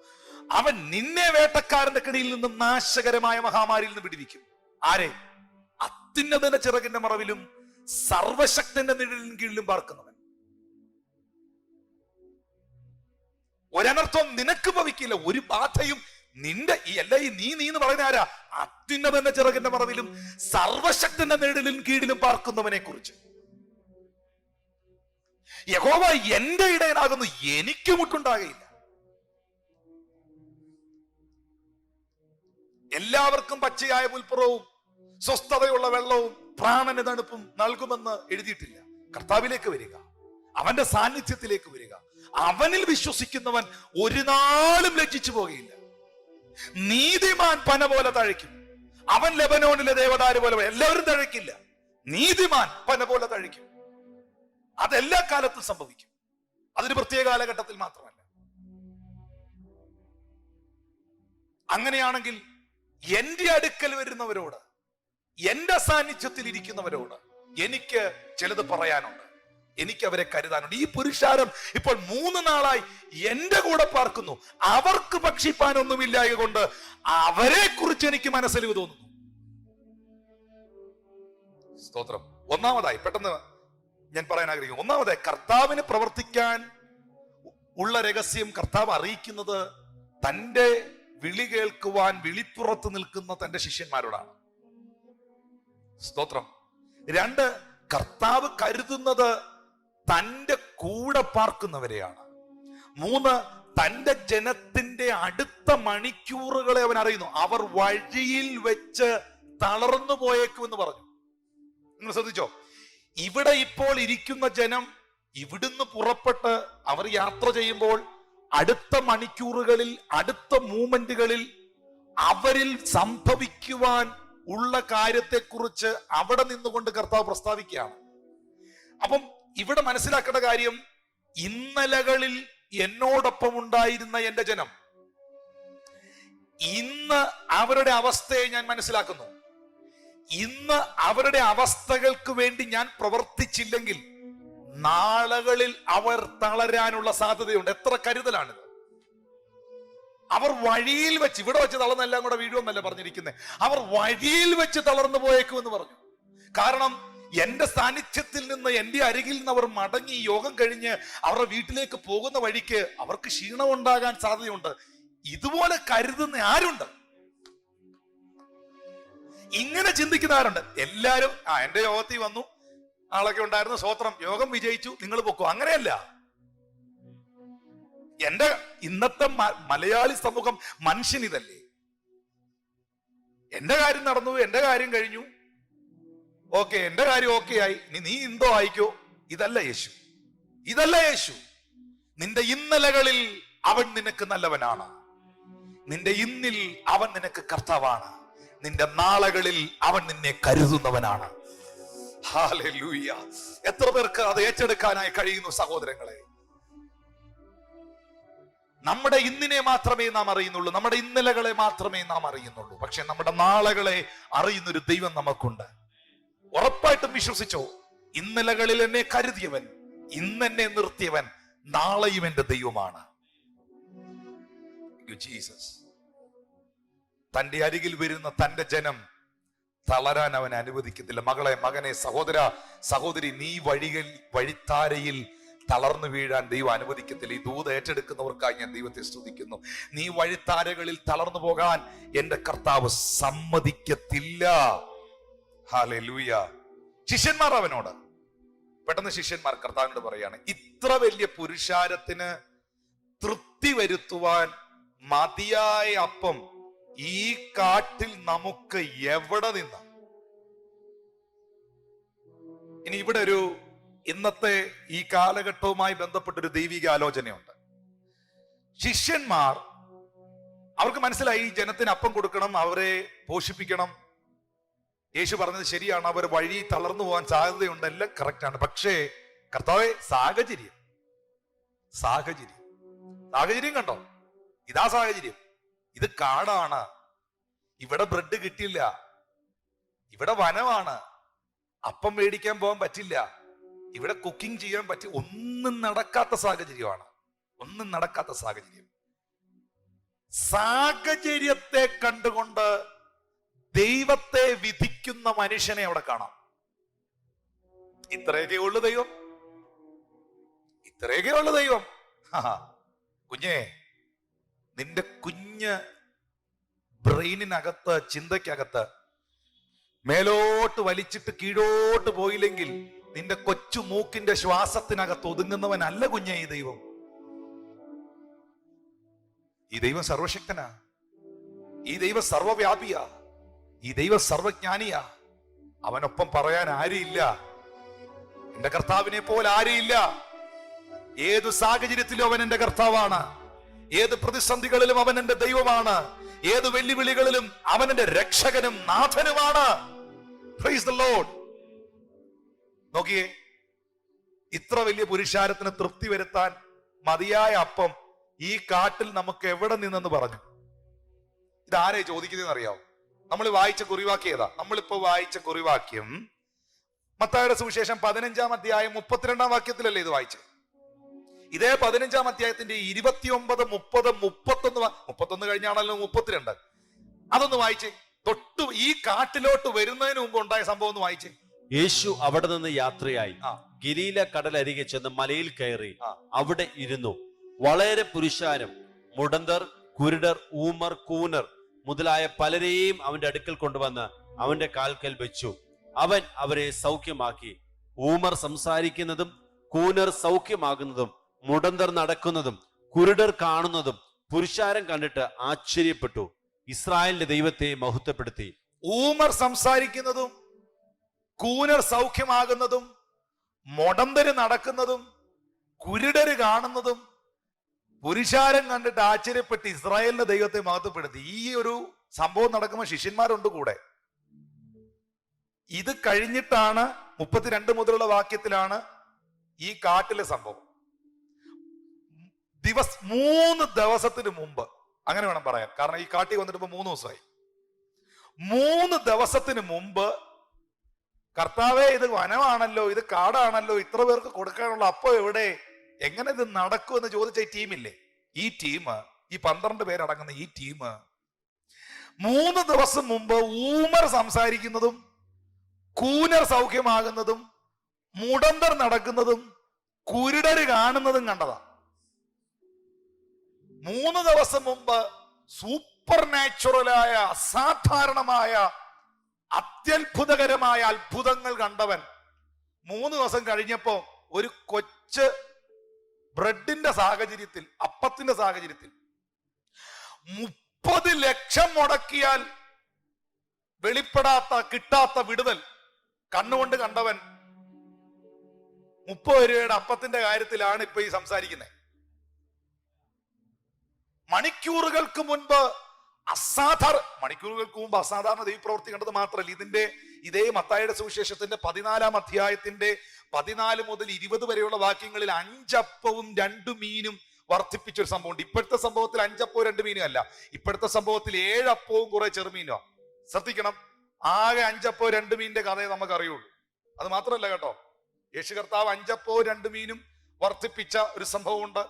[SPEAKER 1] അവൻ നിന്നെ വേട്ടക്കാരന്റെ കടിയിൽ നിന്നും നാശകരമായ മഹാമാരിയിൽ നിന്ന് വിടുവിക്കും. ആരെ? അത്യുന്നതന്റെ ചിറകിന്റെ മറവിലും സർവശക്തന്റെ നിഴലിൻ കീഴിലും പാർക്കുന്നവൻ. ഒരനർത്ഥം നിനക്ക് ഭവിക്കില്ല, ഒരു ബാധയും നിന്റെ നീ എന്ന് പറയുന്ന ആരാ? അത്യുന്നതന്റെ ചിറകിന്റെ മറവിലും സർവശക്തന്റെ നിഴലിൻ കീഴിലും പാർക്കുന്നവനെ കുറിച്ച്. യഹോവ എന്റെ ഇടയനാകുന്നു, എനിക്ക് മുട്ടുണ്ടാകയില്ല. എല്ലാവർക്കും പച്ചയായ പുൽപ്പുറവും സ്വസ്ഥതയുള്ള വെള്ളവും പ്രാണന തണുപ്പും നൽകുമെന്ന് എഴുതിയിട്ടില്ല. കർത്താവിലേക്ക് വരിക, അവന്റെ സാന്നിധ്യത്തിലേക്ക് വരിക. അവനിൽ വിശ്വസിക്കുന്നവൻ ഒരു നാളും ലജ്ജിച്ചു പോകുകയില്ല. നീതിമാൻ പന പോലെ തഴയ്ക്കും. അവൻ ലെബനോണിലെ ദേവദാരു പോലെ. എല്ലാവരും തഴയ്ക്കില്ല, നീതിമാൻ പന പോലെ തഴയ്ക്കും. അതെല്ലാ കാലത്തും സംഭവിക്കും. അതൊരു പ്രത്യേക കാലഘട്ടത്തിൽ മാത്രമല്ല. അങ്ങനെയാണെങ്കിൽ എന്റെ അടുക്കൽ വരുന്നവരോട് എന്റെ സാന്നിധ്യത്തിൽ ഇരിക്കുന്നവരോട് എനിക്ക് ചിലത് പറയാനുണ്ട്, എനിക്ക് അവരെ കരുതാനുണ്ട്. ഈ പുരുഷാരം ഇപ്പോൾ 3 നാളായി എന്റെ കൂടെ പാർക്കുന്നു. അവർക്ക് ഭക്ഷിപ്പാനൊന്നുമില്ലായ കൊണ്ട് അവരെ കുറിച്ച് എനിക്ക് മനസ്സലിവ് തോന്നുന്നു. സ്തോത്രം. ഒന്നാമതായി പെട്ടെന്ന് ഞാൻ പറയാൻ ആഗ്രഹിക്കുന്നു. ഒന്നാമതായി കർത്താവിന് പ്രവർത്തിക്കാൻ ഉള്ള രഹസ്യം കർത്താവ് അറിയിക്കുന്നത് തന്റെ വിളി കേൾക്കുവാൻ വിളിപ്പുറത്ത് നിൽക്കുന്ന തന്റെ ശിഷ്യന്മാരോടാണ്. സ്തോത്രം. 2, കർത്താവ് കരുതുന്നത് തന്റെ കൂടെ പാർക്കുന്നവരെയാണ്. 3, തന്റെ ജനത്തിന്റെ അടുത്ത മണിക്കൂറുകളെ അവൻ അറിയുന്നു. അവർ വഴിയിൽ വെച്ച് തളർന്നു പോയേക്കുമെന്ന് പറഞ്ഞു. നിങ്ങൾ ശ്രദ്ധിച്ചോ? ഇവിടെ ഇപ്പോൾ ഇരിക്കുന്ന ജനം ഇവിടുന്ന് പുറപ്പെട്ട് അവർ യാത്ര ചെയ്യുമ്പോൾ അടുത്ത മണിക്കൂറുകളിൽ, അടുത്ത മൂമെന്റുകളിൽ അവരിൽ സംഭവിക്കുവാൻ ഉള്ള കാര്യത്തെക്കുറിച്ച് അവിടെ നിന്നുകൊണ്ട് കർത്താവ് പ്രസ്താവിക്കുകയാണ്. അപ്പം ഇവിടെ മനസ്സിലാക്കേണ്ട കാര്യം, ഇന്നലകളിൽ എന്നോടൊപ്പം ഉണ്ടായിരുന്ന എന്റെ ജനം ഇന്ന് അവരുടെ അവസ്ഥയെ ഞാൻ മനസ്സിലാക്കുന്നു. ഇന്ന് അവരുടെ അവസ്ഥകൾക്ക് വേണ്ടി ഞാൻ പ്രവർത്തിച്ചില്ലെങ്കിൽ നാളുകളിൽ അവർ തളരാനുള്ള സാധ്യതയുണ്ട്. എത്ര കരുതലാണിത്! അവർ വഴിയിൽ വെച്ച്, ഇവിടെ വെച്ച് തളർന്നെല്ലാം കൂടെ വീഴുമെന്നല്ല പറഞ്ഞിരിക്കുന്നത്, അവർ വഴിയിൽ വെച്ച് തളർന്നു പോയേക്കുമെന്ന് പറഞ്ഞു. കാരണം എന്റെ സാന്നിധ്യത്തിൽ നിന്ന്, എന്റെ അരികിൽ നിന്ന് അവർ മടങ്ങി യോഗം കഴിഞ്ഞ് അവരുടെ വീട്ടിലേക്ക് പോകുന്ന വഴിക്ക് അവർക്ക് ക്ഷീണം ഉണ്ടാകാൻ സാധ്യതയുണ്ട്. ഇതുപോലെ കരുതുന്ന ആരുണ്ട്? ഇങ്ങനെ ചിന്തിക്കുന്ന ആരുണ്ട്? എല്ലാരും എന്റെ യോഗത്തിൽ വന്നു, ആളൊക്കെ ഉണ്ടായിരുന്നു, സ്വോത്രം, യോഗം വിജയിച്ചു, നിങ്ങൾ പൊക്കോ. അങ്ങനെയല്ല. എന്റെ ഇന്നത്തെ മലയാളി സമൂഹം മനുഷ്യൻ ഇതല്ലേ? എന്റെ കാര്യം നടന്നു, എന്റെ കാര്യം കഴിഞ്ഞു, ഓക്കെ, എന്റെ കാര്യം ഓക്കെ ആയി, നീ എന്തോ ആയിക്കോ. ഇതല്ല യേശു. ഇതല്ല യേശു. നിന്റെ ഇന്നലകളിൽ അവൻ നിനക്ക് നല്ലവനാണ്. നിന്റെ ഇന്നിൽ അവൻ നിനക്ക് കർത്താവാണ്. നിന്റെ നാളുകളിൽ അവൻ നിന്നെ കരുതുന്നവനാണ്. ഹല്ലേലൂയ! എത്ര പേർക്ക് അത് ഏറ്റെടുക്കാനായി കഴിയുന്നു സഹോദരങ്ങളെ? നമ്മുടെ ഇന്നിനെ മാത്രമേ നാം അറിയുന്നുള്ളൂ, നമ്മുടെ ഇന്നലകളെ മാത്രമേ നാം അറിയുന്നുള്ളൂ. പക്ഷെ നമ്മുടെ നാളുകളെ അറിയുന്നൊരു ദൈവം നമുക്കുണ്ട്. ഉറപ്പായിട്ടും വിശ്വസിച്ചോ, ഇന്നലകളിൽ എന്നെ കരുതിയവൻ, ഇന്നെന്നെ നിർത്തിയവൻ നാളെയും എന്റെ ദൈവമാണ്. ജീസസ്. തന്റെ അരികിൽ വരുന്ന തന്റെ ജനം തളരാൻ അവൻ അനുവദിക്കത്തില്ല. മകളെ, മകനെ, സഹോദര, സഹോദരി, നീ വഴിത്താരയിൽ തളർന്നു വീഴാൻ ദൈവം അനുവദിക്കത്തില്ല. ഈ ദൂത് ഏറ്റെടുക്കുന്നവർക്കായി ഞാൻ ദൈവത്തെ സ്തുതിക്കുന്നു. നീ വഴിത്താരകളിൽ തളർന്നു പോകാൻ എന്റെ കർത്താവ് സമ്മതിക്കത്തില്ല. ഹല്ലേലൂയ! ശിഷ്യന്മാർ അവനോട്, പെട്ടെന്ന് ശിഷ്യന്മാർ കർത്താവിനോട് പറയാണ്, ഇത്ര വലിയ പുരുഷാരത്തിന് തൃപ്തി വരുത്തുവാൻ മതിയായ അപ്പം ഈ കാട്ടിൽ നമുക്ക് എവിടെ നിന്ന്? ഇനി ഇവിടെ ഒരു ഇന്നത്തെ ഈ കാലഘട്ടവുമായി ബന്ധപ്പെട്ടൊരു ദൈവിക ആലോചനയുണ്ട്. ശിഷ്യന്മാർ, അവർക്ക് മനസ്സിലായി ഈ ജനത്തിന് അപ്പം കൊടുക്കണം, അവരെ പോഷിപ്പിക്കണം. യേശു പറഞ്ഞത് ശരിയാണ്, അവർ വഴി തളർന്നു പോകാൻ സാധ്യതയുണ്ട്, എല്ലാം കറക്റ്റാണ്. പക്ഷേ കർത്താവേ, സാഹചര്യം കണ്ടോ? ഇതാ സാഹചര്യം. ഇത് കാടാണ്, ഇവിടെ ബ്രെഡ് കിട്ടില്ല, ഇവിടെ വനമാണ്, അപ്പം മേടിക്കാൻ പോകാൻ പറ്റില്ല, ഇവിടെ കുക്കിംഗ് ചെയ്യാൻ ഒന്നും നടക്കാത്ത സാഹചര്യമാണ്. ഒന്നും നടക്കാത്ത സാഹചര്യം. സാഹചര്യത്തെ കണ്ടുകൊണ്ട് ദൈവത്തെ വിധിക്കുന്ന മനുഷ്യനെ അവിടെ കാണാം. ഇത്രയൊക്കെ ഉള്ളു ദൈവം, ഇത്രയൊക്കെ ഉള്ളു ദൈവം. കുഞ്ഞേ, നിന്റെ കുഞ്ഞ് ബ്രെയിനിനകത്ത്, ചിന്തയ്ക്കകത്ത് മേലോട്ട് വലിച്ചിട്ട് കീഴോട്ട് പോയില്ലെങ്കിൽ നിന്റെ കൊച്ചു മൂക്കിന്റെ ശ്വാസത്തിനകത്ത് ഒതുങ്ങുന്നവനല്ല കുഞ്ഞേ ഈ ദൈവം. ഈ ദൈവം സർവശക്തനാ, ഈ ദൈവം സർവവ്യാപിയാ, ഈ ദൈവം സർവജ്ഞാനിയാ. അവനൊപ്പം പറയാൻ ആരുമില്ല, എന്റെ കർത്താവിനെ പോലെ ആരുമില്ല. ഏതു സാഹചര്യത്തിലും അവൻ എന്റെ കർത്താവാണ്. ഏത് പ്രതിസന്ധികളിലും അവൻ എന്റെ ദൈവമാണ്. ഏത് വെല്ലുവിളികളിലും അവൻ എന്റെ രക്ഷകനും നാഥനുമാണ്. Praise the Lord. നോക്കിയേ, ഇത്ര വലിയ പുരുഷാരത്തിന് തൃപ്തി വരുത്താൻ മതിയായ അപ്പം ഈ കാട്ടിൽ നമുക്ക് എവിടെ നിന്നെന്ന് പറഞ്ഞു. ഇതാരെ ചോദിക്കുന്നതെന്ന് അറിയാവോ? നമ്മൾ വായിച്ച കുറിവാക്യം ഏതാ? നമ്മളിപ്പോ വായിച്ച കുറിവാക്യം മത്തായിയുടെ സുവിശേഷം 15-ാം അധ്യായം 32-ാം വാക്യത്തിലല്ലേ ഇത് വായിച്ചത്? ഇതേ 15-ാം അധ്യായത്തിന്റെ 29, 30, 31 കഴിഞ്ഞാണല്ലോ 32. അതൊന്ന് വായിച്ചേ. തൊട്ടു ഈ കാട്ടിലോട്ട് വരുന്നതിന് മുമ്പ് ഉണ്ടായ സംഭവം ഒന്ന് വായിച്ചേ.
[SPEAKER 2] യേശു അവിടെ നിന്ന് യാത്രയായി ഗലീല കടലരികെ ചെന്ന് മലയിൽ കയറി അവിടെ ഇരുന്നു. വളരെ പുരുഷാരം, മുടന്തർ, കുരുടർ, ഊമർ, കൂനർ മുതലായ പലരെയും അവന്റെ അടുക്കൽ കൊണ്ടുവന്ന് അവന്റെ കാൽക്കൽ വെച്ചു. അവൻ അവരെ സൗഖ്യമാക്കി. ഊമർ സംസാരിക്കുന്നതും കൂനർ സൗഖ്യമാകുന്നതും മുടന്തർ നടക്കുന്നതും കുരുടർ കാണുന്നതും പുരുഷാരം കണ്ടിട്ട് ആശ്ചര്യപ്പെട്ടു. ഇസ്രായേലിന്റെ ദൈവത്തെ മഹത്വപ്പെടുത്തി.
[SPEAKER 1] ഊമർ സംസാരിക്കുന്നതും കൂനർ സൗഖ്യമാകുന്നതും മുടന്തര് നടക്കുന്നതും കുരുടര് കാണുന്നതും പുരുഷാരം കണ്ടിട്ട് ആശ്ചര്യപ്പെട്ട് ഇസ്രായേലിന്റെ ദൈവത്തെ മഹത്വപ്പെടുത്തി. ഈ ഒരു സംഭവം നടക്കുമ്പോൾ ശിഷ്യന്മാരുണ്ട് കൂടെ. ഇത് കഴിഞ്ഞിട്ടാണ് 32 മുതലുള്ള വാക്യത്തിലാണ് ഈ കാട്ടിലെ സംഭവം. 3 ദിവസത്തിന് മുമ്പ്, അങ്ങനെ വേണം പറയാൻ, കാരണം ഈ കാട്ടിൽ വന്നിട്ട് ഇപ്പൊ 3 ദിവസമായി. 3 ദിവസത്തിന് മുമ്പ് കർത്താവേ, ഇത് വനമാണല്ലോ, ഇത് കാടാണല്ലോ, ഇത്ര പേർക്ക് കൊടുക്കാനുള്ള അപ്പം എവിടെ, എങ്ങനെ ഇത് നടക്കുമെന്ന് ചോദിച്ച ഈ ടീമില്ലേ, ഈ ടീം, ഈ 12 പേരടങ്ങുന്ന ഈ ടീം 3 ദിവസം മുമ്പ് ഊമർ സംസാരിക്കുന്നതും കൂനർ സൗഖ്യമാകുന്നതും മുടന്തർ നടക്കുന്നതും കുരുടര് കാണുന്നതും കണ്ടതാ. 3 ദിവസം മുമ്പ് സൂപ്പർ നാച്ചുറലായ, അസാധാരണമായ, അത്യത്ഭുതകരമായ അത്ഭുതങ്ങൾ കണ്ടവൻ 3 ദിവസം കഴിഞ്ഞപ്പോ ഒരു കൊച്ച് ബ്രെഡിന്റെ സാഹചര്യത്തിൽ, അപ്പത്തിന്റെ സാഹചര്യത്തിൽ 30 ലക്ഷം മുടക്കിയാൽ വെളിപ്പെടാത്ത, കിട്ടാത്ത വിടുതൽ കണ്ണുകൊണ്ട് കണ്ടവൻ 30 രൂപയുടെ അപ്പത്തിന്റെ കാര്യത്തിലാണ് ഇപ്പൊ ഈ സംസാരിക്കുന്നത്. മണിക്കൂറുകൾക്ക് മുൻപ് അസാധാരണ ദൈവപ്രവൃത്തി കണ്ടത് മാത്രമല്ല, ഇതേ മത്തായിയുടെ സുവിശേഷത്തിന്റെ 14-ാം അധ്യായത്തിന്റെ 14 മുതൽ 20 വരെയുള്ള വാക്യങ്ങളിൽ 5 അപ്പവും 2 മീനും വർദ്ധിപ്പിച്ചൊരു സംഭവമുണ്ട്. ഇപ്പോഴത്തെ സംഭവത്തിൽ 5 അപ്പവും 2 മീനും അല്ല, ഇപ്പോഴത്തെ സംഭവത്തിൽ 7 അപ്പവും കുറെ ചെറുമീനോ. ശ്രദ്ധിക്കണം, ആകെ 5 അപ്പവും 2 മീനിന്റെ കഥയെ നമുക്ക് അറിയുള്ളൂ. അത് മാത്രമല്ല കേട്ടോ, യേശു കർത്താവ് 5 അപ്പവും 2 മീനും വർദ്ധിപ്പിച്ച ഒരു സംഭവമുണ്ട്.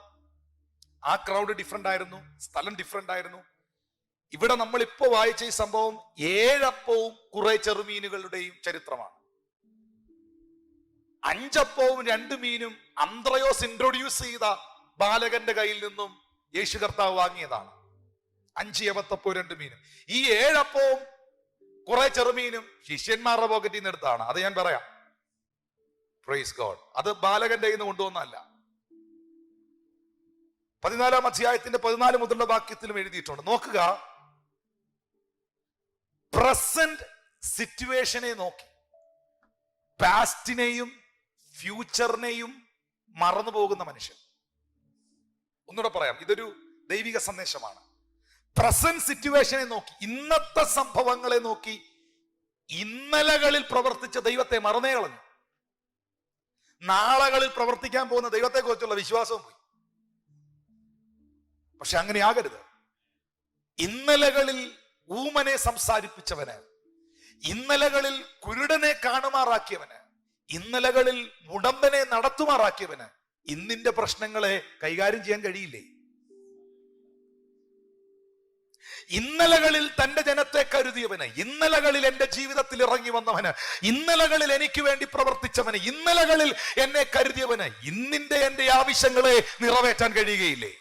[SPEAKER 1] ആ ക്രൗഡ് ഡിഫറെന്റ് ആയിരുന്നു, സ്ഥലം ഡിഫറെന്റ് ആയിരുന്നു. ഇവിടെ നമ്മൾ ഇപ്പോ വായിച്ച ഈ സംഭവം 7 അപ്പവും കുറെ ചെറുമീനുകളുടെയും ചരിത്രമാണ്. 5 അപ്പവും 2 മീനും അന്ത്രയോസ് ഇൻട്രൊഡ്യൂസ് ചെയ്ത ബാലകന്റെ കയ്യിൽ നിന്നും യേശു കർത്താവ് വാങ്ങിയതാണ്. 5 യവത്തപ്പവും 2 മീനും. ഈ 7 അപ്പവും കുറെ ചെറുമീനും ശിഷ്യന്മാരുടെ പോക്കറ്റിൽ നിന്ന് എടുത്താണ്. അത് ഞാൻ പറയാം. Praise God. അത് ബാലകന്റെ കയ്യിൽ നിന്ന് കൊണ്ടുവന്നല്ല. 14-ാം അധ്യായത്തിന്റെ 14 മുതലുള്ള വാക്യത്തിലും എഴുതിയിട്ടുണ്ട്. നോക്കുക, പ്രസന്റ് സിറ്റുവേഷനെ നോക്കി പാസ്റ്റിനെയും ഫ്യൂച്ചറിനെയും മറന്നു പോകുന്ന മനുഷ്യൻ. ഒന്നുകൂടെ പറയാം, ഇതൊരു ദൈവിക സന്ദേശമാണ്. പ്രസന്റ് സിറ്റുവേഷനെ നോക്കി, ഇന്നത്തെ സംഭവങ്ങളെ നോക്കി ഇന്നലകളിൽ പ്രവർത്തിച്ച ദൈവത്തെ മറന്നേ കളഞ്ഞു. നാളകളിൽ പ്രവർത്തിക്കാൻ പോകുന്ന ദൈവത്തെ കുറിച്ചുള്ള വിശ്വാസവും പോയി. പക്ഷെ അങ്ങനെ ആകരുത്. ഇന്നലകളിൽ ഊമനെ സംസാരിപ്പിച്ചവന്, ഇന്നലകളിൽ കുരുടനെ കാണുമാറാക്കിയവന്, ഇന്നലകളിൽ മുടന്തനെ നടത്തുമാറാക്കിയവന് ഇന്നിന്റെ പ്രശ്നങ്ങളെ കൈകാര്യം ചെയ്യാൻ കഴിയില്ലേ? ഇന്നലകളിൽ തന്റെ ജനത്തെ കരുതിയവന്, ഇന്നലകളിൽ എന്റെ ജീവിതത്തിൽ ഇറങ്ങി വന്നവന്, ഇന്നലകളിൽ എനിക്ക് വേണ്ടി പ്രവർത്തിച്ചവന്, ഇന്നലകളിൽ എന്നെ കരുതിയവന് ഇന്നിന്റെ എന്റെ ആവശ്യങ്ങളെ നിറവേറ്റാൻ കഴിയുകയില്ലേ?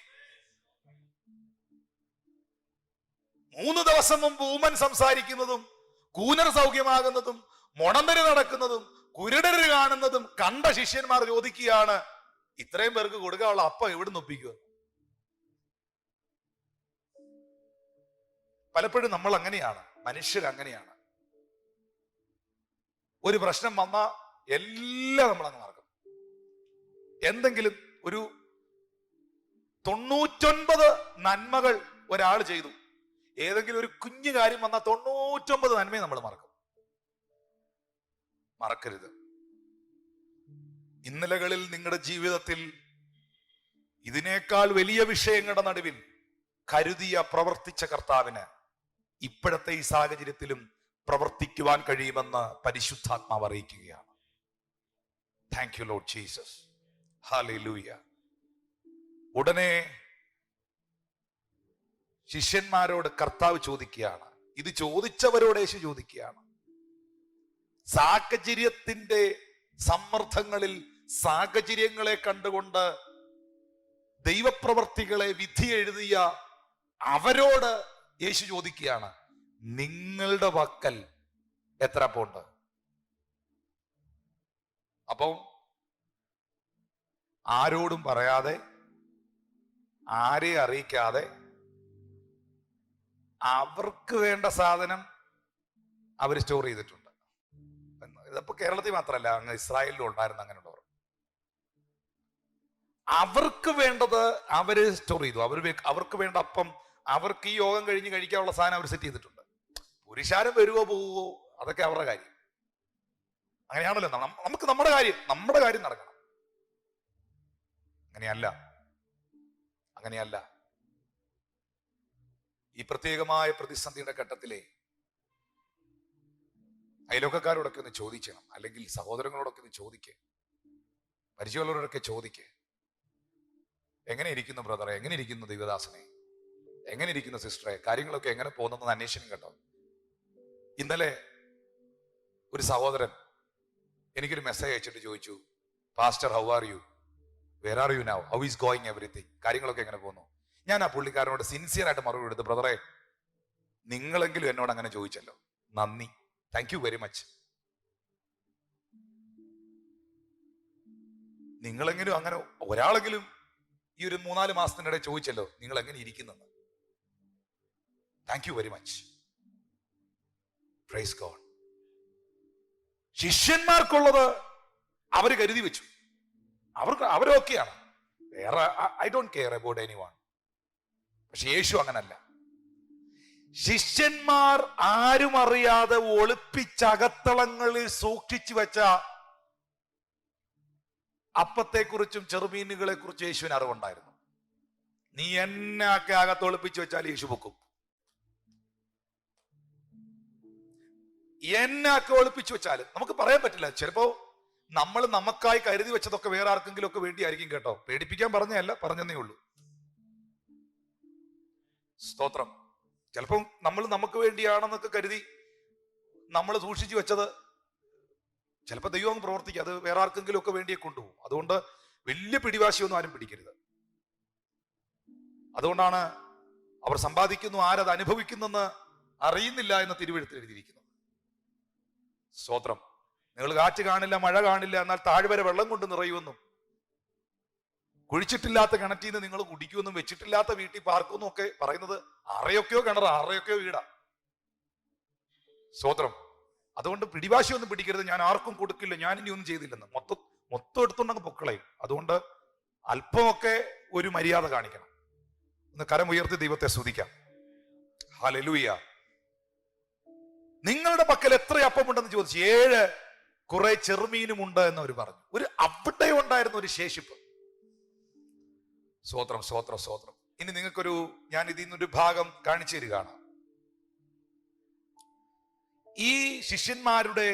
[SPEAKER 1] 3 ദിവസം മുമ്പ് ഊമൻ സംസാരിക്കുന്നതും കൂനർ സൗഖ്യമാകുന്നതും മുടന്തര് നടക്കുന്നതും കുരുടര് കാണുന്നതും കണ്ട ശിഷ്യന്മാർ ചോദിക്കുകയാണ്, ഇത്രയും പേർക്ക് കൊടുക്കാനുള്ള അപ്പം എവിടുന്ന് ഒപ്പിക്കുക? പലപ്പോഴും നമ്മൾ അങ്ങനെയാണ്, മനുഷ്യരങ്ങനെയാണ്. ഒരു പ്രശ്നം വന്നാൽ എല്ലാം നമ്മൾ അങ്ങ് മറക്കും. എന്തെങ്കിലും ഒരു 99 നന്മകൾ ഒരാൾ ചെയ്തു, ഏതെങ്കിലും ഒരു കുഞ്ഞു കാര്യം വന്നാൽ 99 നന്മയെ നമ്മൾ മറക്കും. മറക്കരുത്. ഇന്നലകളിൽ നിങ്ങളുടെ ജീവിതത്തിൽ ഇതിനേക്കാൾ വലിയ വിഷയങ്ങളുടെ നടുവിൽ കരുതിയ പ്രവർത്തിച്ച കർത്താവിന് ഇപ്പോഴത്തെ ഈ സാഹചര്യത്തിലും പ്രവർത്തിക്കുവാൻ കഴിയുമെന്ന് പരിശുദ്ധാത്മാവ് അറിയിക്കുകയാണ്. Thank you Lord Jesus. Hallelujah. ഉടനെ ശിഷ്യന്മാരോട് കർത്താവ് ചോദിക്കുകയാണ്, ഇത് ചോദിച്ചവരോട് യേശു ചോദിക്കുകയാണ്. സാഹചര്യത്തിന്റെ സമ്മർദ്ദങ്ങളിൽ സാഹചര്യങ്ങളെ കണ്ടുകൊണ്ട് ദൈവപ്രവർത്തികളെ വിധി എഴുതിയ അവരോട് യേശു ചോദിക്കുകയാണ്, നിങ്ങളുടെ പക്കൽ എത്ര അപ്പമുണ്ട്? അപ്പം ആരോടും പറയാതെ, ആരെയും അറിയിക്കാതെ അവർക്ക് വേണ്ട സാധനം അവർ സ്റ്റോർ ചെയ്തിട്ടുണ്ട്. ഇതിപ്പോ കേരളത്തിൽ മാത്രമല്ല, അങ്ങ് ഇസ്രായേലിലും ഉണ്ടായിരുന്നു അങ്ങനെയുള്ളവർ. അവർക്ക് വേണ്ടത് അവര് സ്റ്റോർ ചെയ്തു. അവർക്ക് വേണ്ട അപ്പം, അവർക്ക് ഈ യോഗം കഴിഞ്ഞ് കഴിക്കാനുള്ള സാധനം അവർ സെറ്റ് ചെയ്തിട്ടുണ്ട്. പുരുഷാരം വരുവോ പോവോ അതൊക്കെ അവരുടെ കാര്യം. അങ്ങനെയാണല്ലോ നമുക്ക് നമ്മുടെ കാര്യം നടക്കണം. അങ്ങനെയല്ല. ഈ പ്രത്യേകമായ പ്രതിസന്ധിയുടെ ഘട്ടത്തിലെ അയലോക്കക്കാരോടൊക്കെ ഒന്ന് ചോദിക്കണം, അല്ലെങ്കിൽ സഹോദരങ്ങളോടൊക്കെ ഒന്ന് ചോദിക്കേ, പരിചയമുള്ളവരോടൊക്കെ ചോദിക്കേ, എങ്ങനെ ഇരിക്കുന്നു ബ്രദറെ, എങ്ങനെ ഇരിക്കുന്നു ദൈവദാസനെ, എങ്ങനെ ഇരിക്കുന്നു സിസ്റ്ററെ, കാര്യങ്ങളൊക്കെ എങ്ങനെ പോകുന്നെന്ന് അന്വേഷണം കേട്ടോ. ഇന്നലെ ഒരു സഹോദരൻ എനിക്കൊരു മെസ്സേജ് അയച്ചിട്ട് ചോദിച്ചു, pastor how are you, where are you now, how is going everything, കാര്യങ്ങളൊക്കെ എങ്ങനെ പോകുന്നു. ഞാൻ ആ പുള്ളിക്കാരനോട് സിൻസിയർ ആയിട്ട് മറുപടി എടുത്ത്, ബ്രദറെ നിങ്ങളെങ്കിലും എന്നോട് അങ്ങനെ ചോദിച്ചല്ലോ, നന്ദി, താങ്ക് യു വെരി മച്ച്. നിങ്ങളെങ്കിലും അങ്ങനെ ഒരാളെങ്കിലും ഈ ഒരു 3-4 മാസത്തിനിടെ ചോദിച്ചല്ലോ നിങ്ങൾ എങ്ങനെ ഇരിക്കുന്നെന്ന്. Thank you very much. Praise God. ശിഷ്യന്മാർക്കുള്ളത് അവര് കരുതി വെച്ചു, അവരൊക്കെയാണ്, വേറെ I don't care about anyone. പക്ഷെ യേശു അങ്ങനല്ല. ശിഷ്യന്മാർ ആരും അറിയാതെ ഒളിപ്പിച്ചകത്തളങ്ങളിൽ സൂക്ഷിച്ചു വെച്ച അപ്പത്തെക്കുറിച്ചും ചെറുമീനുകളെ കുറിച്ചും യേശുവിന് അറിവുണ്ടായിരുന്നു. നീ എന്നെ ഒക്കെ അകത്ത് ഒളിപ്പിച്ചു വെച്ചാൽ യേശു പൊക്കും. എന്നെ ഒക്കെ ഒളിപ്പിച്ചു വെച്ചാൽ നമുക്ക് പറയാൻ പറ്റില്ല. ചിലപ്പോ നമ്മൾ നമുക്കായി കരുതി വെച്ചതൊക്കെ വേറെ ആർക്കെങ്കിലും ഒക്കെ വേണ്ടിയായിരിക്കും കേട്ടോ. പേടിപ്പിക്കാൻ പറഞ്ഞതല്ല, പറഞ്ഞതേ ഉള്ളൂ. സ്തോത്രം. ചിലപ്പം നമ്മൾ നമുക്ക് വേണ്ടിയാണെന്നൊക്കെ കരുതി നമ്മൾ സൂക്ഷിച്ചു വെച്ചത് ചിലപ്പോൾ ദൈവം പ്രവർത്തിക്കുക, അത് വേറെ ആർക്കെങ്കിലും ഒക്കെ വേണ്ടിയെ കൊണ്ടുപോകും. അതുകൊണ്ട് വലിയ പിടിവാശിയൊന്നും ആരും പിടിക്കരുത്. അതുകൊണ്ടാണ് അവർ സമ്പാദിക്കുന്നു, ആരത് അനുഭവിക്കുന്നെന്ന് അറിയുന്നില്ല എന്ന് തിരുവെഴുത്തിൽ എഴുതിയിരിക്കുന്നത്. സ്തോത്രം. നിങ്ങൾ കാറ്റ് കാണില്ല, മഴ കാണില്ല, എന്നാൽ താഴ്വര വെള്ളം കൊണ്ട് നിറയുമെന്നും, കുഴിച്ചിട്ടില്ലാത്ത കിണറ്റിൽ നിന്ന് നിങ്ങൾ കുടിക്കുമെന്നും, വെച്ചിട്ടില്ലാത്ത വീട്ടിൽ പാർക്കുമെന്നും ഒക്കെ പറയുന്നത് ആറയൊക്കെയോ കിണർ, ആറയൊക്കെയോ വീടാ. സ്തോത്രം. അതുകൊണ്ട് പിടിവാശിയൊന്നും പിടിക്കരുത്, ഞാൻ ആർക്കും കൊടുക്കില്ല, ഞാൻ ഇനി ഒന്നും ചെയ്തില്ലെന്ന്. മൊത്തം എടുത്തുണ്ടെങ്കിൽ പൊക്കളയും. അതുകൊണ്ട് അല്പമൊക്കെ ഒരു മര്യാദ കാണിക്കണം. ഒന്ന് കരമുയർത്തി ദൈവത്തെ സ്തുതിക്കാം. ഹല്ലേലൂയ. നിങ്ങളുടെ പക്കൽ എത്ര അപ്പമുണ്ടെന്ന് ചോദിച്ചു. 7 കുറെ ചെറുമീനുമുണ്ട് എന്ന് അവർ പറഞ്ഞു. അവിടെ ഉണ്ടായിരുന്ന ഒരു ശേഷിപ്പ്. സ്തോത്രം, സ്തോത്രം, സ്തോത്രം. ഇനി ഞാൻ ഇതിൽ നിന്നൊരു ഭാഗം കാണിച്ചു തരികയാണ്. ഈ ശിഷ്യന്മാരുടെ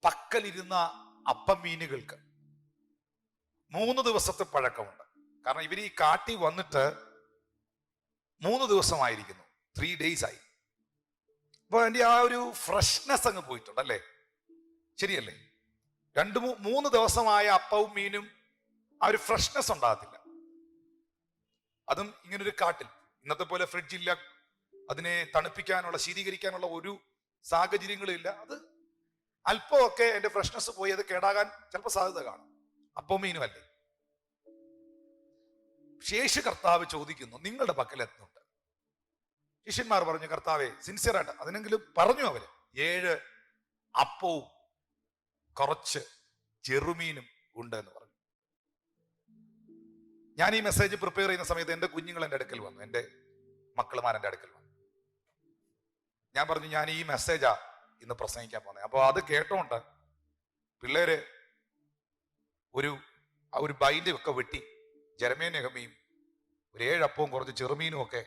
[SPEAKER 1] പക്കലിരുന്ന അപ്പം മീനുകൾക്ക് 3 ദിവസത്തെ പഴക്കമുണ്ട്. കാരണം ഇവർ ഈ കാട്ടി വന്നിട്ട് 3 ദിവസമായിരിക്കുന്നു, 3 days ആയി. അപ്പൊ അതിന്റെ ആ ഒരു ഫ്രഷ്നെസ് അങ്ങ് പോയിട്ടുണ്ട്, അല്ലേ? ശരിയല്ലേ? 2-3 ദിവസമായ അപ്പവും മീനും ആ ഒരു ഫ്രഷ്നെസ് ഉണ്ടാകത്തില്ല. അതും ഇങ്ങനൊരു കാട്ടിൽ. ഇന്നത്തെ പോലെ ഫ്രിഡ്ജില്ല, അതിനെ തണുപ്പിക്കാനുള്ള, ശീതീകരിക്കാനുള്ള ഒരു സാഹചര്യങ്ങളും ഇല്ല. അത് അല്പമൊക്കെ എന്റെ ഫ്രഷ്നെസ് പോയി അത് കേടാകാൻ ചിലപ്പോൾ സാധ്യത കാണും. അപ്പം മീനും അല്ലേ? ശേഷി കർത്താവ് ചോദിക്കുന്നു, നിങ്ങളുടെ പക്കൽ എത്തുന്നുണ്ട്? ശിഷ്യന്മാർ പറഞ്ഞു, കർത്താവെ, സിൻസിയറായിട്ട് അതിനെങ്കിലും പറഞ്ഞു അവര്, 7 അപ്പവും കുറച്ച് ചെറുമീനും ഉണ്ട് എന്ന് പറഞ്ഞു. ഞാൻ ഈ മെസ്സേജ് പ്രിപ്പയർ ചെയ്യുന്ന സമയത്ത് എൻ്റെ കുഞ്ഞുങ്ങൾ എൻ്റെ അടുക്കൽ വന്നു, എൻ്റെ മക്കളുമാർ എൻ്റെ അടുക്കൽ വന്നു. ഞാൻ പറഞ്ഞു, ഞാൻ ഈ മെസ്സേജാ ഇന്ന് പ്രസംഗിക്കാൻ പോകുന്നത്. അപ്പോൾ അത് കേട്ടോണ്ട് പിള്ളേര് ഒരു ബൈൻഡ് ഒക്കെ വെട്ടി ജെരമേയും നെഹമ്യയും 7 അപ്പവും കുറച്ച് ചെറുമീനും ഒക്കെ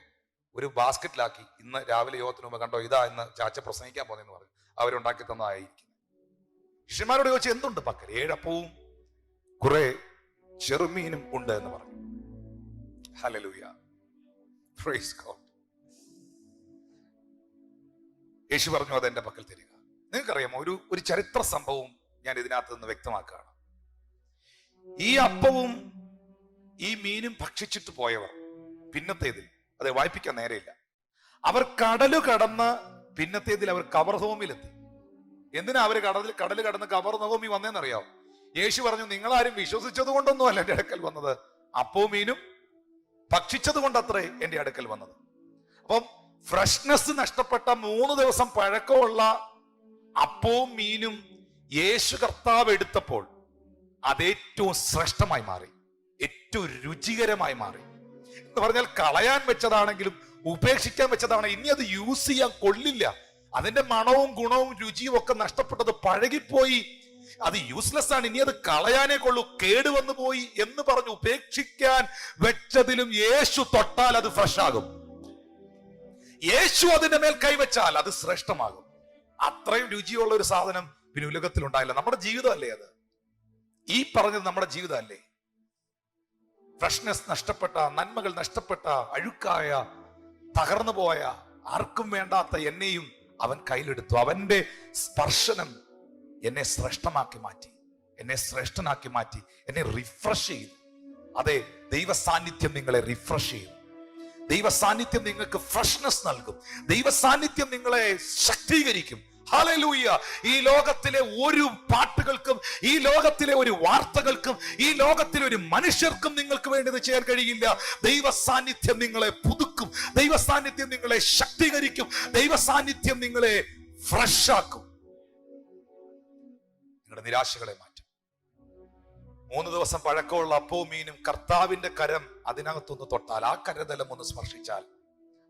[SPEAKER 1] ഒരു ബാസ്ക്കറ്റിലാക്കി. ഇന്ന് രാവിലെ യോഗത്തിന് മുമ്പ് കണ്ടോ, ഇതാ ഇന്ന് ചാച്ച പ്രസംഗിക്കാൻ പോകുന്നതെന്ന് പറഞ്ഞു. അവരുണ്ടാക്കി തന്നതായിരിക്കും. ശിഷ്യന്മാരോട് ചോദിച്ചു, എന്തുണ്ട് പക്കൽ? 7 അപ്പവും കുറെ ചെറുമീനും ഉണ്ട് എന്ന് പറഞ്ഞു. Hallelujah, praise God. യേശു പറഞ്ഞു, അത് എന്റെ പക്കൽ തരിക. നിങ്ങൾക്കറിയാമോ, ഒരു ചരിത്ര സംഭവം ഞാൻ ഇതിനകത്ത് നിന്ന് വ്യക്തമാക്കുകയാണ്. ഈ അപ്പവും ഈ മീനും ഭക്ഷിച്ചിട്ട് പോയവർ പിന്നത്തേതിൽ, അത് വായിപ്പിക്കാൻ നേരെയില്ല, അവർ കടല് കടന്ന് പിന്നത്തേതിൽ അവർ കവർഹോമിലെത്തി. എന്തിനാ അവര് കടല് കടന്ന് കവർഹോമി വന്നേന്നറിയാം? യേശു പറഞ്ഞു, നിങ്ങളാരും വിശ്വസിച്ചത് കൊണ്ടൊന്നുമല്ല എന്റെ അടുക്കൽ വന്നത്, അപ്പവും മീനും ഭക്ഷിച്ചത് കൊണ്ടത്രേ എന്റെ അടുക്കൽ വന്നത്. അപ്പം ഫ്രഷ്നെസ് നഷ്ടപ്പെട്ട 3 ദിവസം പഴക്കമുള്ള അപ്പവും മീനും യേശു കർത്താവ് എടുത്തപ്പോൾ അത് ഏറ്റവും ശ്രേഷ്ഠമായി മാറി, ഏറ്റവും രുചികരമായി മാറി. എന്ന് പറഞ്ഞാൽ കളയാൻ വെച്ചതാണെങ്കിലും ഉപേക്ഷിക്കാൻ വെച്ചതാണ്, ഇനി അത് യൂസ് ചെയ്യാൻ കൊള്ളില്ല. അതിന്റെ മണവും ഗുണവും രുചിയും ഒക്കെ നഷ്ടപ്പെട്ടത്, പഴകിപ്പോയി, അത് യൂസ്ലെസ് ആണ്, ഇനി അത് കളയാനേ കൊള്ളൂ, കേടുവന്നു പോയി എന്ന് പറഞ്ഞ് ഉപേക്ഷിക്കാൻ വെച്ചതിലും യേശു തൊട്ടാൽ അത് ഫ്രഷ് ആകും. യേശു അതിന്റെ മേൽ കൈവച്ചാൽ അത് ശ്രേഷ്ഠമാകും. അത്രയും രുചിയുള്ള ഒരു സാധനം പിന്നെ ഉലകത്തിൽ ഉണ്ടായില്ല. നമ്മുടെ ജീവിതമല്ലേ അത്? ഈ പറഞ്ഞത് നമ്മുടെ ജീവിതമല്ലേ? ഫ്രഷ്നെസ് നഷ്ടപ്പെട്ട, നന്മകൾ നഷ്ടപ്പെട്ട, അഴുക്കായ, തകർന്നു പോയ, ആർക്കും വേണ്ടാത്ത എന്നെയും അവൻ കയ്യിലെടുത്തു. അവന്റെ സ്പർശനം എന്നെ ശ്രേഷ്ഠമാക്കി മാറ്റി, എന്നെ ശ്രേഷ്ഠനാക്കി മാറ്റി, എന്നെ റിഫ്രഷ് ചെയ്തു. അതെ, ദൈവ സാന്നിധ്യം നിങ്ങളെ റിഫ്രഷ് ചെയ്യും. ദൈവ സാന്നിധ്യം നിങ്ങൾക്ക് ഫ്രഷ്നെസ് നൽകും. ദൈവ സാന്നിധ്യം നിങ്ങളെ ശക്തീകരിക്കും. ഹല്ലേലൂയ. ഈ ലോകത്തിലെ ഒരു പാട്ടുകൾക്കും, ഈ ലോകത്തിലെ ഒരു വാർത്തകൾക്കും, ഈ ലോകത്തിലെ ഒരു മനുഷ്യർക്കും നിങ്ങൾക്ക് വേണ്ടത് ചെയ്യാൻ കഴിയില്ല. ദൈവ സാന്നിധ്യം നിങ്ങളെ പുതുക്കും, ദൈവ സാന്നിധ്യം നിങ്ങളെ ശക്തീകരിക്കും, ദൈവ സാന്നിധ്യം നിങ്ങളെ ഫ്രഷ് ആക്കും, നിങ്ങളുടെ നിരാശകളെ മാറ്റും. 3 ദിവസം പഴക്കമുള്ള അപ്പവും മീനും കർത്താവിന്റെ കരം അതിനകത്തൊന്ന് തൊട്ടാൽ, ആ കരതലം ഒന്ന് സ്പർശിച്ചാൽ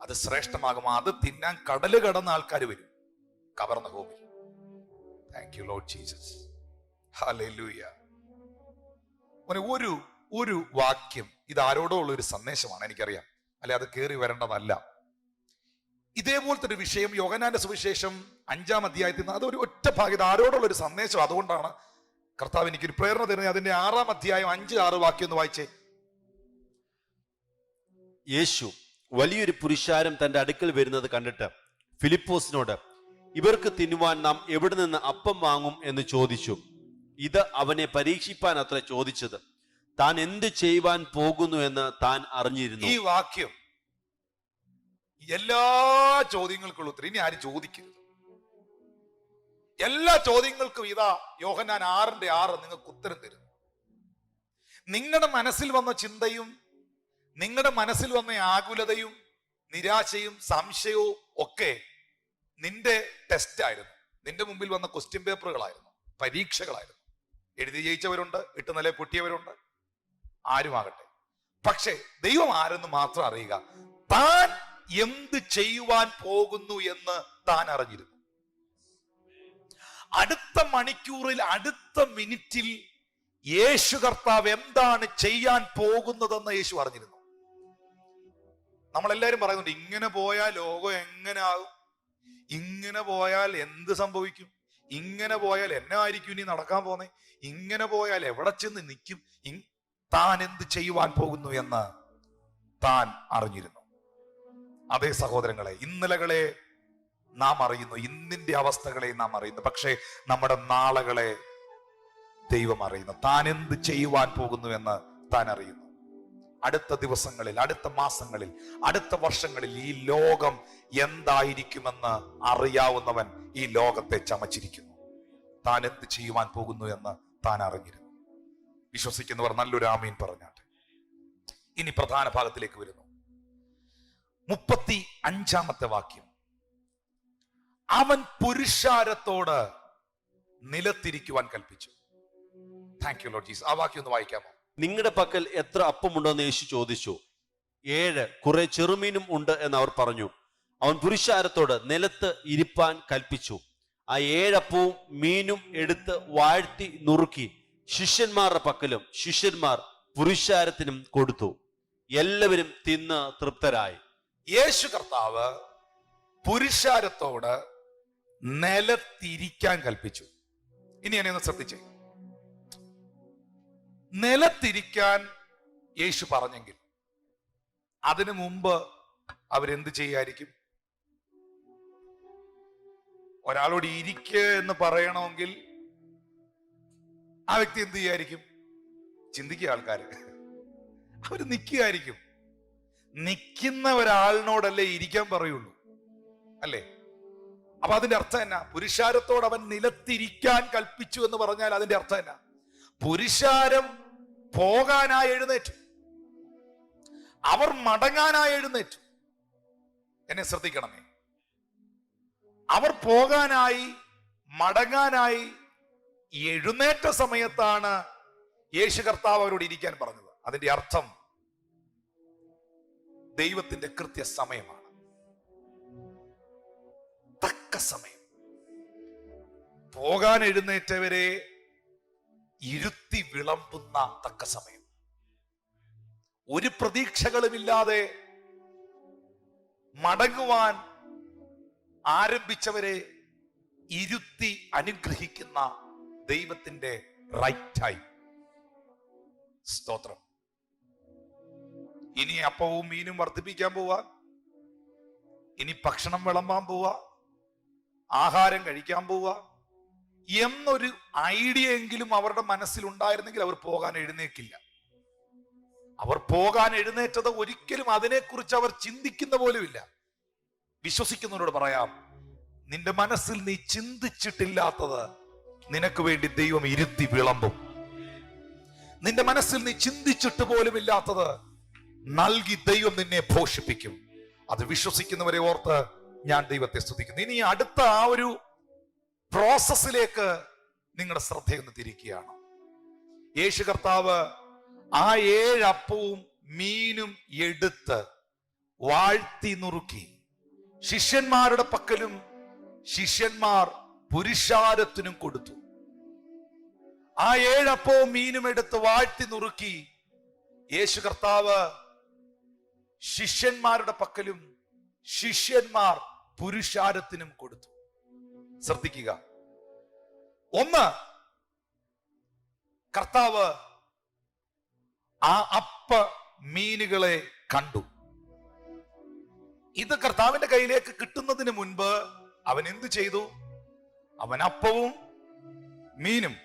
[SPEAKER 1] അത് ശ്രേഷ്ഠമാകും. അത് തിന്നാൻ കടല് കടന്ന ആൾക്കാർ വരും കവർഹോമിൽ. Thank you Lord Jesus. Hallelujah. ഒരു വാക്യം, ഇത് ആരോടോ ഉള്ള ഒരു സന്ദേശമാണ്, എനിക്കറിയാം, അല്ലെ അത് കയറി വരേണ്ടതല്ല. ഇതേപോലത്തെ ഒരു വിഷയം യോഹന്നാന്റെ സുവിശേഷം 5-ാം അധ്യായത്തിൽ, അത് ഒരു ഒറ്റ ഭാഗ്യം, ആരോടുള്ള ഒരു സന്ദേശം. അതുകൊണ്ടാണ് കർത്താവ് എനിക്കൊരു പ്രേരണ തരുന്നത്. അതിന്റെ 6-ാം അധ്യായം 5-6 വാക്യം ഒന്ന് വായിച്ചേ.
[SPEAKER 2] യേശു വലിയൊരു പുരുഷാരം തന്റെ അടുക്കൽ വരുന്നത് കണ്ടിട്ട് ഫിലിപ്പോസിനോട്, ഇവർക്ക് തിന്നുവാൻ നാം എവിടെ നിന്ന് അപ്പം വാങ്ങും എന്ന് ചോദിച്ചു. ഇത് അവനെ പരീക്ഷിപ്പാൻ അത്ര ചോദിച്ചത്, താൻ എന്ത് ചെയ്യുവാൻ പോകുന്നു എന്ന് താൻ അറിഞ്ഞിരുന്നു.
[SPEAKER 1] ഈ വാക്യം എല്ലാ ചോദ്യങ്ങൾക്കുള്ള ഉത്തരം. ഇനി ആരും ചോദിക്കരുത്. എല്ലാ ചോദ്യങ്ങൾക്കും ഇതാ യോഹന്നാൻ 6:6 നിങ്ങൾക്ക് ഉത്തരം തരുന്നു. നിങ്ങളുടെ മനസ്സിൽ വന്ന ചിന്തയും, നിങ്ങളുടെ മനസ്സിൽ വന്ന ആകുലതയും, നിരാശയും, സംശയവും ഒക്കെ നിന്റെ ടെസ്റ്റ് ആയിരുന്നു. നിന്റെ മുമ്പിൽ വന്ന ക്വസ്റ്റ്യൻ പേപ്പറുകളായിരുന്നു, പരീക്ഷകളായിരുന്നു. എഴുതി ജയിച്ചവരുണ്ട്, 8 നില പൊട്ടിയവരുണ്ട്, ആരുമാകട്ടെ. പക്ഷേ ദൈവം ആരെന്ന് മാത്രം അറിയുക. താൻ എന്ത് ചെയ്യുവാൻ പോകുന്നു എന്ന് താൻ അറിഞ്ഞിരുന്നു. അടുത്ത മണിക്കൂറിൽ, അടുത്ത മിനിറ്റിൽ യേശു കർത്താവ് എന്താണ് ചെയ്യാൻ പോകുന്നതെന്ന് യേശു അറിഞ്ഞിരുന്നു. നമ്മളെല്ലാരും പറയുന്നുണ്ട്, ഇങ്ങനെ പോയാൽ ലോകം എങ്ങനെ ആകും, ഇങ്ങനെ പോയാൽ എന്ത് സംഭവിക്കും, ഇങ്ങനെ പോയാൽ എന്നായിരിക്കും ഇനി നടക്കാൻ പോന്നെ, ഇങ്ങനെ പോയാൽ എവിടെ ചെന്ന് നിൽക്കും. താൻ എന്ത് ചെയ്യുവാൻ പോകുന്നു എന്ന് താൻ അറിഞ്ഞിരുന്നു. അതേ സഹോദരങ്ങളെ, ഇന്നലകളെ നാം അറിയുന്നു, ഇന്നിന്റെ അവസ്ഥകളെ നാം അറിയുന്നു, പക്ഷേ നമ്മുടെ നാളുകളെ ദൈവം അറിയുന്നു. താൻ എന്ത് ചെയ്യുവാൻ പോകുന്നു എന്ന് താൻ അറിയുന്നു. അടുത്ത ദിവസങ്ങളിൽ, അടുത്ത മാസങ്ങളിൽ, അടുത്ത വർഷങ്ങളിൽ ഈ ലോകം എന്തായിരിക്കുമെന്ന് അറിയാവുന്നവൻ ഈ ലോകത്തെ ചമച്ചിരിക്കുന്നു. താൻ എന്ത് ചെയ്യുവാൻ പോകുന്നു എന്ന് താൻ അറിഞ്ഞിരുന്നു. വിശ്വസിക്കുന്നവർ നല്ലൊരു ആമീൻ പറഞ്ഞാട്ടെ. ഇനി പ്രധാന ഭാഗത്തിലേക്ക് വരുന്നു. 35-ാമത്തെ വാക്യം. അവൻ പുരുഷാരത്തോട് നിലത്തിരിക്കുവാൻ കൽപ്പിച്ചു. Thank you Lord Jesus. ആ വാക്യം ഒന്ന് വായിക്കാമോ?
[SPEAKER 2] നിങ്ങളുടെ പക്കൽ എത്ര അപ്പമുണ്ടെന്ന് യേശു ചോദിച്ചു. 7, കുറെ ചെറുമീനും ഉണ്ട് എന്ന് അവർ പറഞ്ഞു. അവൻ പുരുഷാരത്തോട് നിലത്ത് ഇരിപ്പാൻ കൽപ്പിച്ചു. ആ 7 അപ്പവും മീനും എടുത്ത് വാഴ്ത്തി നുറുക്കി ശിഷ്യന്മാരുടെ പക്കലും ശിഷ്യന്മാർ പുരുഷാരത്തിനും കൊടുത്തു. എല്ലാവരും തിന്ന് തൃപ്തരായി.
[SPEAKER 1] യേശു കർത്താവ് പുരുഷാരത്തോട് നിലത്തിരിക്കാൻ കൽപ്പിച്ചു. ഇനി എന്നെ ഒന്ന് ശ്രദ്ധിച്ചേ. നിലത്തിരിക്കാൻ യേശു പറഞ്ഞെങ്കിൽ അതിനു മുമ്പ് അവരെന്ത് ചെയ്യായിരിക്കും? ഒരാളോട് ഇരിക്കുക എന്ന് പറയണമെങ്കിൽ ആ വ്യക്തി എന്ത് ചെയ്യായിരിക്കും? ചിന്തിക്കുക. ആൾക്കാര് അവര് നിൽക്കുകയായിരിക്കും. നിൽക്കുന്ന ഒരാളിനോടല്ലേ ഇരിക്കാൻ പറയുള്ളൂ, അല്ലേ? അപ്പൊ അതിന്റെ അർത്ഥം എന്നാ? പുരുഷാരത്തോട് അവൻ നിലത്തിരിക്കാൻ കൽപ്പിച്ചു എന്ന് പറഞ്ഞാൽ അതിന്റെ അർത്ഥം എന്നാ? പുരുഷാരം പോകാനായി എഴുന്നേറ്റു, അവർ മടങ്ങാനായി എഴുന്നേറ്റു. എന്നെ ശ്രദ്ധിക്കണമേ. അവർ പോകാനായി മടങ്ങാനായി എഴുന്നേറ്റ സമയത്താണ് യേശു കർത്താവ് അവരോട് ഇരിക്കാൻ പറഞ്ഞത്. അതിന്റെ അർത്ഥം ദൈവത്തിന്റെ കൃത്യസമയമാണ്, തക്ക സമയം. പോകാൻ എഴുന്നേറ്റവരെ ഇരുത്തി വിളമ്പുന്ന തക്ക സമയം. ഒരു പ്രതീക്ഷകളുമില്ലാതെ മടങ്ങുവാൻ ആരംഭിച്ചവരെ ഇരുത്തി അനുഗ്രഹിക്കുന്ന ദൈവത്തിന്റെ റൈറ്റ് ടൈം. സ്തോത്രം. ഇനി അപ്പവും മീനും വർദ്ധിപ്പിക്കാൻ പോവാ, ഇനി ഭക്ഷണം വിളമ്പാൻ പോവാ, ആഹാരം കഴിക്കാൻ പോവാ എന്നൊരു ഐഡിയ എങ്കിലും അവരുടെ മനസ്സിൽ ഉണ്ടായിരുന്നെങ്കിൽ അവർ പോകാൻ എഴുന്നേക്കില്ല. അവർ പോകാൻ എഴുന്നേറ്റത് ഒരിക്കലും അതിനെക്കുറിച്ച് അവർ ചിന്തിക്കുന്ന പോലുമില്ല. വിശ്വസിക്കുന്നവരോട് പറയാം, നിന്റെ മനസ്സിൽ നീ ചിന്തിച്ചിട്ടില്ലാത്തത് നിനക്ക് വേണ്ടി ദൈവം ഇരുത്തി വിളമ്പും. നിന്റെ മനസ്സിൽ നീ ചിന്തിച്ചിട്ട് പോലുമില്ലാത്തത് നൽകി ദൈവം നിന്നെ പോഷിപ്പിക്കും. അത് വിശ്വസിക്കുന്നവരെ ഓർത്ത് ഞാൻ ദൈവത്തെ സ്തുതിക്കുന്നു. ഇനി അടുത്ത ആ ഒരു പ്രോസസ്സിലേക്ക് നിങ്ങളുടെ ശ്രദ്ധയൊന്ന് തിരിക്കുകയാണ്. യേശു കർത്താവ് ആ 7 അപ്പവും മീനും എടുത്ത് വാഴ്ത്തി നുറുക്കി ശിഷ്യന്മാരുടെ പക്കലും ശിഷ്യന്മാർ പുരുഷാരത്തിനും കൊടുത്തു. ആ 7 അപ്പവും മീനും എടുത്ത് വാഴ്ത്തി നുറുക്കി യേശു കർത്താവ് ശിഷ്യന്മാരുടെ പക്കലും ശിഷ്യന്മാർ പുരുഷാരത്തിനും കൊടുത്തു. ശ്രദ്ധിക്കുക. ഒന്ന്, കർത്താവ് ആ അപ്പ മീനുകളെ കണ്ടു. ഇത് കർത്താവിന്റെ കയ്യിലേക്ക് കിട്ടുന്നതിന് മുൻപ് അവൻ എന്തു ചെയ്തു? അവൻ അപ്പവും മീനും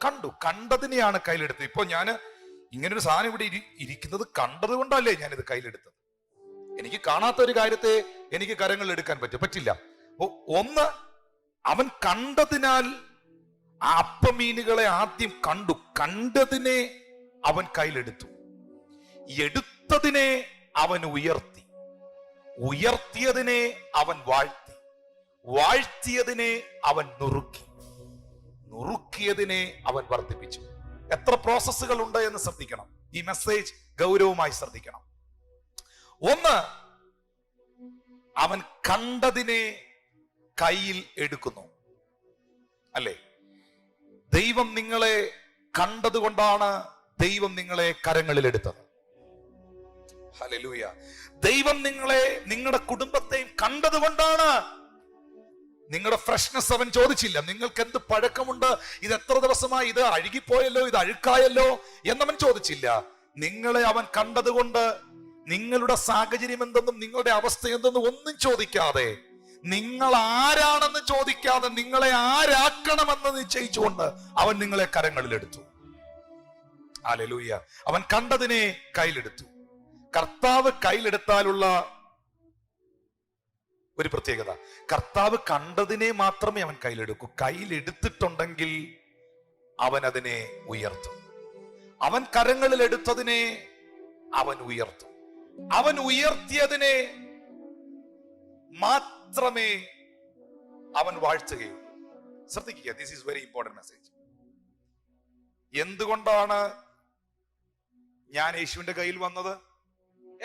[SPEAKER 1] കണ്ടു. കണ്ടതിനെയാണ് കയ്യിലെടുത്തത്. ഇപ്പൊ ഞാൻ ഇങ്ങനൊരു സാധനം ഇവിടെ ഇരിക്കുന്നത് കണ്ടത് കൊണ്ടല്ലേ ഞാനിത് കയ്യിലെടുത്തത്. എനിക്ക് കാണാത്ത ഒരു കാര്യത്തെ എനിക്ക് കരങ്ങളിൽ എടുക്കാൻ പറ്റില്ല. ഒന്ന്, അവൻ കണ്ടതിനാൽ ആ അപ്പമീനുകളെ ആദ്യം കണ്ടു. കണ്ടതിനെ അവൻ കയ്യിലെടുത്തു. എടുത്തതിനെ അവൻ ഉയർത്തി. ഉയർത്തിയതിനെ അവൻ വാഴ്ത്തി. വാഴ്ത്തിയതിനെ അവൻ നുറുക്കി. നുറുക്കിയതിനെ അവൻ വർദ്ധിപ്പിച്ചു. എത്ര പ്രോസസ്സുകൾ ഉണ്ട് എന്ന് ശ്രദ്ധിക്കണം. ഈ മെസ്സേജ് ഗൗരവമായി ശ്രദ്ധിക്കണം. ഒന്ന്, അവൻ കണ്ടതിനെ കയ്യിൽ എടുക്കുന്നു, അല്ലേ? ദൈവം നിങ്ങളെ കണ്ടതുകൊണ്ടാണ് ദൈവം നിങ്ങളെ കരങ്ങളിൽ എടുത്തത്. ഹല്ലേലൂയ. ദൈവം നിങ്ങളെ, നിങ്ങളുടെ കുടുംബത്തെയും കണ്ടതുകൊണ്ടാണ്. നിങ്ങളുടെ ഫ്രഷ്നെസ് അവൻ ചോദിച്ചില്ല. നിങ്ങൾക്ക് എന്ത് പഴക്കമുണ്ട്, ഇത് എത്ര ദിവസമായി, ഇത് അഴുകിപ്പോയല്ലോ, ഇത് അഴുക്കായല്ലോ എന്നവൻ ചോദിച്ചില്ല. നിങ്ങളെ അവൻ കണ്ടതുകൊണ്ട് നിങ്ങളുടെ സാഹചര്യം എന്തെന്നും നിങ്ങളുടെ അവസ്ഥ എന്തെന്നും ഒന്നും ചോദിക്കാതെ, നിങ്ങൾ ആരാണെന്ന് ചോദിക്കാതെ, നിങ്ങളെ ആരാക്കണമെന്ന് നിശ്ചയിച്ചുകൊണ്ട് അവൻ നിങ്ങളെ കരങ്ങളിലെടുത്തു. ഹല്ലേലൂയ. അവൻ കണ്ടതിനെ കയ്യിലെടുത്തു. കർത്താവ് കയ്യിലെടുത്താലുള്ള ഒരു പ്രത്യേകത, കർത്താവ് കണ്ടതിനെ മാത്രമേ അവൻ കയ്യിലെടുക്കൂ. കയ്യിലെടുത്തിട്ടുണ്ടെങ്കിൽ അവൻ അതിനെ ഉയർത്തും. അവൻ കരങ്ങളിൽ എടുത്തതിനെ അവൻ ഉയർത്തും. അവൻ ഉയർത്തിയതിനെ മാത്രമേ അവൻ വാഴ്ത്തുകയുള്ളൂ. ശ്രദ്ധിക്കുക, this is very important message. എന്തുകൊണ്ടാണ് ഞാൻ യേശുവിന്റെ കയ്യിൽ വന്നത്?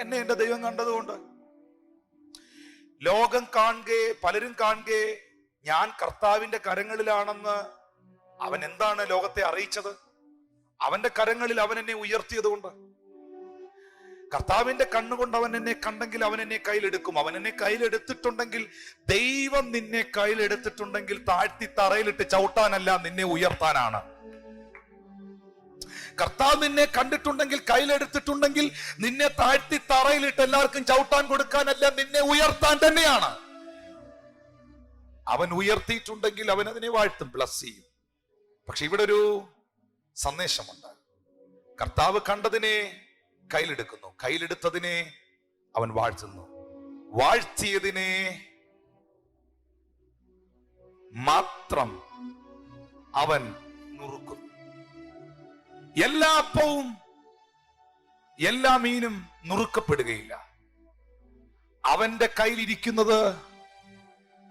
[SPEAKER 1] എന്നെ എന്റെ ദൈവം കണ്ടതുകൊണ്ട്. ലോകം കാണുകെ, പലരും കാണുകെ ഞാൻ കർത്താവിന്റെ കരങ്ങളിലാണെന്ന് അവൻ എന്താണ് ലോകത്തെ അറിയിച്ചത്? അവന്റെ കരങ്ങളിൽ അവൻ എന്നെ ഉയർത്തിയത് കൊണ്ട്. കർത്താവിന്റെ കണ്ണുകൊണ്ട് അവൻ എന്നെ കണ്ടെങ്കിൽ അവൻ എന്നെ കയ്യിലെടുക്കും. അവൻ എന്നെ കയ്യിലെടുത്തിട്ടുണ്ടെങ്കിൽ, ദൈവം നിന്നെ കയ്യിലെടുത്തിട്ടുണ്ടെങ്കിൽ താഴ്ത്തി തറയിലിട്ട് ചവിട്ടാനല്ല, നിന്നെ ഉയർത്താനാണ്. കർത്താവ് നിന്നെ കണ്ടിട്ടുണ്ടെങ്കിൽ, കയ്യിലെടുത്തിട്ടുണ്ടെങ്കിൽ, നിന്നെ താഴ്ത്തി തറയിലിട്ട് എല്ലാവർക്കും ചവിട്ടാൻ കൊടുക്കാനല്ല, നിന്നെ ഉയർത്താൻ തന്നെയാണ്. അവൻ ഉയർത്തിയിട്ടുണ്ടെങ്കിൽ അവൻ അതിനെ വാഴ്ത്തും, ബ്ലസ് ചെയ്യും. പക്ഷെ ഇവിടെ ഒരു സന്ദേശമുണ്ട്. കർത്താവ് കണ്ടതിനെ കയ്യിലെടുക്കുന്നു, കയ്യിലെടുത്തതിനെ അവൻ വാഴ്ത്തുന്നു, വാഴ്ത്തിയതിനെ മാത്രം അവൻ നുറുക്കുന്നു. എല്ലാ അപ്പവും എല്ലാ മീനും നുറുക്കപ്പെടുകയില്ല. അവന്റെ കയ്യിലിരിക്കുന്നത്,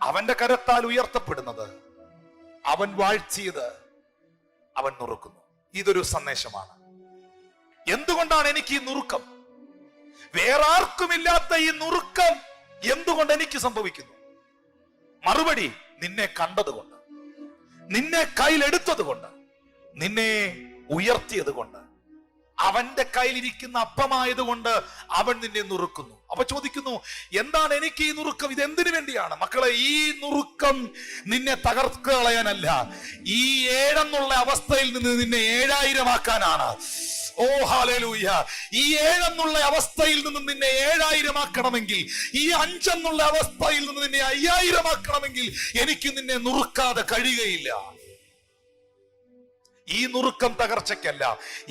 [SPEAKER 1] അവന്റെ കരത്താൽ ഉയർത്തപ്പെടുന്നത്, അവൻ വാഴ്ത്തിയത് അവൻ നുറുക്കുന്നു. ഇതൊരു സന്ദേശമാണ്. എന്തുകൊണ്ടാണ് എനിക്ക് ഈ നുറുക്കം? വേറെ ആർക്കുമില്ലാത്ത ഈ നുറുക്കം എന്തുകൊണ്ട് എനിക്ക് സംഭവിക്കുന്നു? മറുപടി, നിന്നെ കണ്ടതുകൊണ്ട്, നിന്നെ കയ്യിലെടുത്തത് കൊണ്ട്, നിന്നെ ഉയർത്തിയത് കൊണ്ട്, അവന്റെ കയ്യിലിരിക്കുന്ന അപ്പമായതുകൊണ്ട് അവൻ നിന്നെ നുറുക്കുന്നു. അപ്പൊ ചോദിക്കുന്നു, എന്താണ് എനിക്ക് ഈ നുറുക്കം? ഇത് എന്തിനു വേണ്ടിയാണ്? മക്കളെ, ഈ നുറുക്കം നിന്നെ തകർത്ത് കളയാനല്ല, ഈ 7 എന്നുള്ള അവസ്ഥയിൽ നിന്ന് നിന്നെ 7000 ആക്കാനാണ്. ഓ ഹല്ലേലൂയ! ഈ 7 എന്നുള്ള അവസ്ഥയിൽ നിന്ന് നിന്നെ 7000 ആക്കണമെങ്കിൽ, ഈ 5 എന്നുള്ള അവസ്ഥയിൽ നിന്ന് നിന്നെ 5000 ആക്കണമെങ്കിൽ എനിക്ക് നിന്നെ നുറുക്കാതെ കഴിയുകയില്ല. ഈ നുറുക്കം തകർച്ചയ്ക്കല്ല,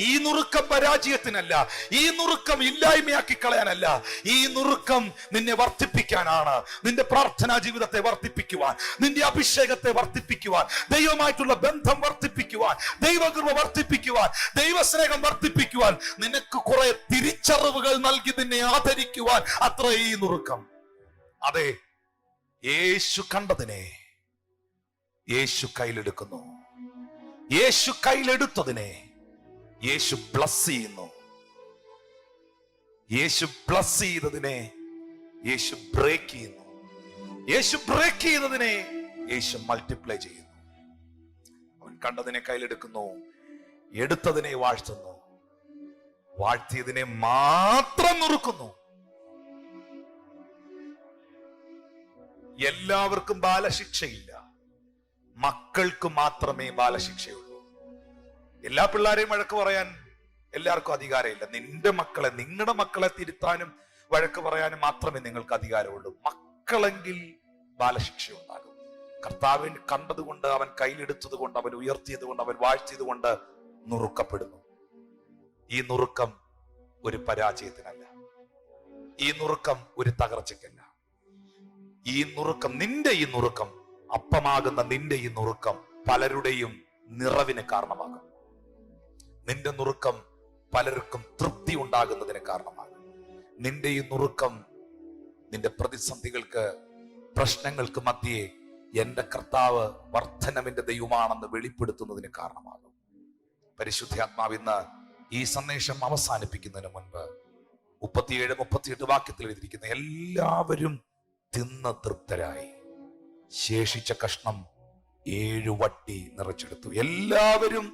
[SPEAKER 1] ഈ നുറുക്കം പരാജയത്തിനല്ല, ഈ നുറുക്കം ഇല്ലായ്മയാക്കി കളയാനല്ല, ഈ നുറുക്കം നിന്നെ വർദ്ധിപ്പിക്കാനാണ്. നിന്റെ പ്രാർത്ഥനാ ജീവിതത്തെ വർദ്ധിപ്പിക്കുവാൻ, നിന്റെ അഭിഷേകത്തെ വർദ്ധിപ്പിക്കുവാൻ, ദൈവമായിട്ടുള്ള ബന്ധം വർദ്ധിപ്പിക്കുവാൻ, ദൈവകൃപ വർദ്ധിപ്പിക്കുവാൻ, ദൈവസ്നേഹം വർദ്ധിപ്പിക്കുവാൻ, നിനക്ക് കുറെ തിരിച്ചറിവുകൾ നൽകി നിന്നെ ആദരിക്കുവാൻ അത്ര ഈ നുറുക്കം. അതെ, യേശു കണ്ടതിനെ യേശു കയ്യിലെടുക്കുന്നു. യേശു കയ്യിലെടുത്തതിനെ യേശു ബ്ലസ് ചെയ്യുന്നു. യേശു ബ്ലസ് ചെയ്തതിനെ യേശു ബ്രേക്ക് ചെയ്യുന്നു. യേശു ബ്രേക്ക് ചെയ്തതിനെ യേശു മൾട്ടിപ്ലൈ ചെയ്യുന്നു. അവൻ കണ്ടതിനെ കയ്യിലെടുക്കുന്നു, എടുത്തതിനെ വാഴ്ത്തുന്നു, വാഴ്ത്തിയതിനെ മാത്രം നുറുക്കുന്നു. എല്ലാവർക്കും ബാലശിക്ഷയില്ല, മക്കൾക്ക് മാത്രമേ ബാലശിക്ഷയുള്ളൂ. എല്ലാ പിള്ളേരെയും വഴക്ക് പറയാൻ എല്ലാവർക്കും അധികാരമില്ല. നിന്റെ മക്കളെ, നിങ്ങളുടെ മക്കളെ തിരുത്താനും വഴക്ക് പറയാനും മാത്രമേ നിങ്ങൾക്ക് അധികാരമുള്ളൂ. മക്കളെങ്കിൽ ബാലശിക്ഷ ഉണ്ടാകും. കർത്താവിൻ കണ്ടതുകൊണ്ട്, അവൻ കയ്യിലെടുത്തത് കൊണ്ട്, അവൻ ഉയർത്തിയത് കൊണ്ട്, അവൻ വാഴ്ത്തിയത് കൊണ്ട് നുറുക്കപ്പെടുന്നു. ഈ നുറുക്കം ഒരു പരാജയത്തിനല്ല, ഈ നുറുക്കം ഒരു തകർച്ചയ്ക്കല്ല. ഈ നുറുക്കം, നിന്റെ ഈ നുറുക്കം, അപ്പമാകുന്ന നിന്റെ ഈ നുറുക്കം പലരുടെയും നിറവിന് കാരണമാകും. നിന്റെ നുറുക്കം പലർക്കും തൃപ്തി ഉണ്ടാകുന്നതിന് കാരണമാകും. നിന്റെ ഈ നുറുക്കം നിന്റെ പ്രതിസന്ധികൾക്ക്, പ്രശ്നങ്ങൾക്ക് മധ്യേ എന്റെ കർത്താവ് വർദ്ധനവിന്റെ ദൈവമാണെന്ന് വെളിപ്പെടുത്തുന്നതിന് കാരണമാകും. പരിശുദ്ധാത്മാവ് ഇന്ന് ഈ സന്ദേശം അവസാനിപ്പിക്കുന്നതിന് മുൻപ് 37-38 വാക്യത്തിൽ എഴുതിയിരിക്കുന്ന എല്ലാവരും തിന്ന് തൃപ്തരായി, ശേഷിച്ച കഷ്ണം 7 വട്ടി നിറച്ചെടുത്തു. എല്ലാവരും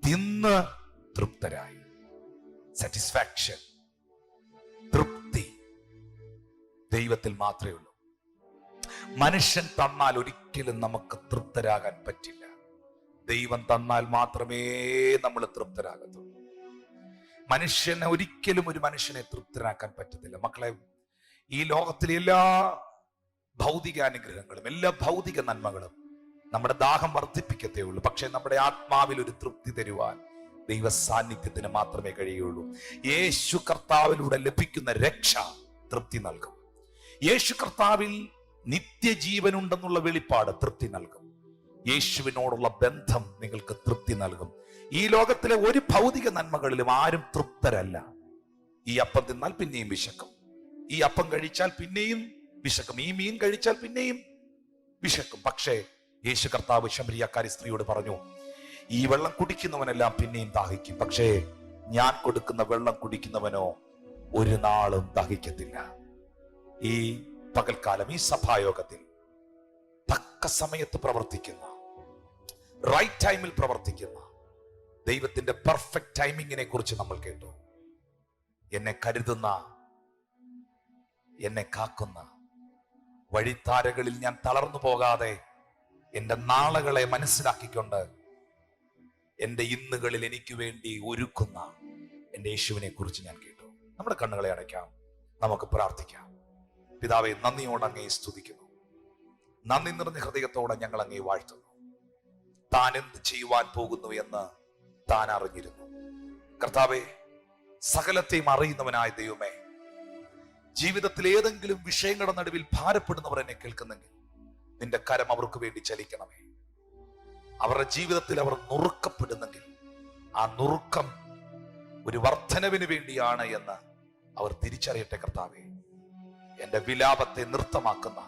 [SPEAKER 1] തിന്ന് തൃപ്തരായി. സാറ്റിസ്ഫാക്ഷൻ, തൃപ്തി ദൈവത്തിൽ മാത്രമേ ഉള്ളൂ. മനുഷ്യൻ തന്നാൽ ഒരിക്കലും നമുക്ക് തൃപ്തരാകാൻ പറ്റില്ല. ദൈവം തന്നാൽ മാത്രമേ നമ്മൾ തൃപ്തരാകത്തുള്ളൂ. മനുഷ്യനെ ഒരിക്കലും ഒരു മനുഷ്യനെ തൃപ്തരാക്കാൻ പറ്റത്തില്ല. മക്കളെ, ഈ ലോകത്തിലെ എല്ലാ ഭൗതികാനുഗ്രഹങ്ങളും, എല്ലാ ഭൗതിക നന്മകളും നമ്മുടെ ദാഹം വർദ്ധിപ്പിക്കത്തേ ഉള്ളൂ. പക്ഷെ നമ്മുടെ ആത്മാവിൽ ഒരു തൃപ്തി തരുവാൻ ദൈവ സാന്നിധ്യത്തിന് മാത്രമേ കഴിയുള്ളൂ. യേശു കർത്താവിലൂടെ ലഭിക്കുന്ന രക്ഷ തൃപ്തി നൽകും. യേശു കർത്താവിൽ നിത്യജീവനുണ്ടെന്നുള്ള വെളിപ്പാട് തൃപ്തി നൽകും. യേശുവിനോടുള്ള ബന്ധം നിങ്ങൾക്ക് തൃപ്തി നൽകും. ഈ ലോകത്തിലെ ഒരു ഭൗതിക നന്മകളിലും ആരും തൃപ്തരല്ല. ഈ അപ്പം തിന്നാൽ പിന്നെയും വിശക്കും, ഈ അപ്പം കഴിച്ചാൽ പിന്നെയും വിശക്കും, ഈ മീൻ കഴിച്ചാൽ പിന്നെയും വിശക്കും. പക്ഷേ യേശു കർത്താവ് ശമരിയക്കാരി സ്ത്രീയോട് പറഞ്ഞു, ഈ വെള്ളം കുടിക്കുന്നവനെല്ലാം പിന്നെയും ദാഹിക്കും, പക്ഷേ ഞാൻ കൊടുക്കുന്ന വെള്ളം കുടിക്കുന്നവനോ ഒരു നാളും ദാഹിക്കത്തില്ല. ഈ പകൽക്കാലം, ഈ സഭായോഗത്തിൽ തക്ക സമയത്ത് പ്രവർത്തിക്കുന്ന, റൈറ്റ് ടൈമിൽ പ്രവർത്തിക്കുന്ന ദൈവത്തിന്റെ പെർഫെക്റ്റ് ടൈമിങ്ങിനെ കുറിച്ച് നമ്മൾ കേട്ടു. എന്നെ കരുതുന്ന, എന്നെ കാക്കുന്ന, വഴിത്താരകളിൽ ഞാൻ തളർന്നു പോകാതെ എന്റെ നാളുകളെ മനസ്സിലാക്കിക്കൊണ്ട് എന്റെ ഇന്നുകളിൽ എനിക്ക് വേണ്ടി ഒരുക്കുന്ന എന്റെ യേശുവിനെ കുറിച്ച് ഞാൻ കേട്ടു. നമ്മുടെ കണ്ണുകളെ അടയ്ക്കാം, നമുക്ക് പ്രാർത്ഥിക്കാം. പിതാവേ, നന്ദിയോടെ അങ്ങേ സ്തുതിക്കുന്നു. നന്ദി നിറഞ്ഞ ഹൃദയത്തോടെ ഞങ്ങൾ അങ്ങേ വാഴ്ത്തുന്നു. താൻ എന്ത് ചെയ്യുവാൻ പോകുന്നു എന്ന് താൻ അറിഞ്ഞിരുന്നു. കർത്താവേ, സകലത്തെയും അറിയുന്നവനായ ദൈവമേ, ജീവിതത്തിൽ ഏതെങ്കിലും വിഷയങ്ങളുടെ നടുവിൽ ഭാരപ്പെടുന്നവർ എന്നെ കേൾക്കുന്നെങ്കിൽ നിന്റെ കരം അവർക്ക് വേണ്ടി ചലിക്കണമേ. അവരുടെ ജീവിതത്തിൽ അവർ നുറുക്കപ്പെടുന്നെങ്കിൽ ആ നുറുക്കം ഒരു വർധനവിന് വേണ്ടിയാണ് എന്ന് അവർ തിരിച്ചറിയട്ടെ. കർത്താവേ, എന്റെ വിലാപത്തെ നൃത്തമാക്കുന്ന,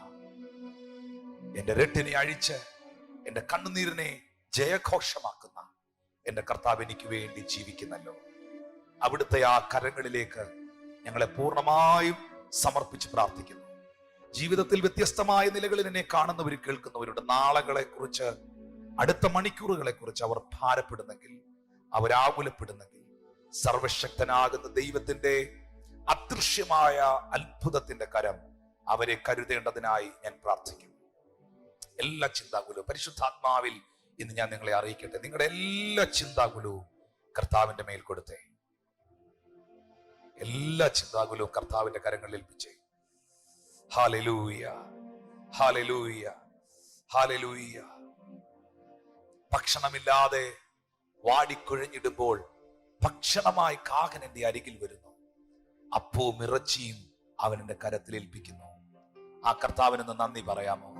[SPEAKER 1] എന്റെ രട്ടിനെ അഴിച്ച് എന്റെ കണ്ണുനീരിനെ ജയഘോഷമാക്കുന്ന എന്റെ കർത്താവ് എനിക്ക് വേണ്ടി ജീവിക്കുന്നല്ലോ. അവിടുത്തെ ആ കരങ്ങളിലേക്ക് ഞങ്ങളെ പൂർണ്ണമായും സമർപ്പിച്ച് പ്രാർത്ഥിക്കുന്നു. ജീവിതത്തിൽ വ്യത്യസ്തമായ നിലകളിൽ എന്നെ കാണുന്നവരും കേൾക്കുന്നവരുടെ നാളുകളെ കുറിച്ച്, അടുത്ത മണിക്കൂറുകളെ കുറിച്ച് അവർ ഭാരപ്പെടുന്നെങ്കിൽ, അവരാകുലപ്പെടുന്നെങ്കിൽ, സർവശക്തനാകുന്ന ദൈവത്തിന്റെ അദൃശ്യമായ അത്ഭുതത്തിന്റെ കരം അവരെ കരുതേണ്ടതിനായി ഞാൻ പ്രാർത്ഥിക്കുന്നു. എല്ലാ ചിന്താകുലവും പരിശുദ്ധാത്മാവിൽ ഇന്ന് ഞാൻ നിങ്ങളെ അറിയിക്കട്ടെ. നിങ്ങളുടെ എല്ലാ ചിന്താകുലവും കർത്താവിന്റെ മേൽ കൊടുത്തേ. എല്ലാ ചിന്താകുലവും കർത്താവിന്റെ കരങ്ങളിൽ ഏൽപ്പിച്ചേ. Hallelujah, hallelujah, hallelujah. ഭക്ഷണമില്ലാതെ വാടിക്കുഴഞ്ഞിടുമ്പോൾ ഭക്ഷണമായി കാകൻ എന്റെ അരികിൽ വരുന്നു. അപ്പവും ഇറച്ചിയും അവൻ എന്റെ കരത്തിൽ ഏൽപ്പിക്കുന്നു. ആ കർത്താവിന് നന്ദി പറയാമോ?